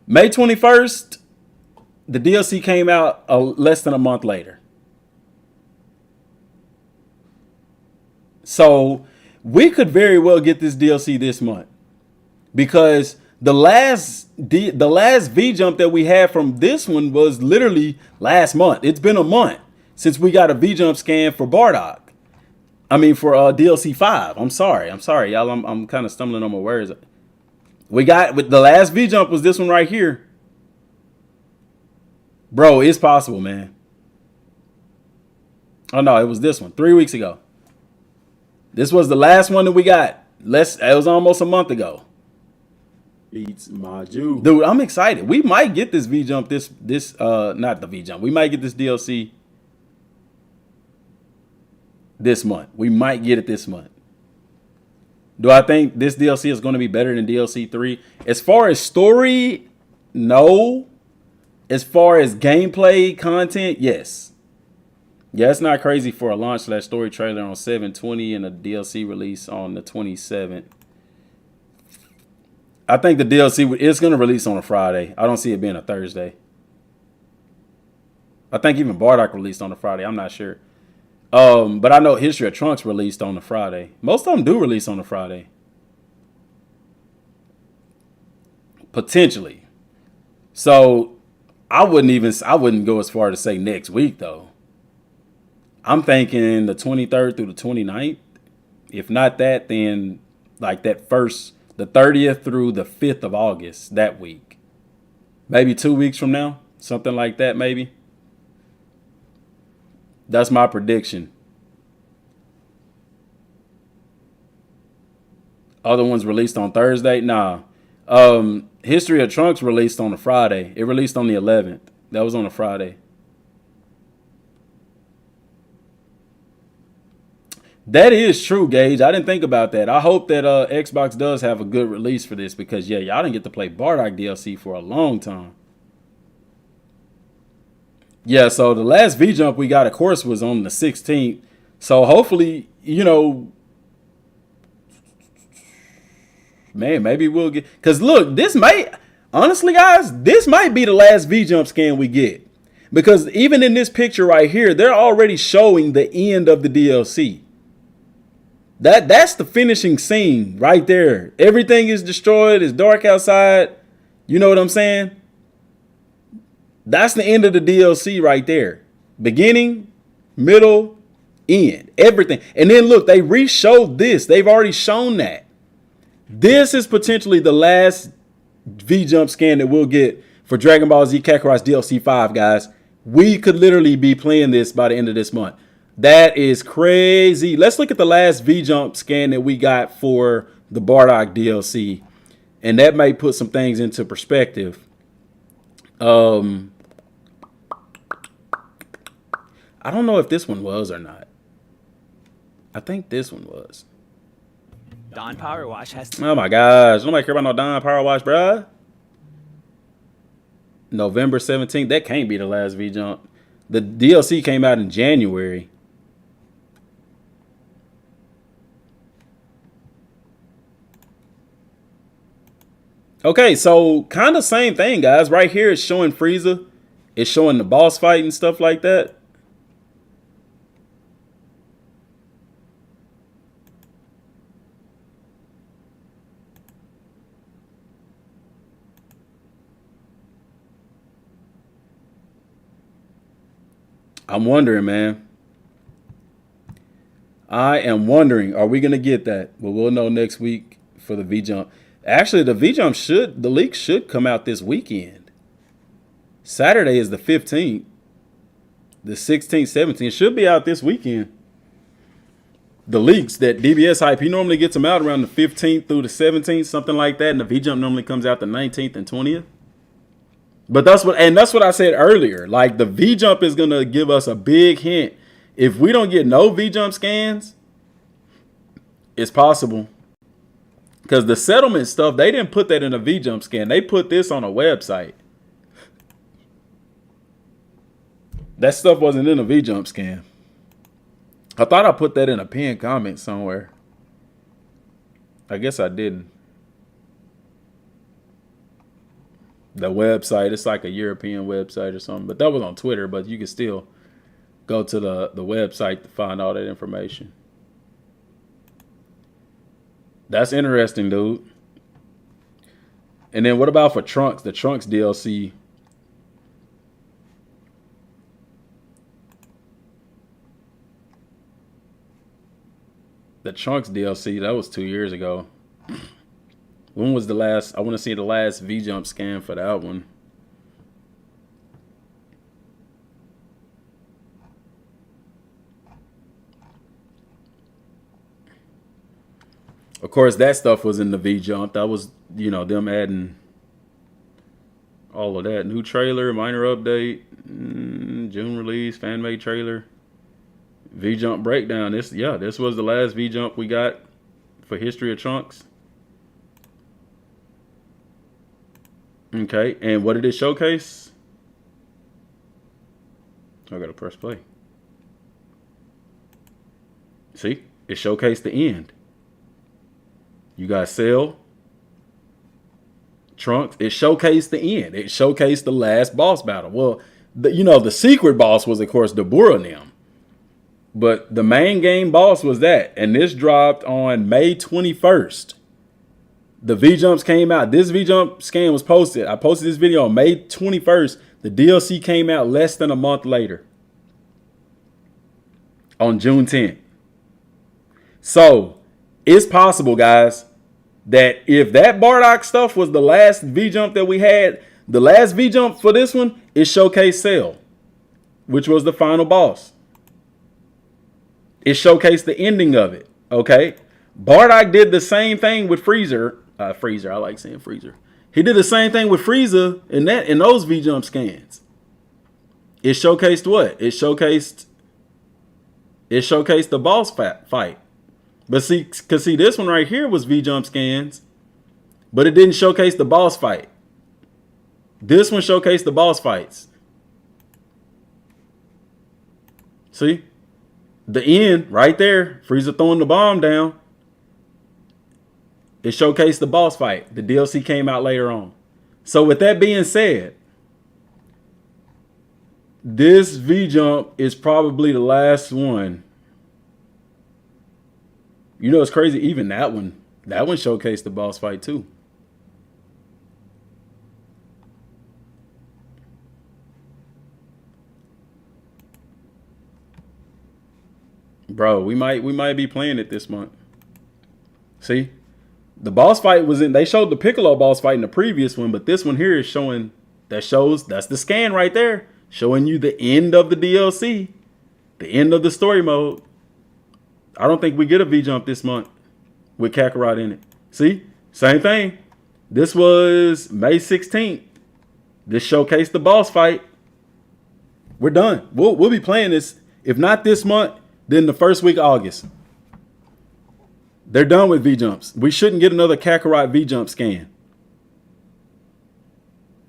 May 21st, the DLC came out less than a month later. So we could very well get this DLC this month because the last V-Jump that we had from this one was literally last month. It's been a month since we got a V-Jump scan for Bardock. I mean, for DLC 5. I'm sorry, y'all. I'm kind of stumbling on my words. We got with the last V-Jump was this one right here. Bro, it's possible, man. Oh no, it was this one 3 weeks ago. This was the last one that we got. It was almost a month ago. Beats my Jew. Dude, I'm excited. We might get this V-Jump, not the V-Jump. We might get this DLC this month. We might get it this month. Do I think this DLC is going to be better than DLC 3? As far as story, no. As far as gameplay content, yes. Yeah, it's not crazy for a launch/story trailer on 7/20 and a DLC release on the 27th. I think the DLC is going to release on a Friday. I don't see it being a Thursday. I think even Bardock released on a Friday. I'm not sure. But I know History of Trunks released on a Friday. Most of them do release on a Friday. Potentially. So I wouldn't go as far to say next week though. I'm thinking the 23rd through the 29th. If not that, then like the 30th through the 5th of August that week. Maybe 2 weeks from now. Something like that, maybe. That's my prediction. Other ones released on Thursday? Nah. History of Trunks released on a Friday. It released on the 11th. That was on a Friday. That is true, Gage. I didn't think about that. I hope that Xbox does have a good release for this because, yeah, y'all didn't get to play Bardock DLC for a long time. Yeah, so the last V-Jump we got, of course, was on the 16th. So hopefully, man, maybe we'll get... Because, look, honestly, guys, this might be the last V-Jump scan we get. Because even in this picture right here, they're already showing the end of the DLC. That's the finishing scene right there. Everything is destroyed. It's dark outside. You know what I'm saying? That's the end of the DLC right there. Beginning, middle, end. Everything. And then look, they re-showed this. They've already shown that. This is potentially the last V-Jump scan that we'll get for Dragon Ball Z Kakarot's DLC 5, guys. We could literally be playing this by the end of this month. That is crazy. Let's look at the last V-Jump scan that we got for the Bardock DLC. And that might put some things into perspective. I don't know if this one was or not. I think this one was. Don Power Wash has to... Oh my gosh. Nobody care about no Don Power Wash, bruh. November 17th. That can't be the last V-Jump. The DLC came out in January. Okay, so kind of same thing, guys. Right here it's showing Frieza. It's showing the boss fight and stuff like that. I'm wondering, man. I am wondering, are we going to get that? Well, we'll know next week for the V-Jump. Actually, the V-Jump the leak should come out this weekend. Saturday is the 15th. The 16th, 17th should be out this weekend. The leaks that DBS hype, he normally gets them out around the 15th through the 17th, something like that. And the V-Jump normally comes out the 19th and 20th. But that's what I said earlier. Like the V-Jump is going to give us a big hint. If we don't get no V-Jump scans, it's possible. Because the settlement stuff, they didn't put that in a V-Jump scan. They put this on a website. That stuff wasn't in a V-Jump scan. I thought I put that in a pinned comment somewhere. I guess I didn't. The website, it's like a European website or something. But that was on Twitter, but you can still go to the website to find all that information. That's interesting, dude. And then what about for Trunks? The Trunks DLC. The Trunks DLC, that was 2 years ago. When was the last? I want to see the last V-Jump scan for that one. Of course, that stuff was in the V-Jump. That was, them adding all of that. New trailer, minor update, June release, fan-made trailer, V-Jump breakdown. This was the last V-Jump we got for History of Trunks. Okay, and what did it showcase? I gotta press play. See, it showcased the end. You got Cell, Trunks. It showcased the end. It showcased the last boss battle. Well, the secret boss was, of course, Dabura and them. But the main game boss was that. And this dropped on May 21st. The V-Jumps came out. This V-Jump scan was posted. I posted this video on May 21st. The DLC came out less than a month later. On June 10th. So, it's possible, guys, that if that Bardock stuff was the last V-Jump that we had, the last V-Jump for this one is Showcase Cell, which was the final boss. It showcased the ending of it, okay? Bardock did the same thing with Freezer. Freezer, I like saying Freezer. He did the same thing with Frieza in those V-Jump scans. It showcased what? It showcased the boss fight. But see, this one right here was V-Jump scans, but it didn't showcase the boss fight. This one showcased the boss fights. See? The end right there, Frieza throwing the bomb down. It showcased the boss fight. The DLC came out later on. So with that being said, this V-Jump is probably the last one. You know, it's crazy. Even that one showcased the boss fight too. Bro, we might be playing it this month. See? The boss fight was they showed the Piccolo boss fight in the previous one, but this one here is showing, that's the scan right there, showing you the end of the DLC, the end of the story mode. I don't think we get a V-Jump this month with Kakarot in it. See? Same thing. This was May 16th. This showcased the boss fight. We're done. We'll be playing this, if not this month, then the first week of August. They're done with V-Jumps. We shouldn't get another Kakarot V-Jump scan.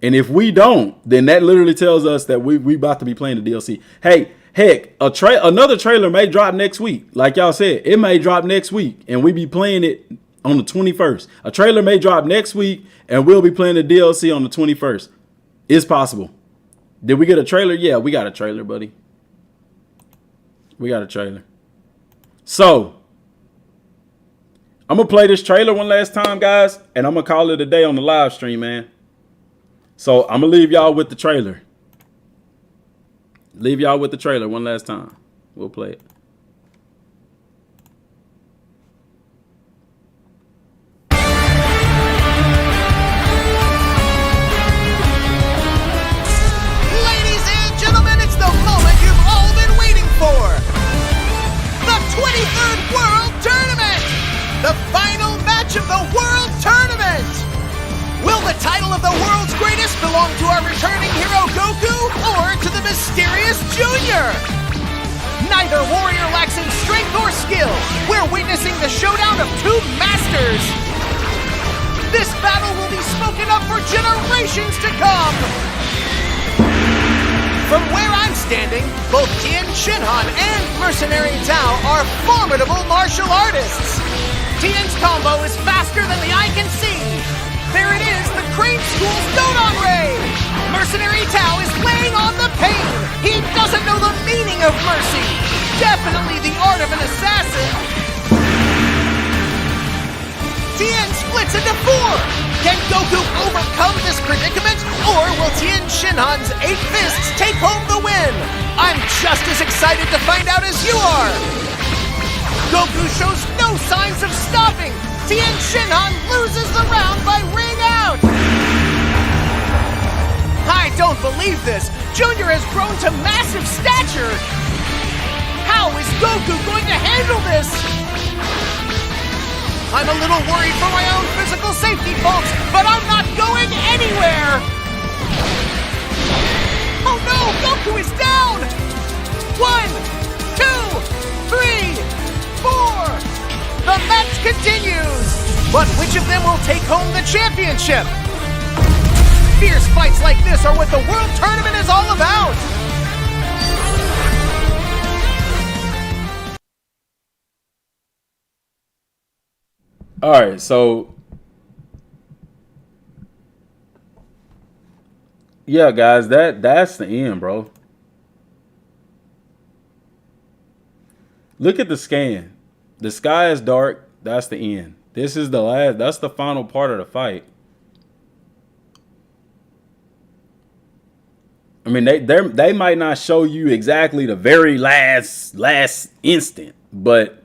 And if we don't, then that literally tells us that we about to be playing the DLC. Hey, heck, another trailer may drop next week. Like y'all said, it may drop next week, and we be playing it on the 21st. A trailer may drop next week, and we'll be playing the DLC on the 21st. It's possible. Did we get a trailer? Yeah, we got a trailer, buddy. We got a trailer. So, I'm going to play this trailer one last time, guys, and I'm going to call it a day on the live stream, man. So, I'm going to leave y'all with the trailer. Leave y'all with the trailer one last time. We'll play it. Ladies and gentlemen, it's the moment you've all been waiting for. The 23rd World Tournament! The final match of the World Tournament! Will the title of the world's greatest belong to our returning hero Goku or to the mysterious Junior? Neither warrior lacks in strength or skill. We're witnessing the showdown of two masters. This battle will be spoken of for generations to come. From where I'm standing, both Tien Shinhan and Mercenary Tao are formidable martial artists. Tien's combo is faster than the eye can see. There it is, the Crane School's Dodon Ray! Mercenary Tao is laying on the pain! He doesn't know the meaning of mercy! Definitely the art of an assassin! Tien splits into four! Can Goku overcome this predicament? Or will Tien Shinhan's 8 fists take home the win? I'm just as excited to find out as you are! Goku shows no signs of stopping! Tien Shinhan loses the round by ring out! I don't believe this! Junior has grown to massive stature! How is Goku going to handle this? I'm a little worried for my own physical safety, folks, but I'm not going anywhere! Oh no! Goku is down! 1, 2, 3, 4! The match continues! But which of them will take home the championship? Fierce fights like this are what the World Tournament is all about! All right, so yeah, guys, that's the end, bro. Look at the scan. The sky is dark. That's the end. This is the last. That's the final part of the fight. I mean, they might not show you exactly the very last instant, but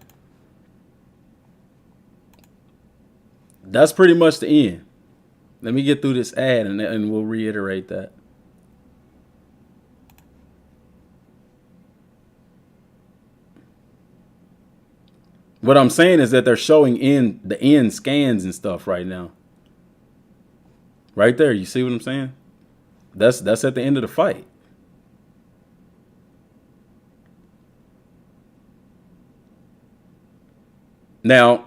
that's pretty much the end. Let me get through this ad and we'll reiterate that. What I'm saying is that they're showing the end scans and stuff right now. Right there, you see what I'm saying? That's at the end of the fight. Now,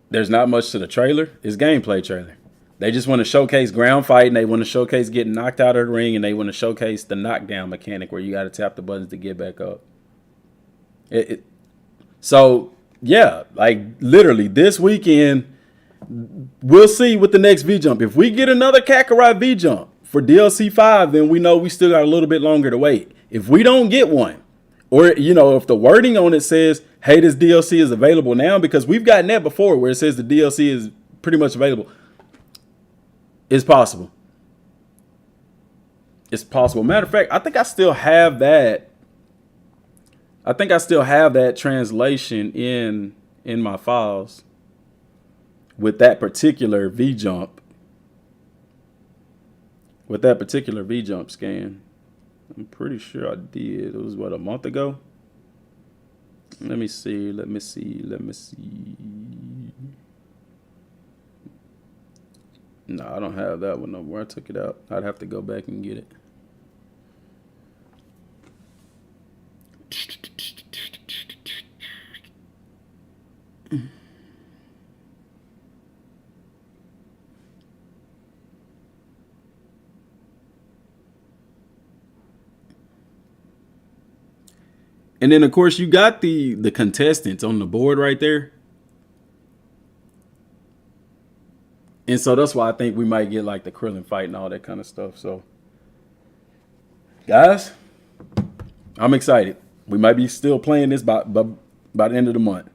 there's not much to the trailer. It's gameplay trailer. They just want to showcase ground fight, and they want to showcase getting knocked out of the ring, and they want to showcase the knockdown mechanic where you got to tap the buttons to get back up. So, yeah, like literally this weekend, we'll see with the next V-Jump. If we get another Kakarot V-Jump for DLC 5, then we know we still got a little bit longer to wait. If we don't get one, or, if the wording on it says, hey, this DLC is available now, because we've gotten that before where it says the DLC is pretty much available. It's possible. It's possible. Matter of fact, I think I still have that. I think I still have that translation in my files with that particular V-Jump. With that particular V-Jump scan. I'm pretty sure I did. It was, what, a month ago? Let me see. No, I don't have that one no more. I took it out. I'd have to go back and get it. And then, of course, you got the contestants on the board right there. And so that's why I think we might get like the Krillin fight and all that kind of stuff. So, guys, I'm excited. We might be still playing this by the end of the month.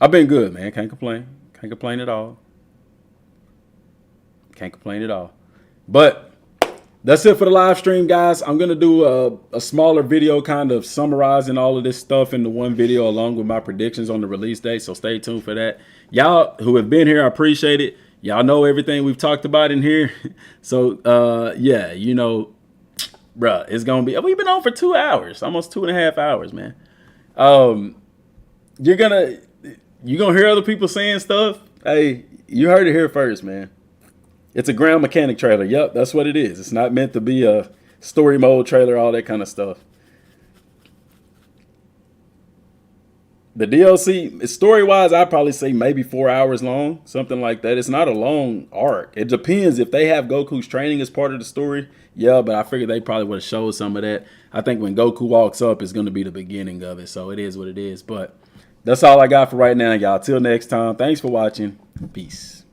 I've been good, man. Can't complain. Can't complain at all. Can't complain at all. But that's it for the live stream, guys. I'm going to do a smaller video kind of summarizing all of this stuff into one video along with my predictions on the release date. So stay tuned for that. Y'all who have been here, I appreciate it. Y'all know everything we've talked about in here. So, yeah, bruh, it's going to be, we've been on for 2 hours, almost 2.5 hours, man. You're going to hear other people saying stuff. Hey, you heard it here first, man. It's a ground mechanic trailer. Yep, that's what it is. It's not meant to be a story mode trailer, all that kind of stuff. The DLC, story-wise, I'd probably say maybe 4 hours long, something like that. It's not a long arc. It depends if they have Goku's training as part of the story. Yeah, but I figured they probably would have showed some of that. I think when Goku walks up, it's going to be the beginning of it. So it is what it is. But that's all I got for right now, y'all. Till next time, thanks for watching. Peace.